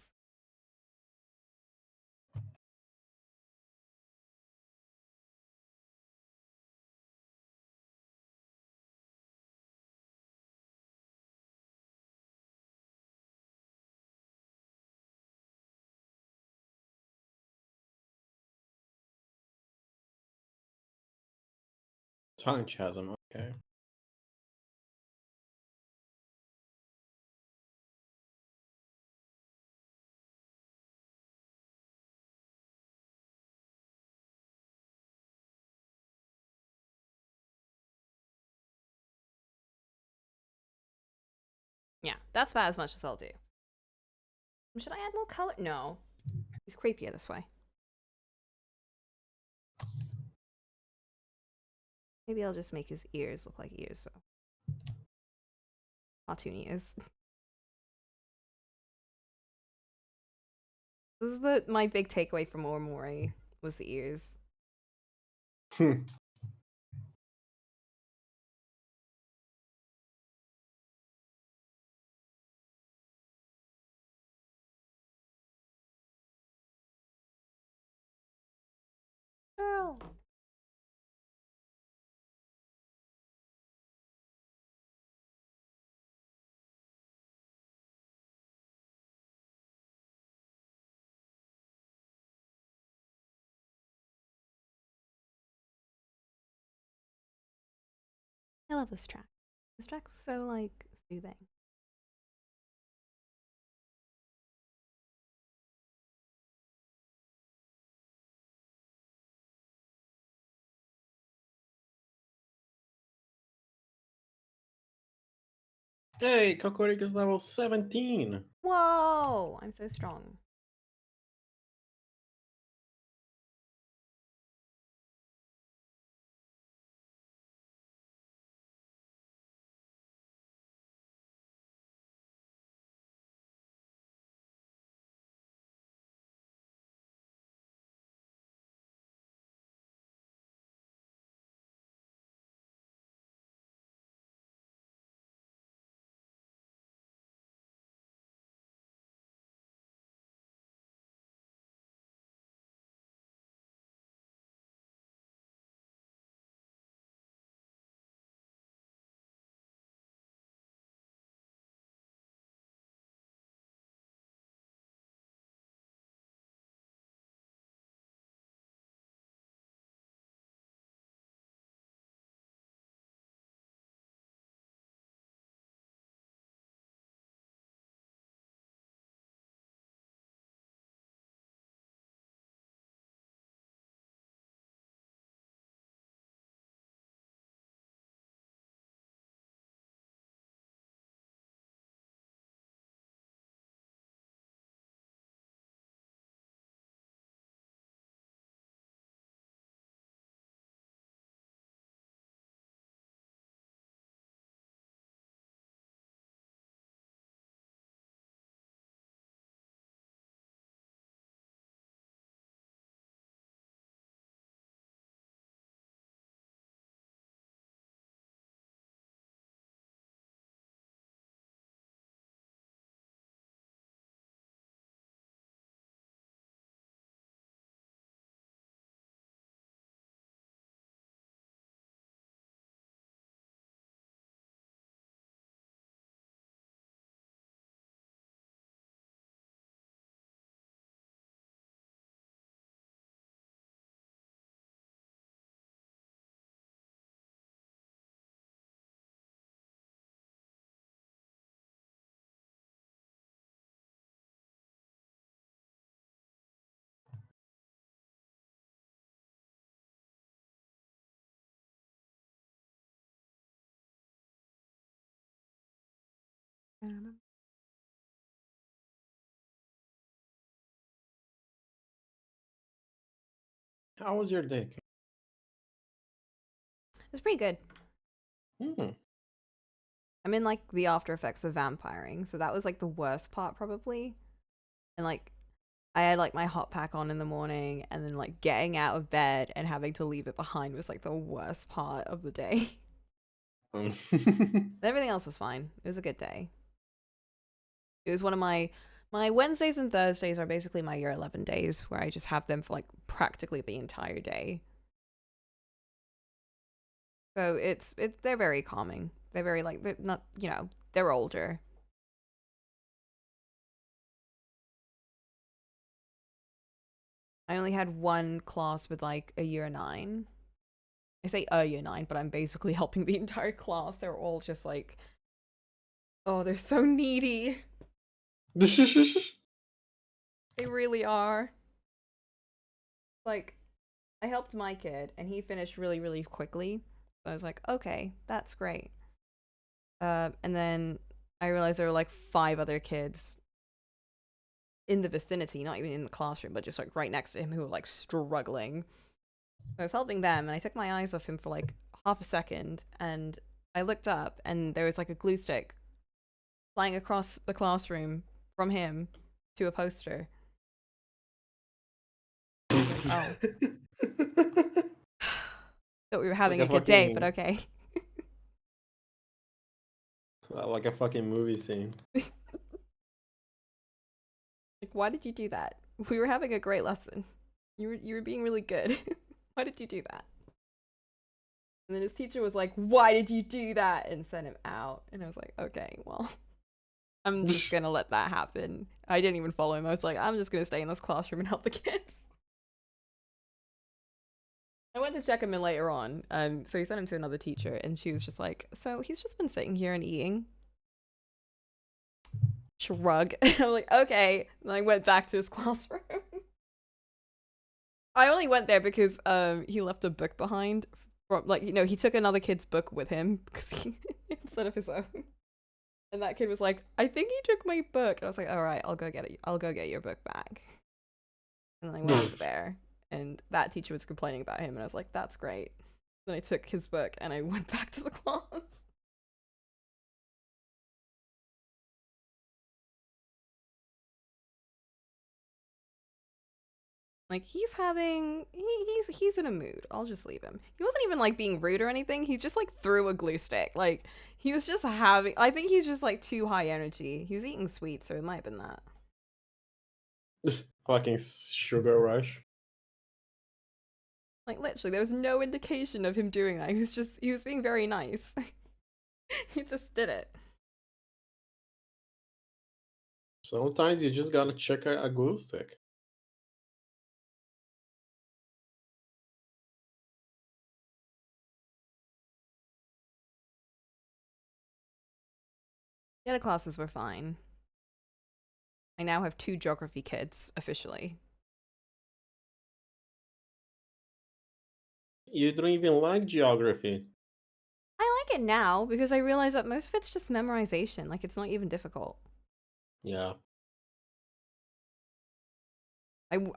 Tongue chasm. Okay. Yeah, that's about as much as I'll do. Should I add more color? No. He's creepier this way. Maybe I'll just make his ears look like ears, so. Cartoon ears. This is my big takeaway from Omori was the ears. Girl. I love this track. This track's so like soothing. Hey, Cocorico's level 17. Whoa! I'm so strong. How was your day? It's pretty good. Hmm. I'm in like the after effects of vampiring, so that was like the worst part probably. And like I had like my hot pack on in the morning, and then like getting out of bed and having to leave it behind was like the worst part of the day. Everything else was fine. It was a good day. It was one of my Wednesdays and Thursdays are basically my year 11 days where I just have them for like practically the entire day. So it's they're very calming. They're very like they're not, they're older. I only had one class with like a year 9 I say year 9, but I'm basically helping the entire class. They're all just like, oh, they're so needy. They really are. Like, I helped my kid, and he finished really, really quickly. So I was like, okay, that's great. And then I realized there were like 5 other kids in the vicinity, not even in the classroom, but just like right next to him who were like struggling. I was helping them, and I took my eyes off him for like half a second, and I looked up, and there was like a glue stick flying across the classroom from him to a poster. I was like, oh. Thought we were like having a a good day, but fucking okay. like a fucking movie scene. Like, why did you do that? We were having a great lesson. You were being really good. Why did you do that? And then his teacher was like, "Why did you do that?" and sent him out. And I was like, "Okay, well, I'm just gonna let that happen." I didn't even follow him. I was like, "I'm just gonna stay in this classroom and help the kids." I went to check him in later on. So he sent him to another teacher, and she was just like, "So he's just been sitting here and eating." Shrug. And I was like, "Okay." And I went back to his classroom. I only went there because he left a book behind. From, like, he took another kid's book with him because instead of his own. And that kid was like, "I think he took my book." And I was like, "All right, I'll go get it. I'll go get your book back." And then I went over there, and that teacher was complaining about him, and I was like, "That's great." Then I took his book and I went back to the class. Like, he's in a mood. I'll just leave him. He wasn't even like being rude or anything. He just like threw a glue stick. Like, he was just having. I think he's just like too high energy. He was eating sweets, so it might have been that. Fucking sugar rush. Like, literally, there was no indication of him doing that. He was being very nice. He just did it. Sometimes you just gotta check a glue stick. The other classes were fine. I now have 2 geography kids officially. You don't even like geography. I like it now because I realize that most of it's just memorization. Like, it's not even difficult. Yeah.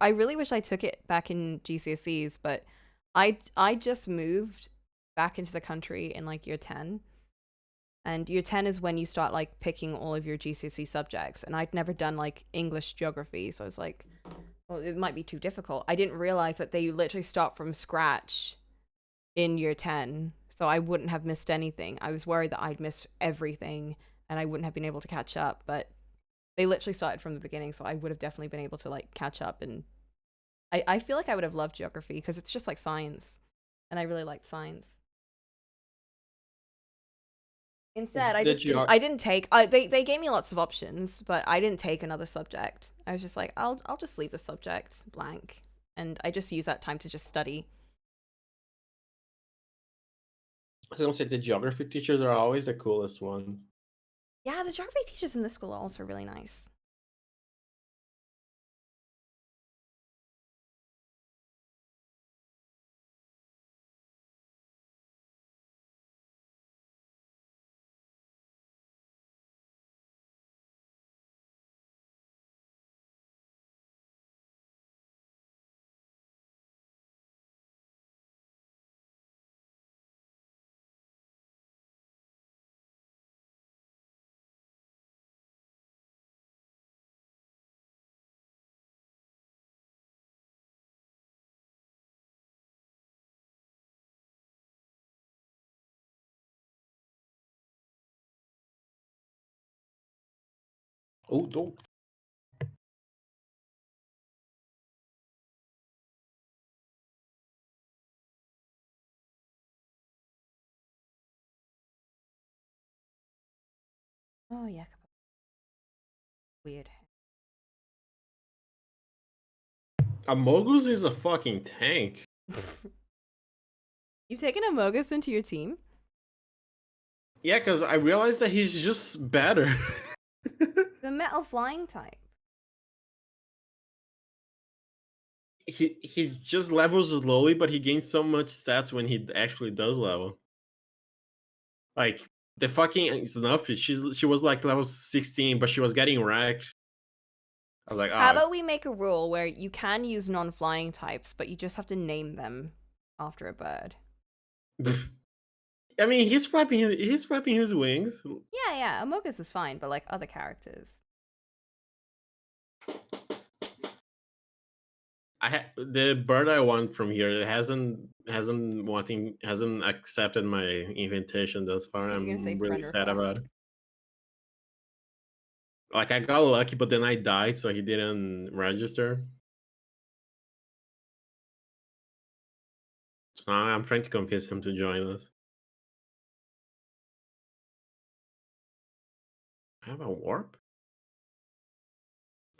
I really wish I took it back in GCSEs, but I just moved back into the country in like year 10. And year 10 is when you start like picking all of your GCSE subjects. And I'd never done like English geography, so I was like, well, it might be too difficult. I didn't realize that they literally start from scratch in year 10, so I wouldn't have missed anything. I was worried that I'd missed everything and I wouldn't have been able to catch up, but they literally started from the beginning, so I would have definitely been able to like catch up. And I feel like I would have loved geography because it's just like science, and I really liked science. Instead, The geog I didn't take they gave me lots of options, but I didn't take another subject. I was just like, I'll just leave the subject blank, and I just use that time to just study. I was gonna say the geography teachers are always the coolest ones. Yeah, the geography teachers in this school are also really nice. Oh, dope. Oh yeah, weird. A Mogus is a fucking tank. You've taken Amogus into your team? Yeah, because I realized that he's just better. The metal flying type. He just levels slowly, but he gains so much stats when he actually does level. Like the fucking Snuff, she was like level 16, but she was getting wrecked. I was like, How oh. about we make a rule where you can use non-flying types, but you just have to name them after a bird? I mean, he's flapping his wings. Yeah, Amogus is fine, but like other characters. The bird I want from here hasn't accepted my invitation thus I far. thought you were gonna say I'm really friend sad about request. it. Like I got lucky, but then I died, so he didn't register. So now I'm trying to convince him to join us. I have a warp?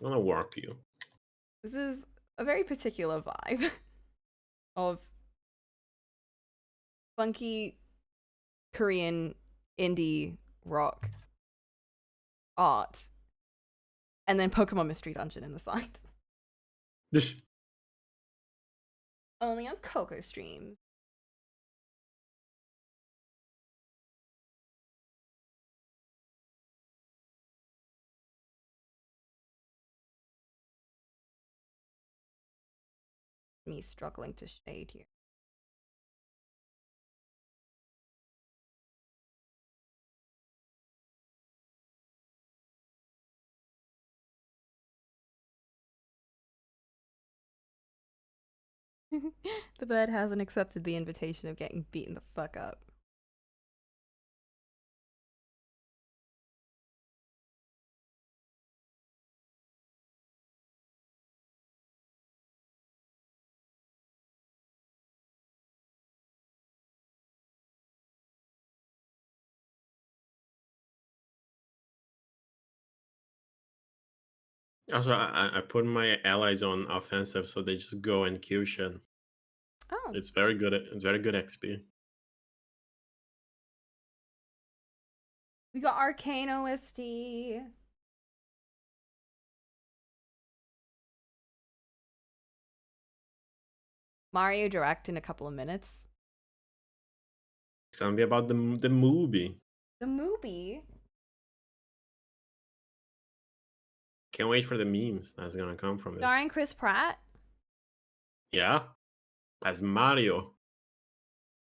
I'm gonna warp you. This is a very particular vibe of funky Korean indie rock art, and then Pokemon Mystery Dungeon in the side. Only on Coco streams. Me struggling to shade here. The bird hasn't accepted the invitation of getting beaten the fuck up. Also, I put my allies on offensive, so they just go and kill shit. Oh. It's very good. It's very good XP. We got Arcane OSD. Mario Direct in a couple of minutes. It's gonna be about the movie. The movie? Can't wait for the memes that's gonna come from it. Starring Chris Pratt? Yeah, as Mario.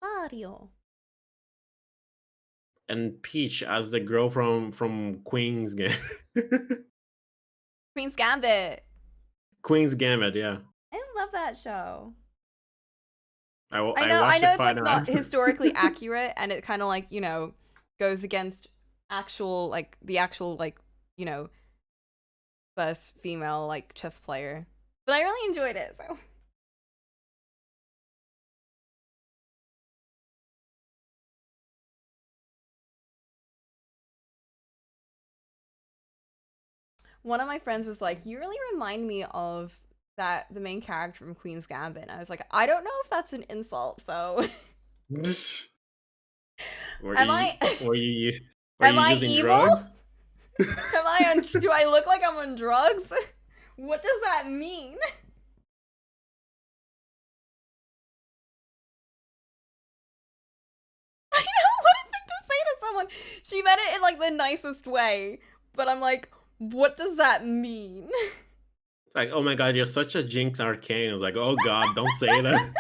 Mario. And Peach as the girl from Queen's game. Queen's Gambit. Queen's Gambit, yeah. I love that show. I I watched know it it's like not finally. historically accurate, and it kind of like, you know, goes against actual like the actual like, you know, first female like chess player. But I really enjoyed it, so one of my friends was like, "You really remind me of that the main character from Queen's Gambit." And I was like, "I don't know if that's an insult." So, were am you I were you were am you I using evil? drugs? Am I on do I look like I'm on drugs? What does that mean? I know, what a thing to say to someone. She meant it in like the nicest way, but I'm like, what does that mean? It's like, oh my god, you're such a Jinx Arcane. I was like, oh god, don't say that.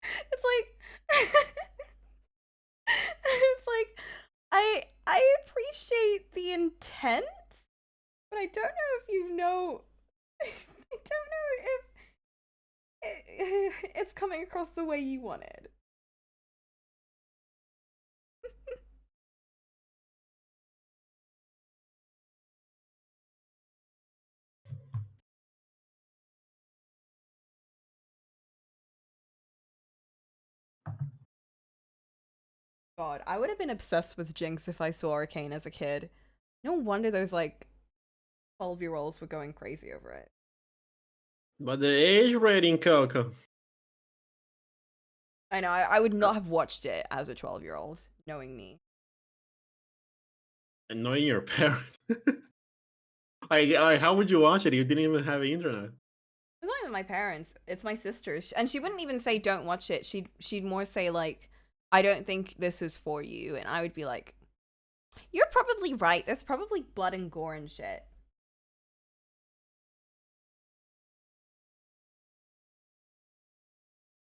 It's like it's like I appreciate the intent, but I don't know if you know I don't know if it's coming across the way you wanted. God, I would have been obsessed with Jinx if I saw Arcane as a kid. No wonder those like 12-year-olds were going crazy over it. But the age rating, Coco. I know. I would not have watched it as a 12-year-old, knowing me. Annoying your parents. How would you watch it? You didn't even have internet. It's not even my parents. It's my sisters, and she wouldn't even say don't watch it. She'd more say like, I don't think this is for you, and I would be like, you're probably right. There's probably blood and gore and shit.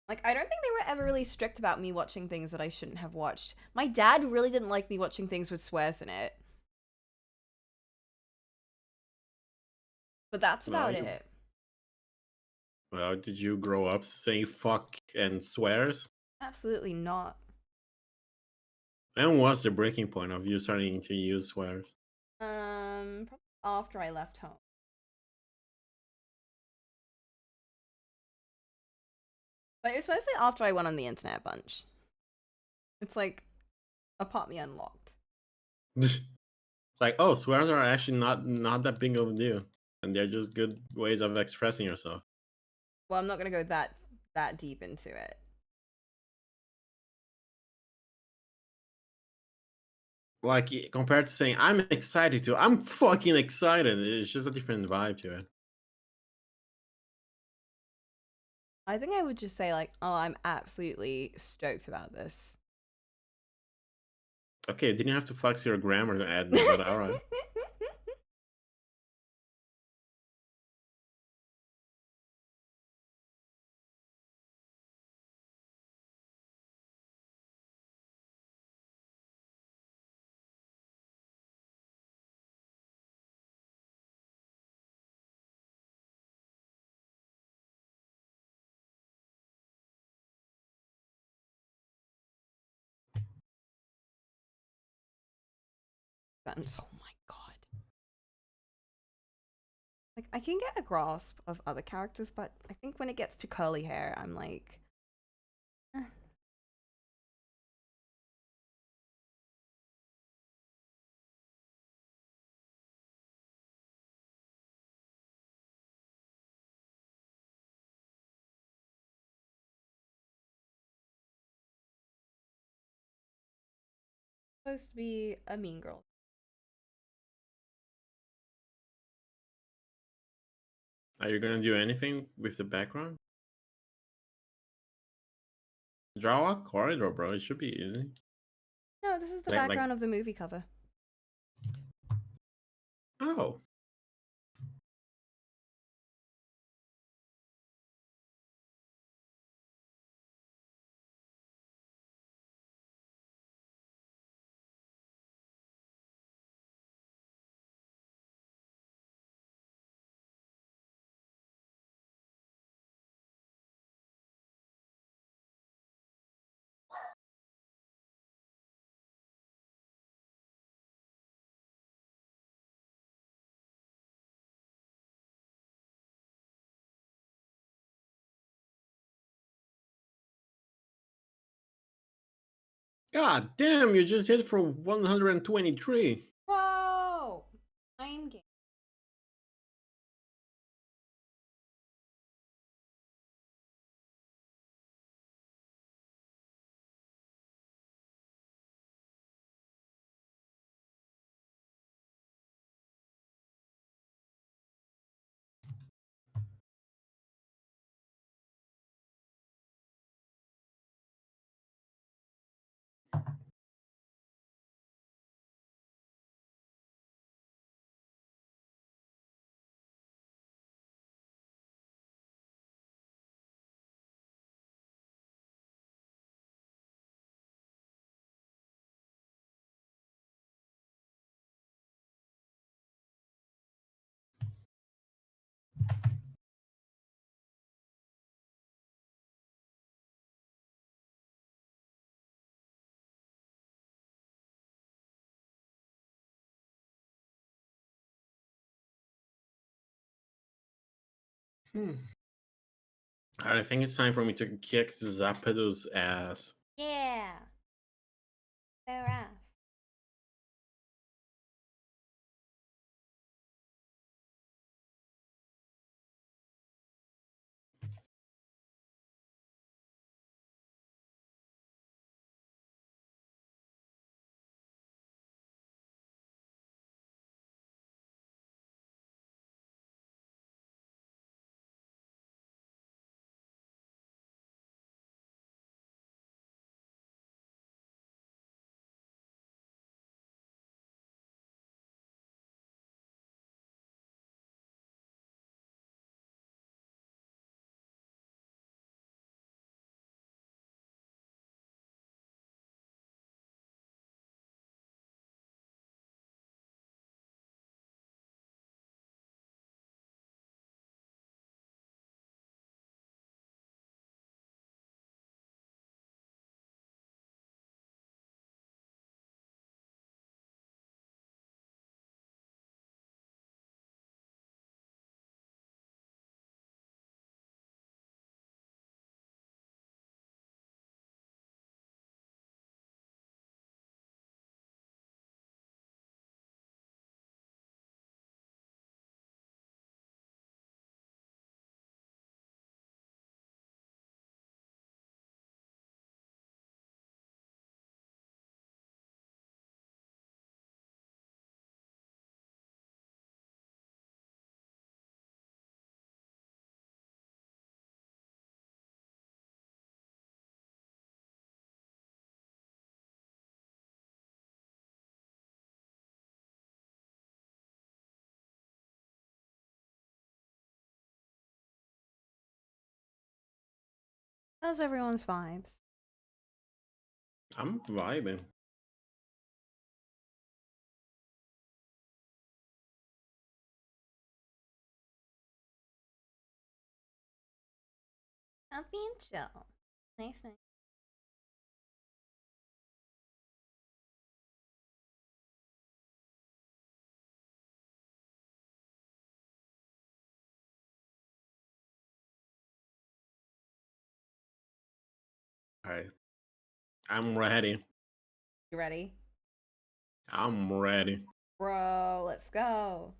Like, I don't think they were ever really strict about me watching things that I shouldn't have watched. My dad really didn't like me watching things with swears in it. But that's Well, about it. did you grow up saying fuck and swears? Absolutely not. And what's the breaking point of you starting to use swears? Probably after I left home. But it was mostly after I went on the internet a bunch. It's like a part me unlocked. It's like, oh, swears are actually not that big of a deal, and they're just good ways of expressing yourself. Well, I'm not gonna go that deep into it. Like compared to saying I'm excited to, I'm fucking excited. It's just a different vibe to it. I think I would just say like, oh, I'm absolutely stoked about this. Okay, didn't have to flex your grammar to add me, but all right. Oh my god. Like I can get a grasp of other characters, but I think when it gets to curly hair, I'm like, eh. Supposed to be a mean girl. Are you gonna do anything with the background? Draw a corridor, bro. It should be easy. No, this is the Like, background of the movie cover. oh, god damn! You just hit for 123. Whoa! I'm game. Hmm. I think it's time for me to kick Zapado's ass. Yeah. Fair ass. How's everyone's vibes? I'm vibing. Happy and chill. Nice, nice. Alright. I'm ready. You ready? I'm ready. Bro, let's go.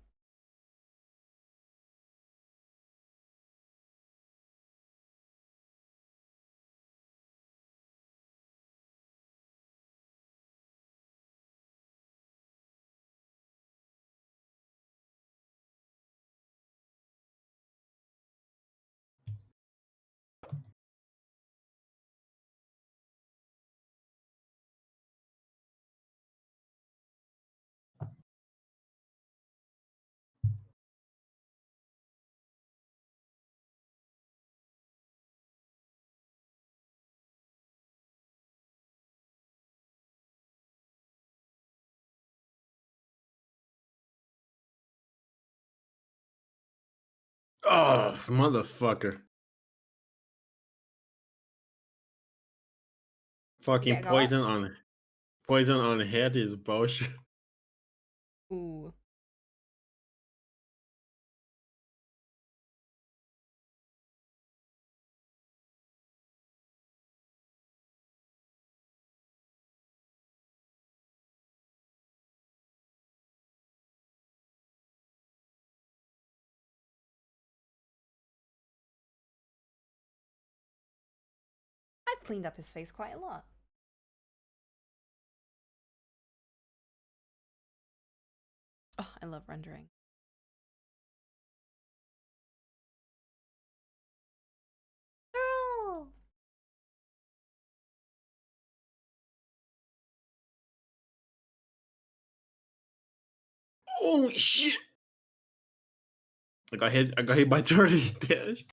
Oh, motherfucker. Fucking Get got? poison on head is bullshit. Ooh. I've cleaned up his face quite a lot. Oh, I love rendering. Girl! Holy shit! I got hit by 30 dash.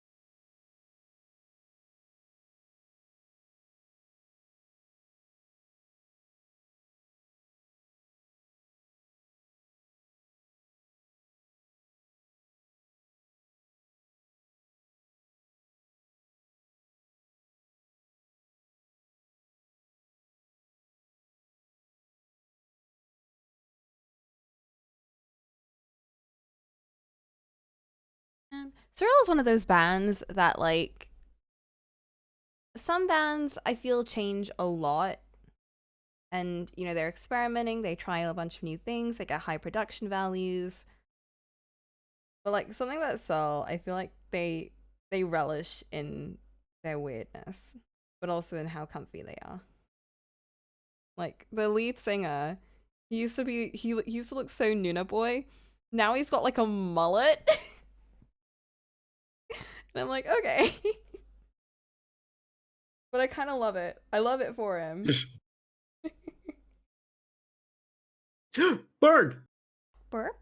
Cyril is one of those bands that, like, some bands I feel change a lot. And, you know, they're experimenting, they try a bunch of new things, they get high production values. But, like, something about Soul, I feel like they relish in their weirdness, but also in how comfy they are. Like, the lead singer, he used to look so Nuna boy. Now he's got like a mullet. And I'm like, okay. But I kind of love it. I love it for him. Bird! Burp?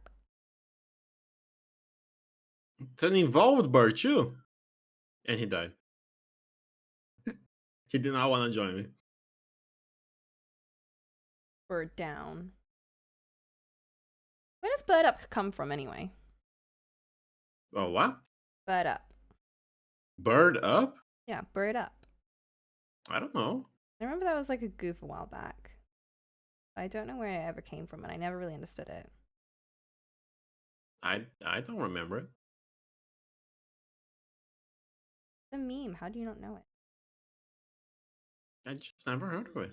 It's an involved bird too. And he died. He did not want to join me. Bird down. Where does bird up come from anyway? Oh, what? Bird up. Bird up? Yeah, bird up. I don't know. I remember that was like a goof a while back. I don't know where it ever came from, and I never really understood it. I don't remember it. It's a meme. How do you not know it? I just never heard of it.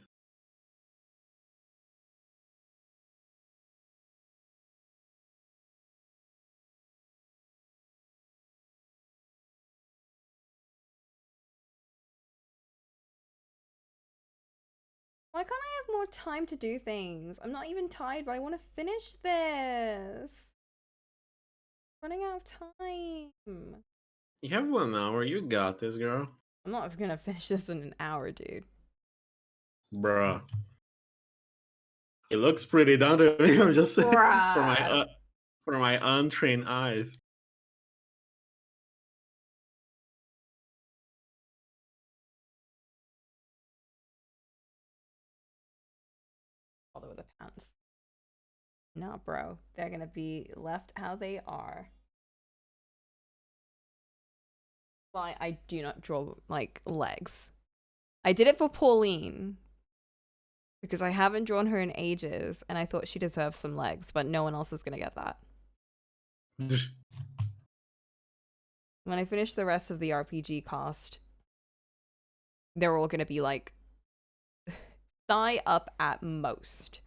Why can't I have more time to do things? I'm not even tired, but I want to finish this. Running out of time. You have 1 hour. You got this, girl. I'm not gonna finish this in an hour, dude. Bruh. It looks pretty done to me. I'm just saying Bruh. for my untrained eyes. pants. Nah, bro. They're gonna be left how they are. Why I do not draw like legs. I did it for Pauline because I haven't drawn her in ages and I thought she deserved some legs, but no one else is gonna get that. When I finish the rest of the RPG cast, they're all gonna be like thigh up at most.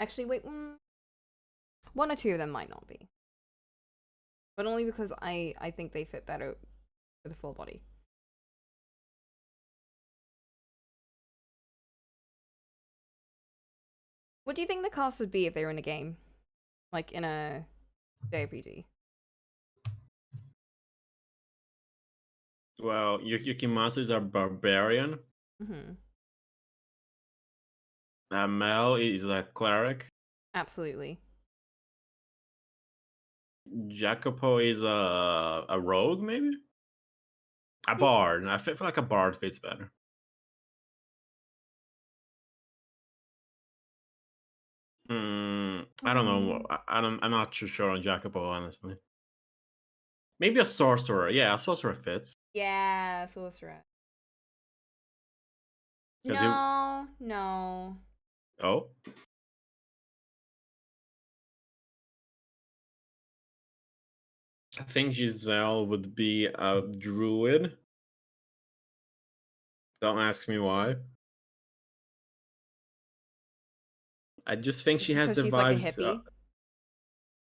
Actually, wait, one or two of them might not be, but only because I think they fit better with a full body. What do you think the cast would be if they were in a game, like in a JRPG? Well, Yukimasa is a barbarian. Mm-hmm. Mell is a cleric. Absolutely. Jacopo is a rogue, maybe? A bard. I feel like a bard fits better. I don't know. I'm not too sure on Jacopo, honestly. Maybe a sorcerer. Yeah, a sorcerer fits. Yeah, sorcerer. Because No, no. oh, I think Giselle would be a druid. Don't ask me why. I just think It's she just has because the she's like a vibes. hippie.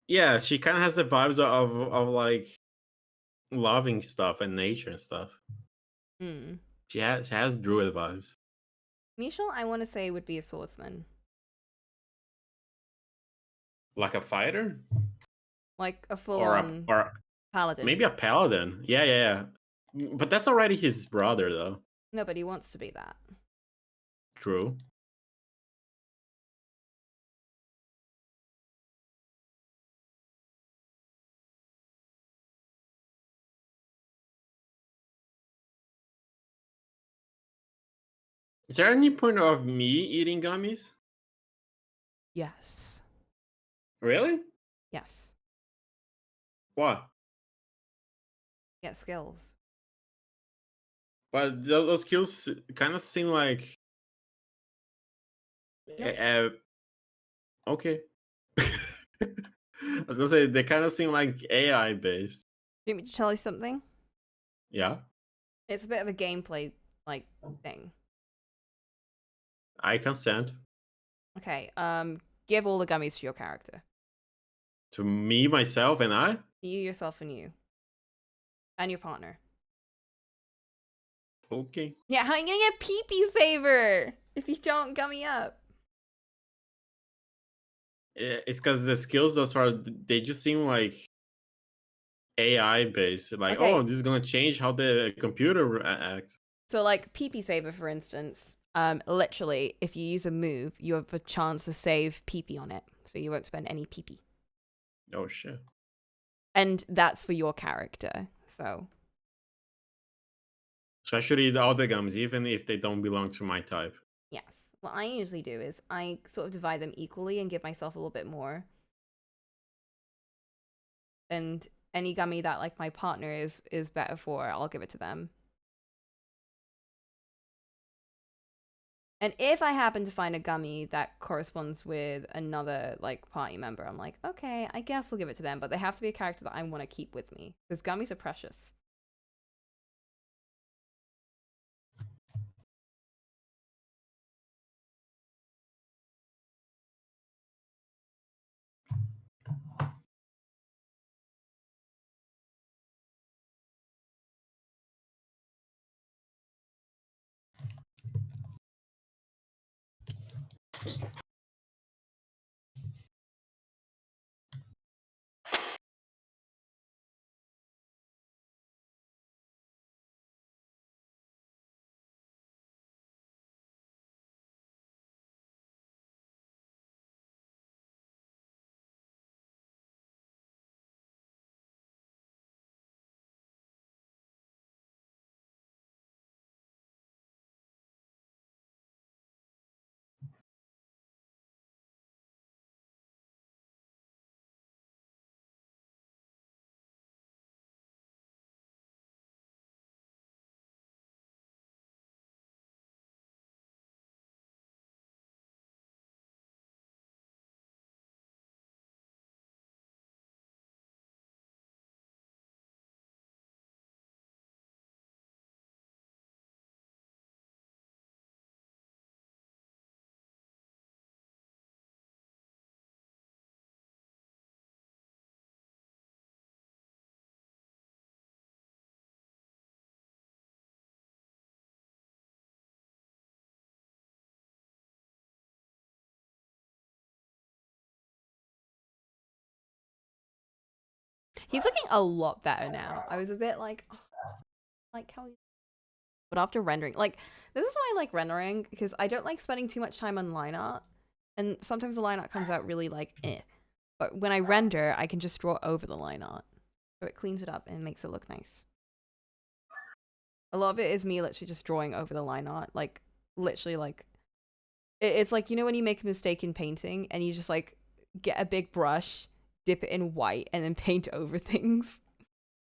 Yeah, she kind of has the vibes of like loving stuff and nature and stuff. Hmm. She has druid vibes. Michel, I want to say, would be a swordsman. Like a fighter? Like a full Or a on or paladin. maybe a paladin. Yeah. But that's already his brother though. No, but he wants to be that. True. Is there any point of me eating gummies? Yes. Really? Yes. What? Get skills. But those skills kind of seem like Nope. okay. I was gonna say they kind of seem like AI based. Do you want me to tell you something? Yeah, It's a bit of a gameplay like thing. I consent. Okay. Give all the gummies to your character. To me, myself, and I. You, yourself, and you. And your partner. Okay. Yeah, how are you gonna get pee-pee saver if you don't gummy up? It's because the skills thus far they just seem like AI based. Like, Okay. oh, this is gonna change how the computer acts. So like pee-pee saver, for instance, literally, if you use a move, you have a chance to save pee-pee on it, so you won't spend any pee-pee. Oh shit. And that's for your character. So So I should eat all the gums, even if they don't belong to my type. yes, what I usually do is I sort of divide them equally and give myself a little bit more. And any gummy that like my partner is better for, I'll give it to them. And if I happen to find a gummy that corresponds with another like party member, I'm like, okay, I guess I'll give it to them. But they have to be a character that I want to keep with me because gummies are precious. He's looking a lot better now. I was a bit like, oh, like how he... But after rendering, like, this is why I like rendering, because I don't like spending too much time on line art. And sometimes the line art comes out really like, eh. But when I render, I can just draw over the line art. So it cleans it up and makes it look nice. A lot of it is me literally just drawing over the line art. Like, literally, like, it's like, you know, when you make a mistake in painting and you just like get a big brush, dip it in white, and then paint over things,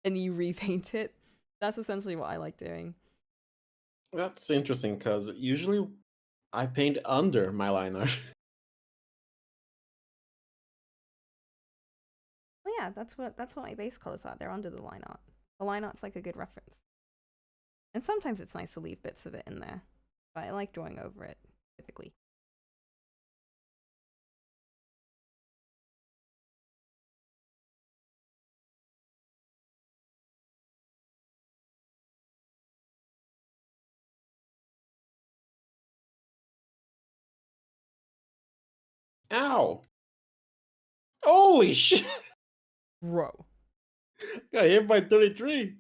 and you repaint it. That's essentially what I like doing. That's interesting because usually I paint under my line art. Well, yeah, that's what my base colors are. They're under the line art. The line art's like a good reference. And sometimes it's nice to leave bits of it in there, but I like drawing over it typically. Ow! Holy shit! Bro. Got hit by 33.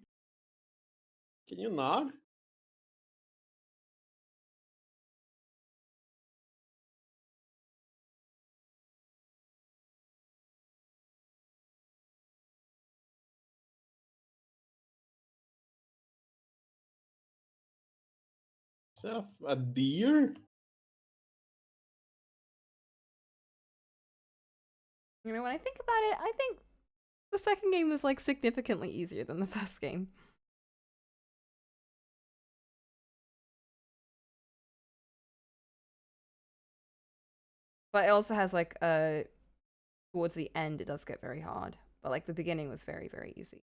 Can you not? Is that a deer? You know, when I think about it, I think the second game was like significantly easier than the first game. But it also has like towards the end it does get very hard. But like the beginning was very, very easy.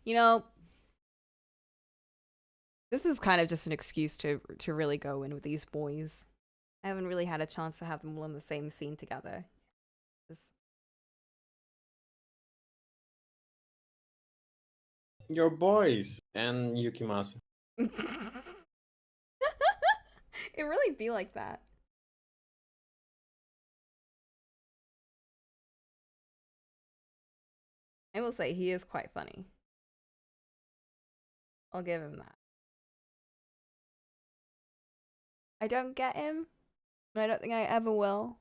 You know, this is kind of just an excuse to really go in with these boys. I haven't really had a chance to have them all in the same scene together. Your boys and Yukimasa. It really be like that. I will say he is quite funny. I'll give him that. I don't get him, and I don't think I ever will,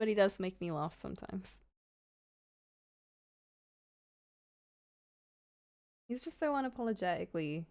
but he does make me laugh sometimes. He's just so unapologetically...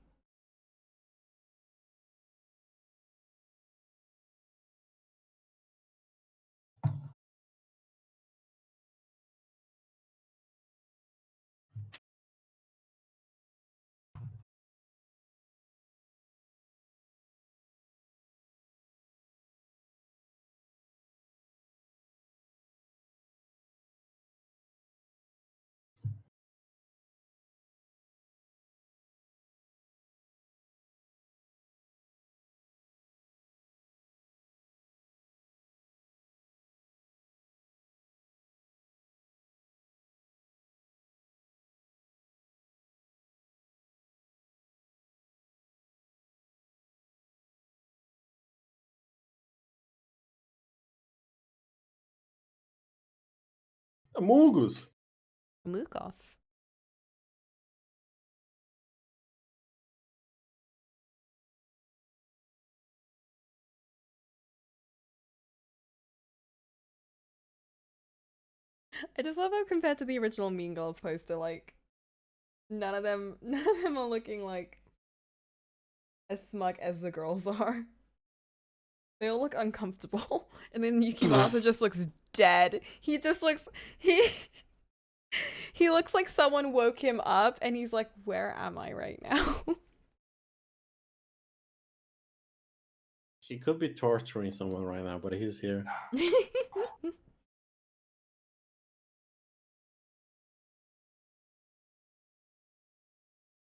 Amogus. Mukos. I just love how compared to the original Mean Girls poster, like, none of them are looking like as smug as the girls are. They all look uncomfortable. And then Yukimasa just looks dead. He just looks he looks like someone woke him up and he's like, where am I right now? He could be torturing someone right now, but he's here.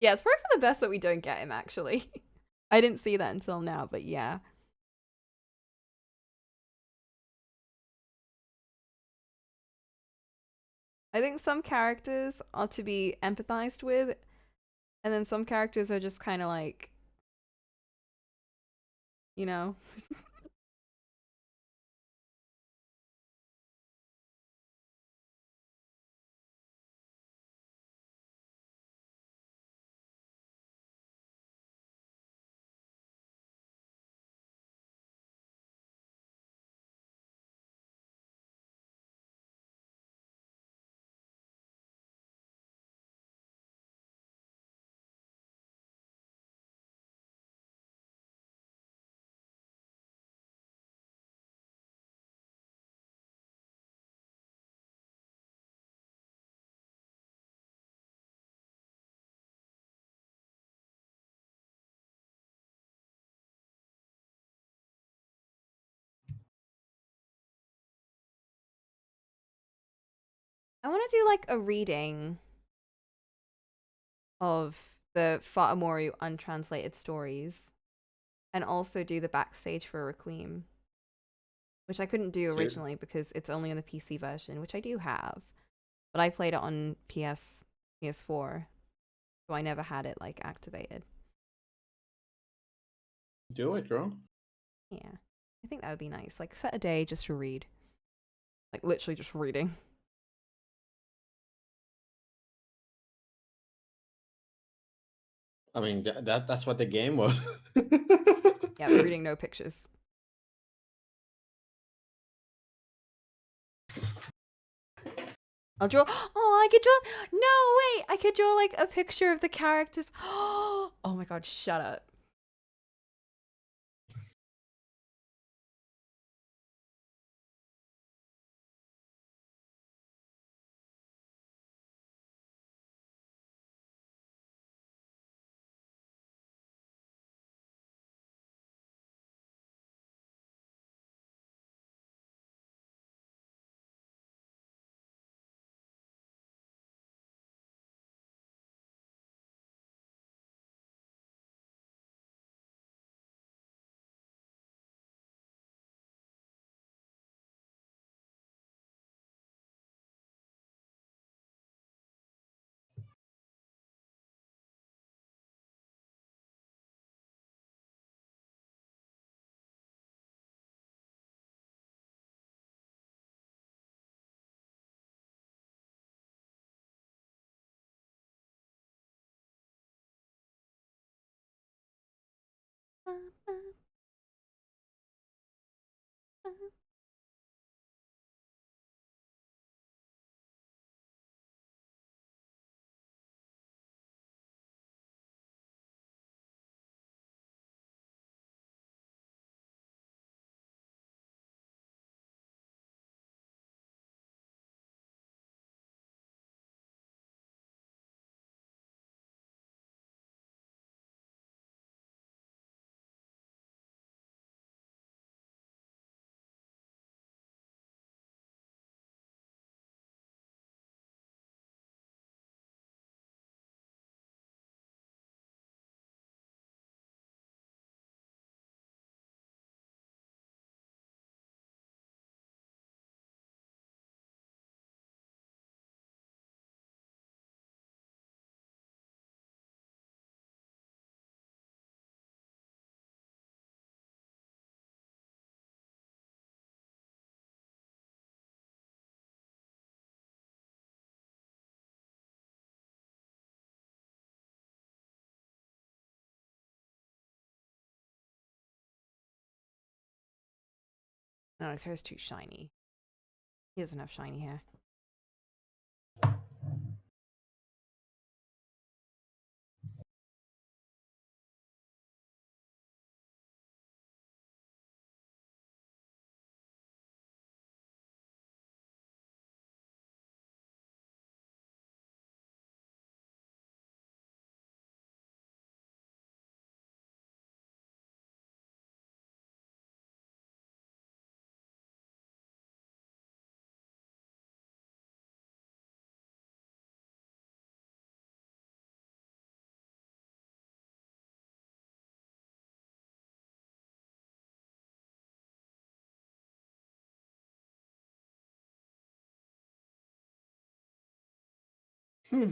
Yeah, it's probably for the best that we don't get him, actually. I didn't see that until now, but yeah. I think some characters are to be empathized with, and then some characters are just kind of like, you know. I want to do like a reading of the Fata untranslated stories, and also do the backstage for Requiem, which I couldn't do Here, originally because it's only on the PC version, which I do have, but I played it on PS4, so I never had it like activated. do it, girl. Yeah, I think that would be nice. Like set a day just to read, like literally just reading. I mean, that's what the game was. Yeah, but reading no pictures. I'll draw. Oh, I could draw. No, wait. I could draw like a picture of the characters. Oh my god, shut up. No, his hair's too shiny. He doesn't have shiny hair. Hmm.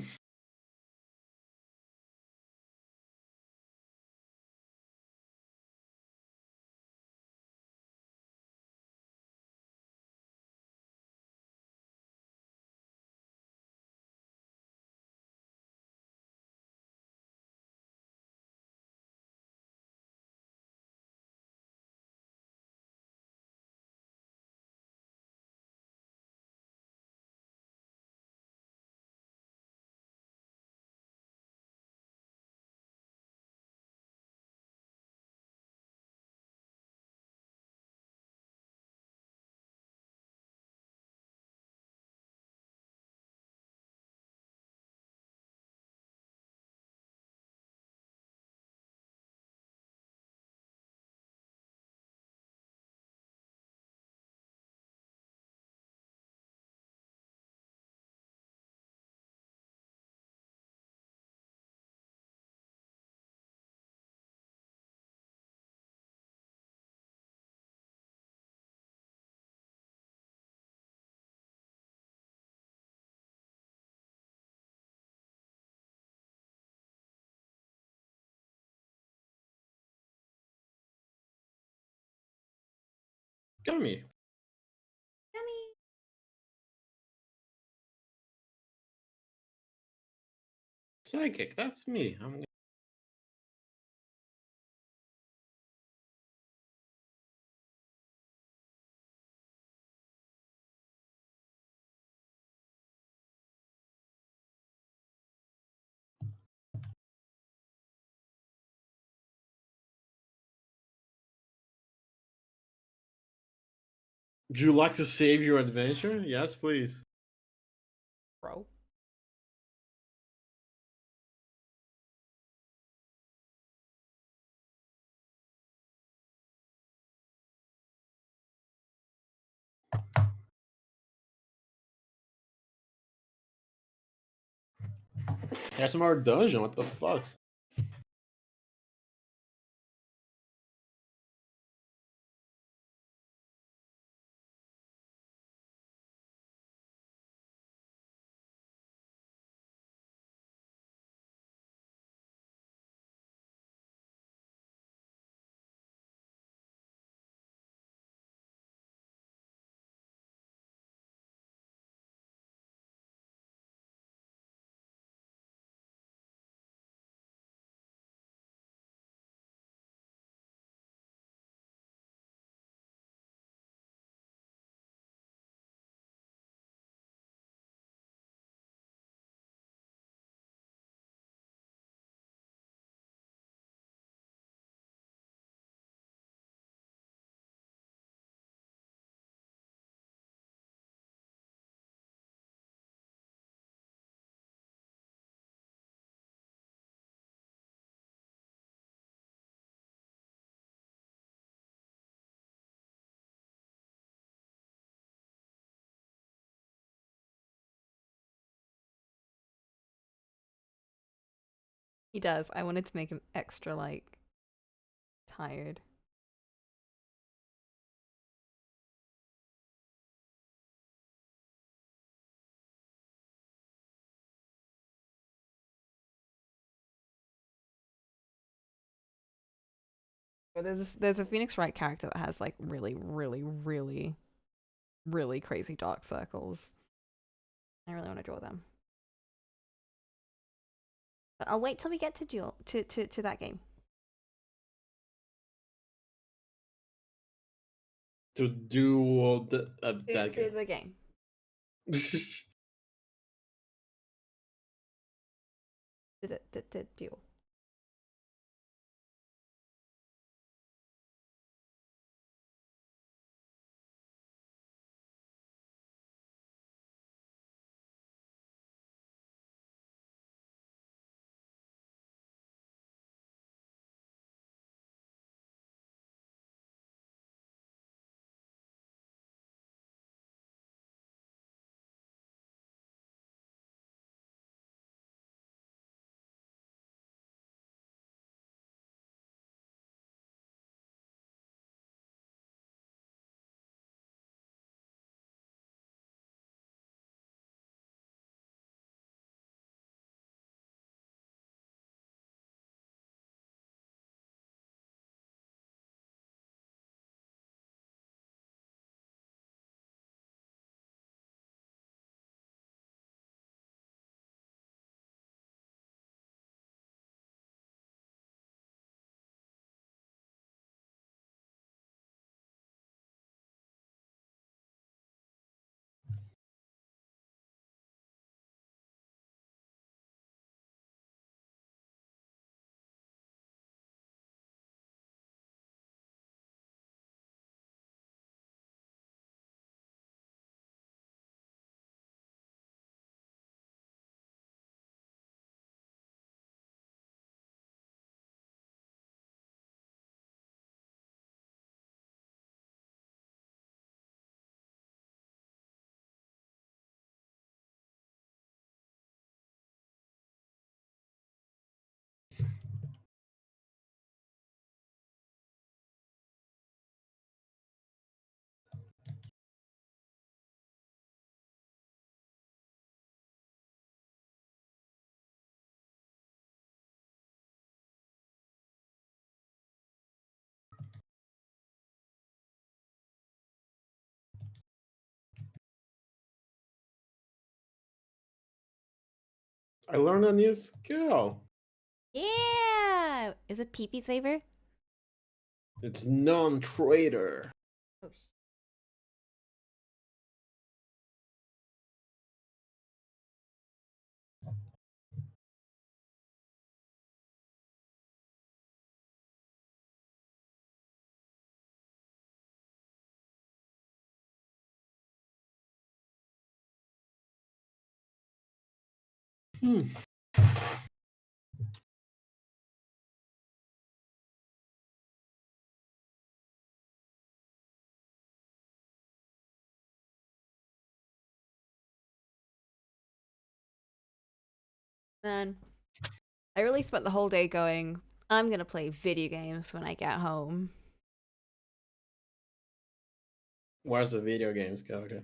Gummy. Psychic, that's me. Would you like to save your adventure? Yes, please. Bro. There's some more dungeon. What the fuck? He does. I wanted to make him extra, like, tired. But there's a Phoenix Wright character that has like really, really, really, really crazy dark circles. I really want to draw them. But I'll wait till we get to to that game. To do that To game. the game. To duel. I learned a new skill. Yeah! Is it pee-pee saver? It's non-trader. Oh, Hmm. man. I really spent the whole day going, I'm gonna play video games when I get home. Where's the video games go? Okay.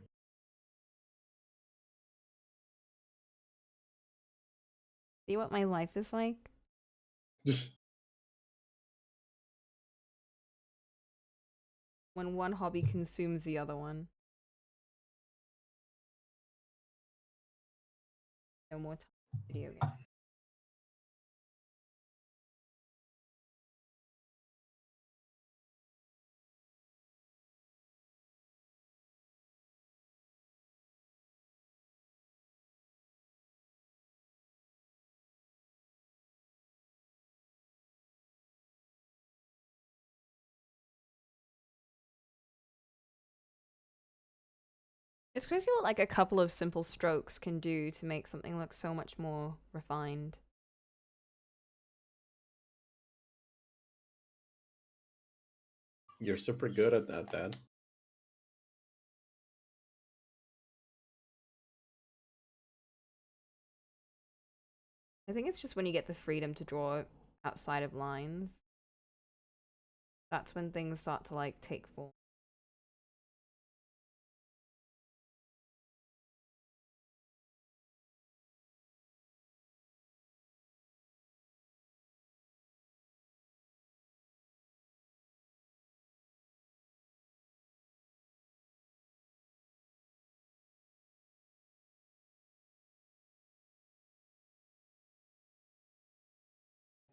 See what my life is like? When one hobby consumes the other one. No more time for video games. It's crazy what like a couple of simple strokes can do to make something look so much more refined. You're super good at that, Dad. I think it's just when you get the freedom to draw outside of lines. That's when things start to like take form.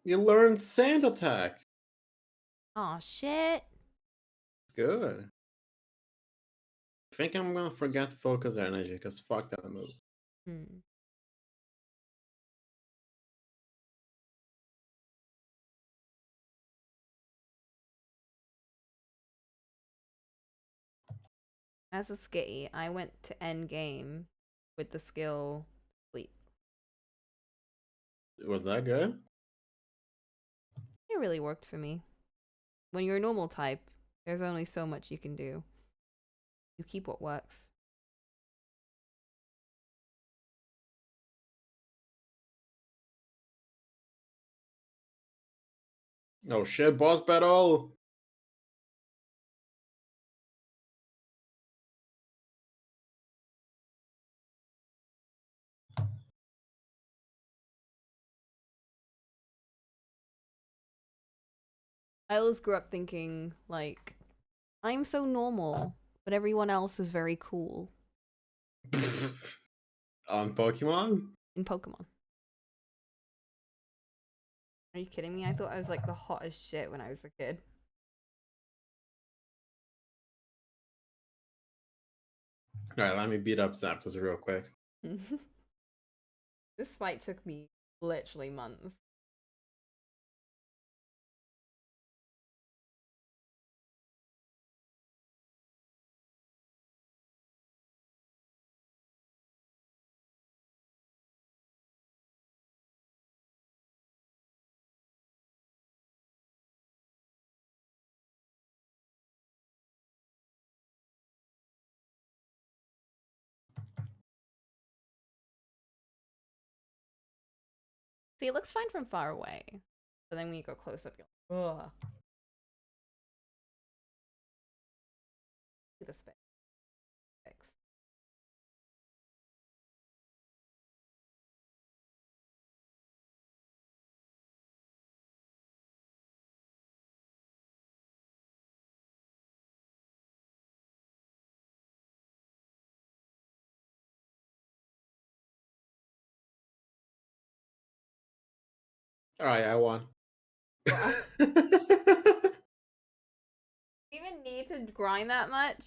You learned sand attack. Aw, shit. Good. I think I'm gonna forget focus energy because fuck that move. Hmm. As a skitty, I went to end game with the skill sleep. Was that good? It really worked for me. When you're a normal type, there's only so much you can do. You keep what works. Oh shit, boss battle! I always grew up thinking, like, I'm so normal, but everyone else is very cool On Pokemon? in Pokemon. Are you kidding me? I thought I was like the hottest shit when I was a kid. Alright, let me beat up Zapdos real quick. This fight took me literally months. See, it looks fine from far away, but then when you go close up, you're like, ugh. See the specs. All right, I won. Bruh. Even need to grind that much?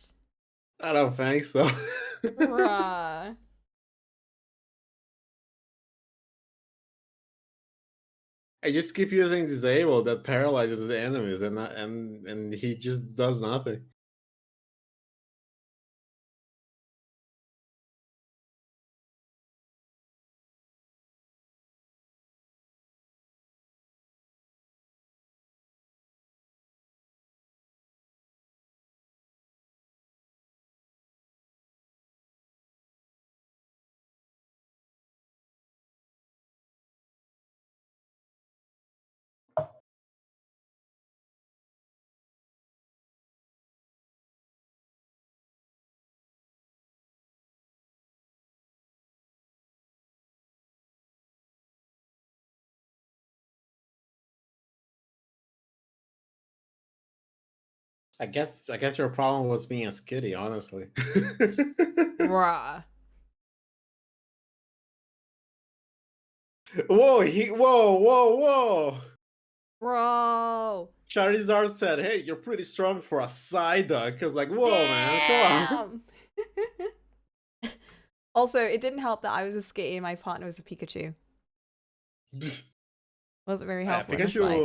I don't think so. Bruh. I just keep using disable that paralyzes the enemies, and he just does nothing. I guess your problem was being a skitty, honestly. Bruh. Whoa! Bro. Charizard said, "Hey, you're pretty strong for a Psyduck." I was like, "Whoa, man, come Damn. Also, it didn't help that I was a skitty and my partner was a Pikachu. on." Wasn't very helpful in this fight.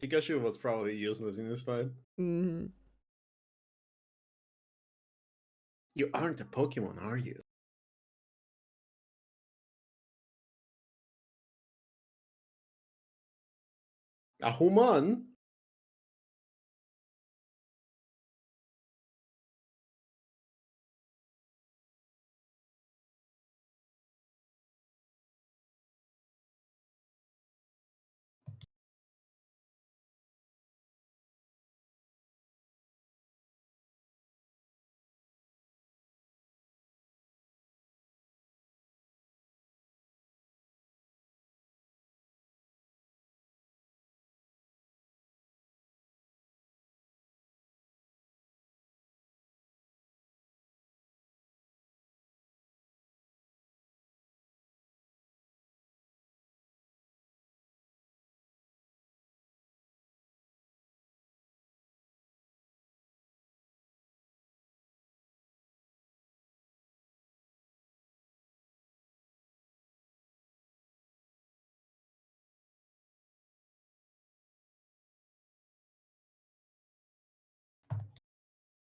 Pikachu was probably useless in this fight. Mm. You aren't a Pokemon, are you? A human?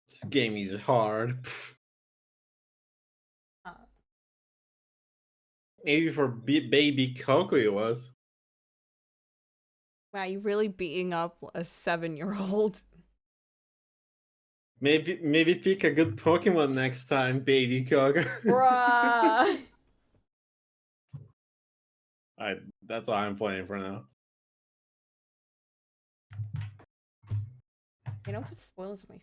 This game is hard. Uh, Maybe for baby Coco it was. wow, you really beating up a 7-year-old. Maybe pick a good Pokemon next time, baby Coco. Bruh. Alright, that's all I'm playing for now. You know what spoils my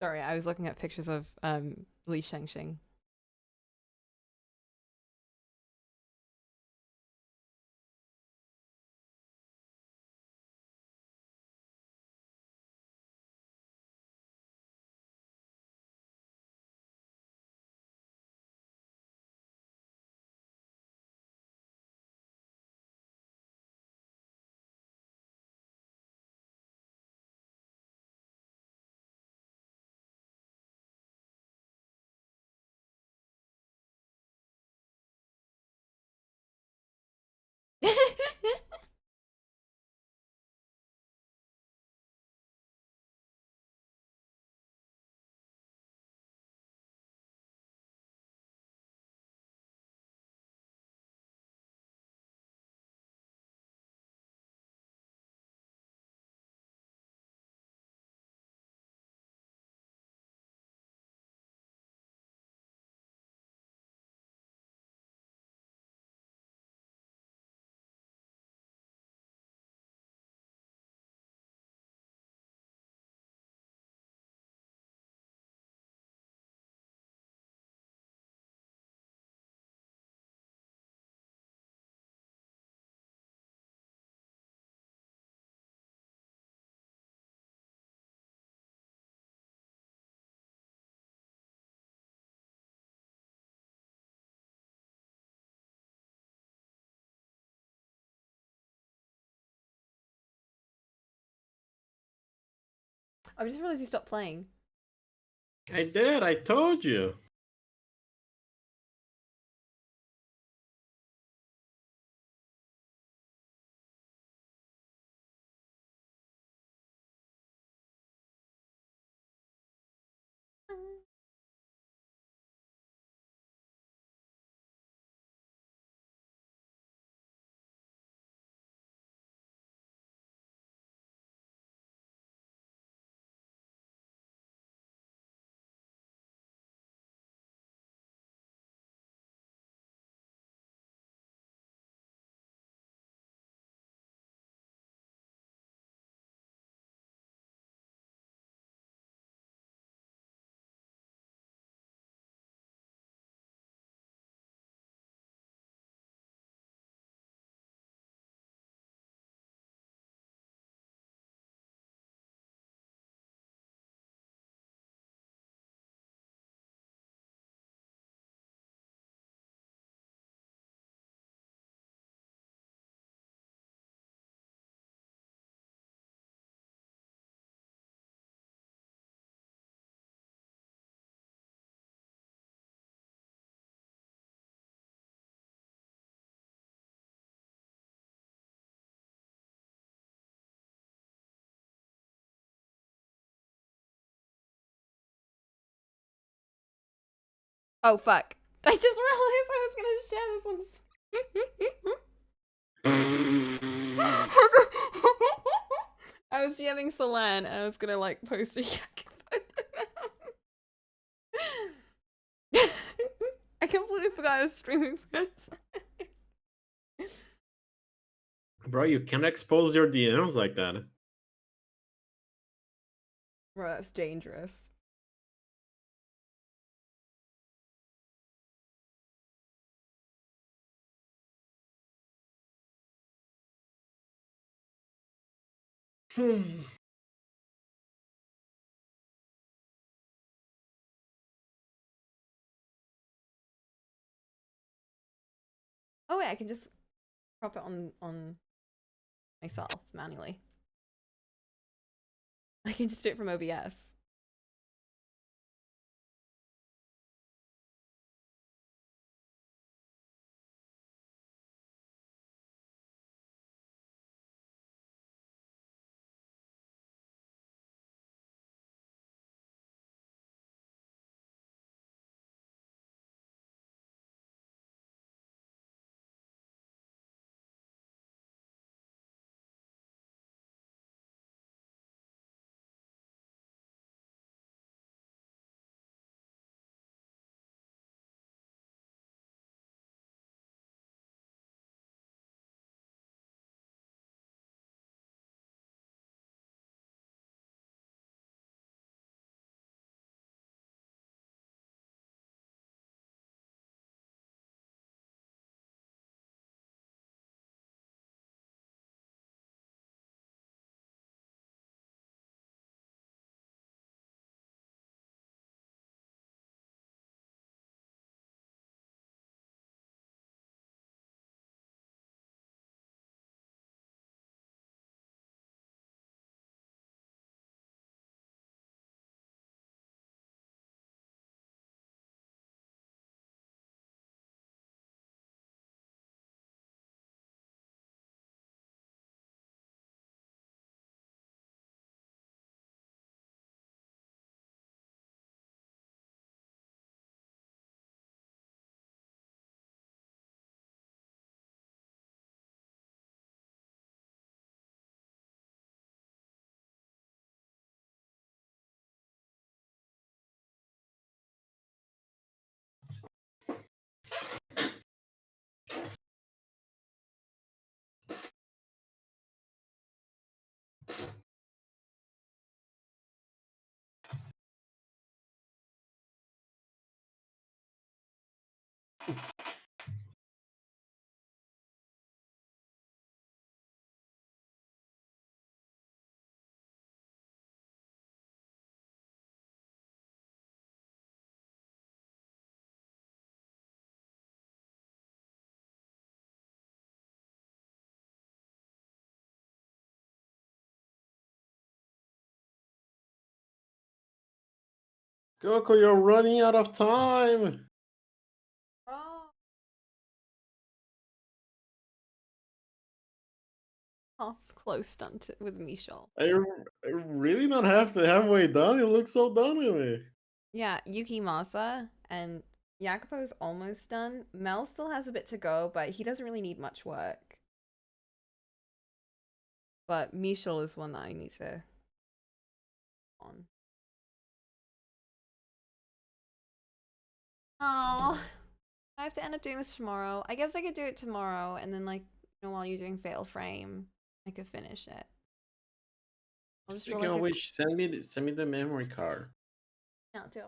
Sorry, I was looking at pictures of Li Shengxing. I just realized you stopped playing. I did. I told you. Oh fuck! I just realized I was gonna share this on. I was jamming Solan and I was gonna like post a yak. I completely forgot I was streaming for Bro, you can't expose your DMs like that. Bro, that's dangerous. Oh wait, I can just crop it on myself manually. I can just do it from OBS. Coco, you're running out of time. Oh. Half close done with Michelle. I really not halfway done. You look so done with me. Yeah, Yuki Masa and Jacopo's almost done. Mell still has a bit to go, but he doesn't really need much work. But Michelle is one that I need to on. Oh, I have to end up doing this tomorrow. I guess I could do it tomorrow, and then while you're doing Fatal Frame, I could finish it. I'll just draw Speaking of which, send me the memory card. Yeah, do.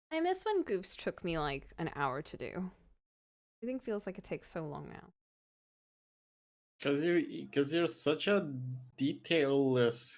I miss when Goofs took me like an hour to do. Everything feels like it takes so long now. Cause you're such a detailless.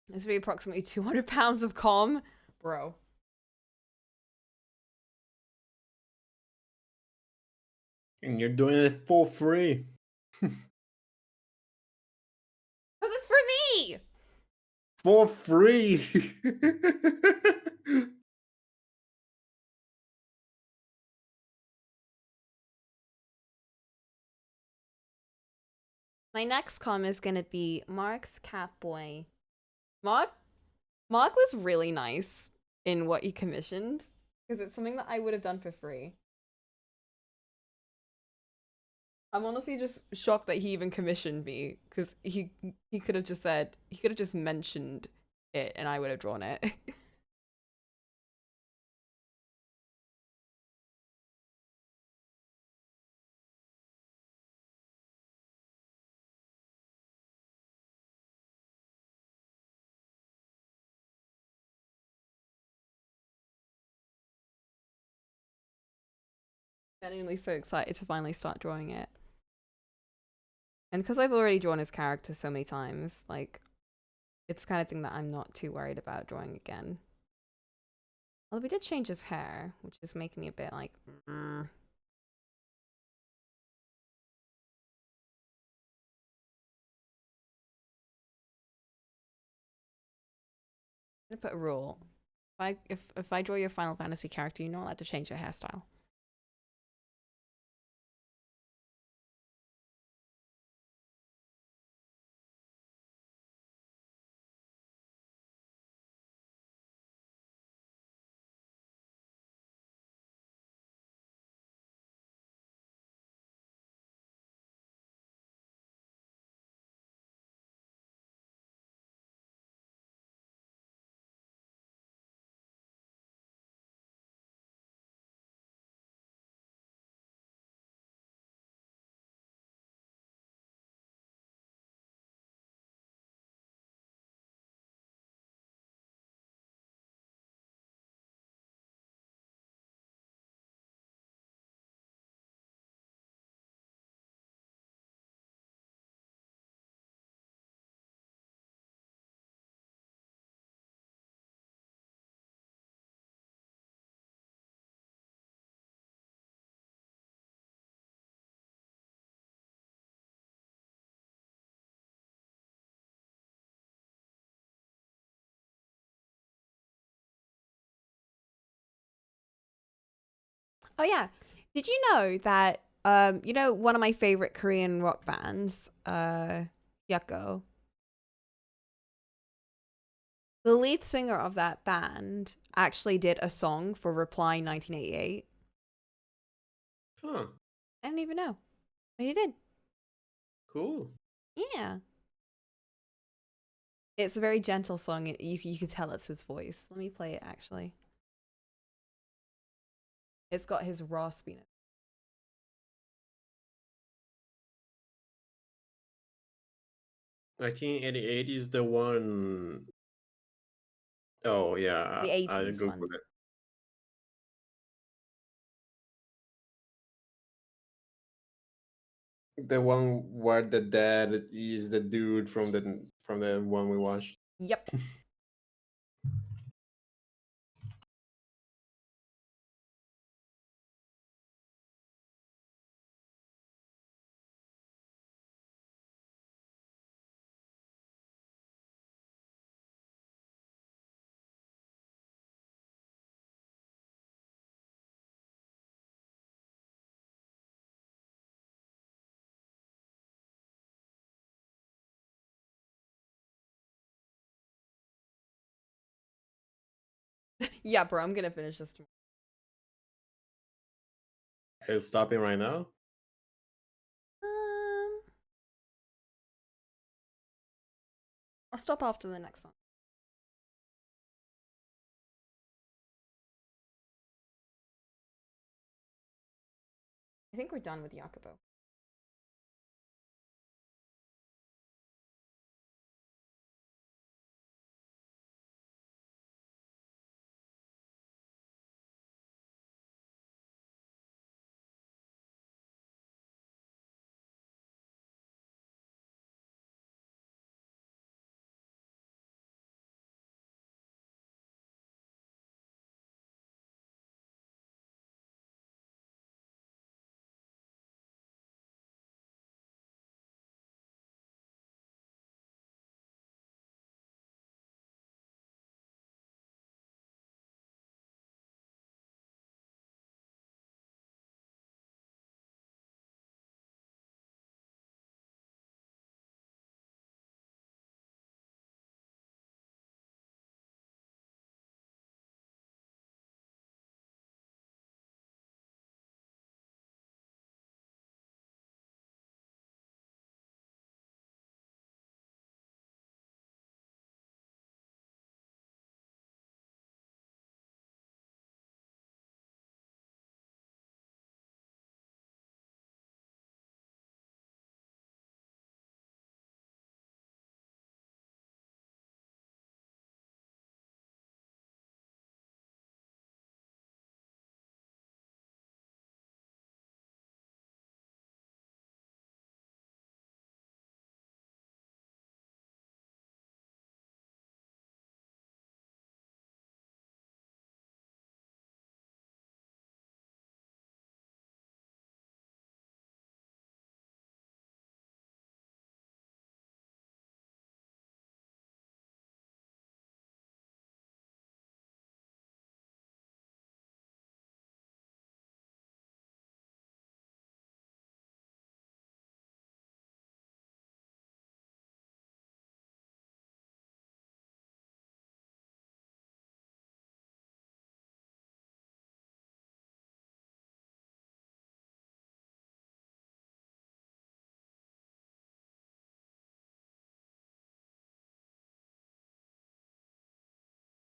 It's be approximately 200 pounds of calm, bro. And you're doing it for free. Cause it's for me. For free. My next com is gonna be Mark's Catboy. Mark was really nice in what he commissioned because it's something that I would have done for free. I'm honestly just shocked that he even commissioned me because he could have just said he could have just mentioned it and I would have drawn it. Genuinely so excited to finally start drawing it. And because I've already drawn his character so many times, like, it's the kind of thing that I'm not too worried about drawing again. Although we did change his hair, which is making me a bit like, I'm gonna put a rule. If I draw your Final Fantasy character, you're not allowed to change your hairstyle. Oh yeah. Did you know that you know one of my favorite Korean rock bands, Yucko? The lead singer of that band actually did a song for Reply in 1988. Huh. I didn't even know. But he did. Cool. Yeah. It's a very gentle song. You could tell it's his voice. Let me play it actually. It's got his raspiness. 1988 is the one. Oh yeah, The I 80s googled one. it. The one where the dad is the dude from the one we watched. Yep. Yeah, bro, I'm gonna finish this tomorrow. Are you stopping right now? Um, I'll stop after the next one. I think we're done with Jacopo.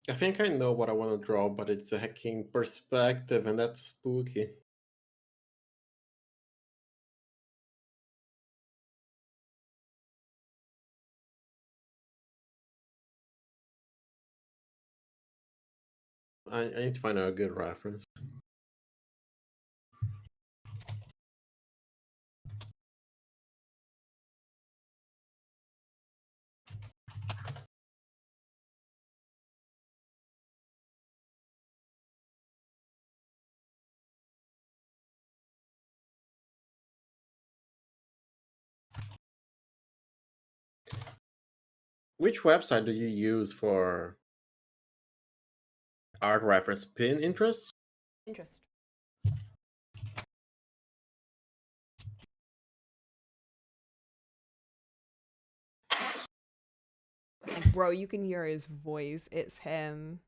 I think I know what I want to draw, but it's a hacking perspective, and that's spooky. I need to find a good reference. Which website do you use for art reference? Pinterest? Interest. Bro, you can hear his voice. It's him.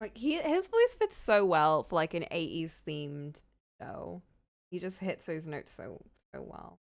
Like his voice fits so well for like an 80s themed show. He just hits those notes so well.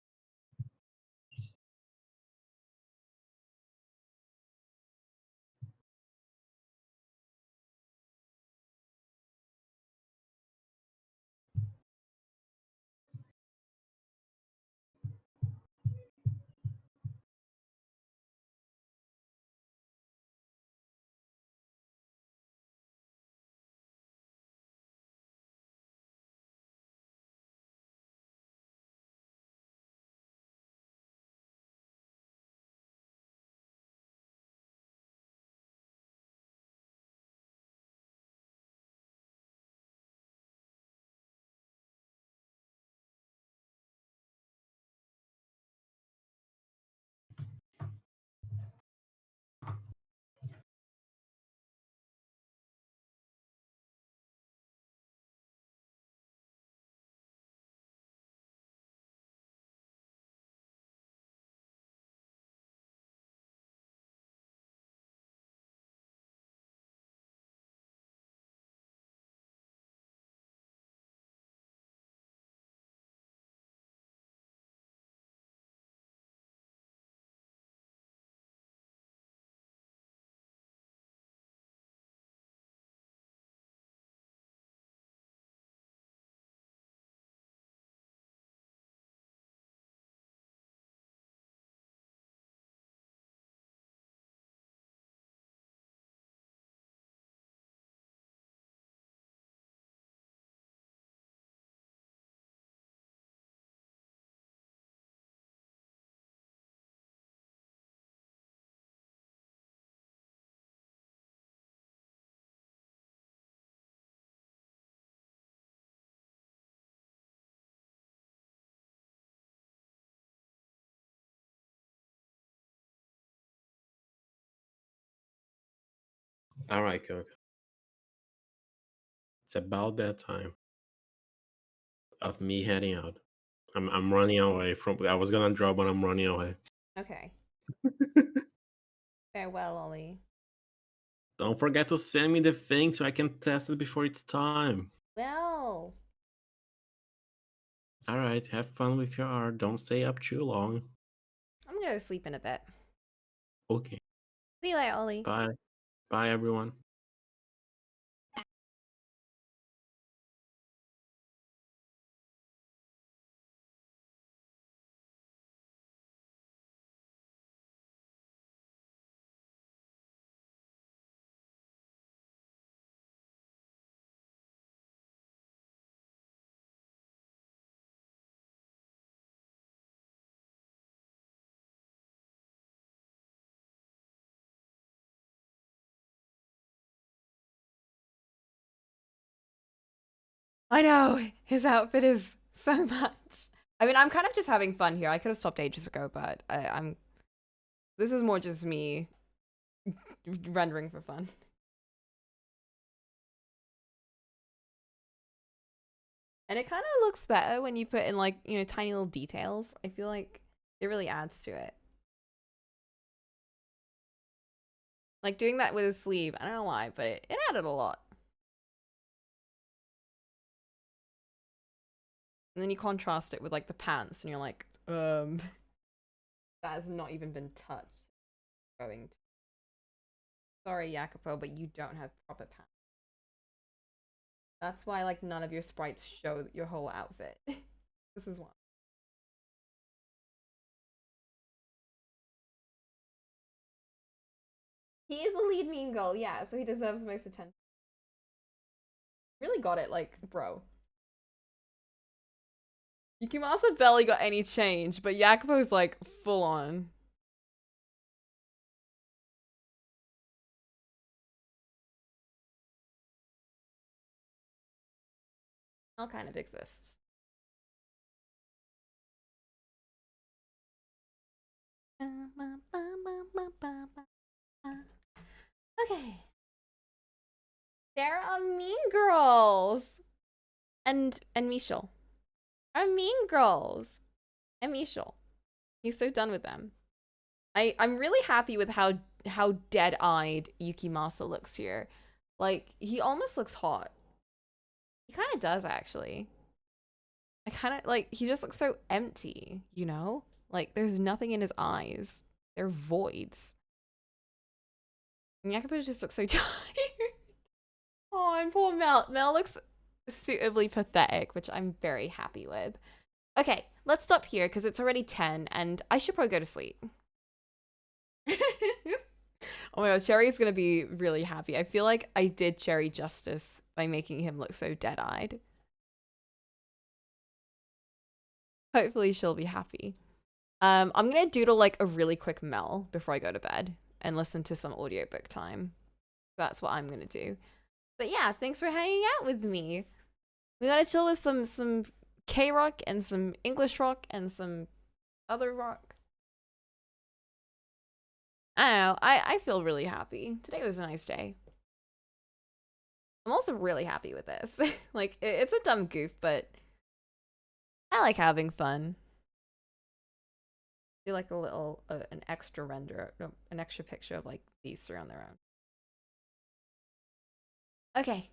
All right, Coke. It's about that time of me heading out. I'm running away from. I was gonna draw, but I'm running away. Okay. Farewell, Ollie. Don't forget to send me the thing so I can test it before it's time. Well. All right, have fun with your art. Don't stay up too long. I'm gonna go sleep in a bit. Okay. See you later, Ollie. Bye. Bye, everyone. I know his outfit is so much. I mean, I'm kind of just having fun here. I could have stopped ages ago, but I'm. This is more just me rendering for fun. And it kind of looks better when you put in like, you know, tiny little details. I feel like it really adds to it. Like doing that with his sleeve, I don't know why, but it added a lot. And then you contrast it with like the pants and you're like, that has not even been touched. Going to. Sorry, Jacopo, but you don't have proper pants. That's why like none of your sprites show your whole outfit. This is why. He is the lead mean girl, yeah, so he deserves most attention. Really got it, like, bro. Yukimasa barely got any change, but Jacopo's like full on. Mell kind of exists. Okay. There are mean girls. And Michel. Are mean girls. And Michel. He's so done with them. I'm really happy with how dead-eyed Yukimasa looks here. Like, he almost looks hot. He kind of does, actually. I kind of, like, he just looks so empty, you know? Like, there's nothing in his eyes. They're voids. And Jacopo just looks so tired. Oh, and poor Mell. Mell looks suitably pathetic, which I'm very happy with. Okay, let's stop here because it's already 10 and I should probably go to sleep. Oh my god, Cherry's gonna be really happy. I feel like I did Cherry justice by making him look so dead-eyed. Hopefully she'll be happy. I'm gonna doodle like a really quick Mell before I go to bed and listen to some audiobook time. That's what I'm gonna do. But yeah, thanks for hanging out with me. We gotta chill with some K-rock and some English rock and some other rock. I don't know. I feel really happy. Today was a nice day. I'm also really happy with this. Like, it's a dumb goof, but I like having fun. Do like a little, an extra render, no, an extra picture of like these three on their own. Okay.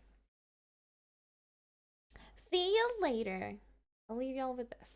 See you later. I'll leave y'all with this.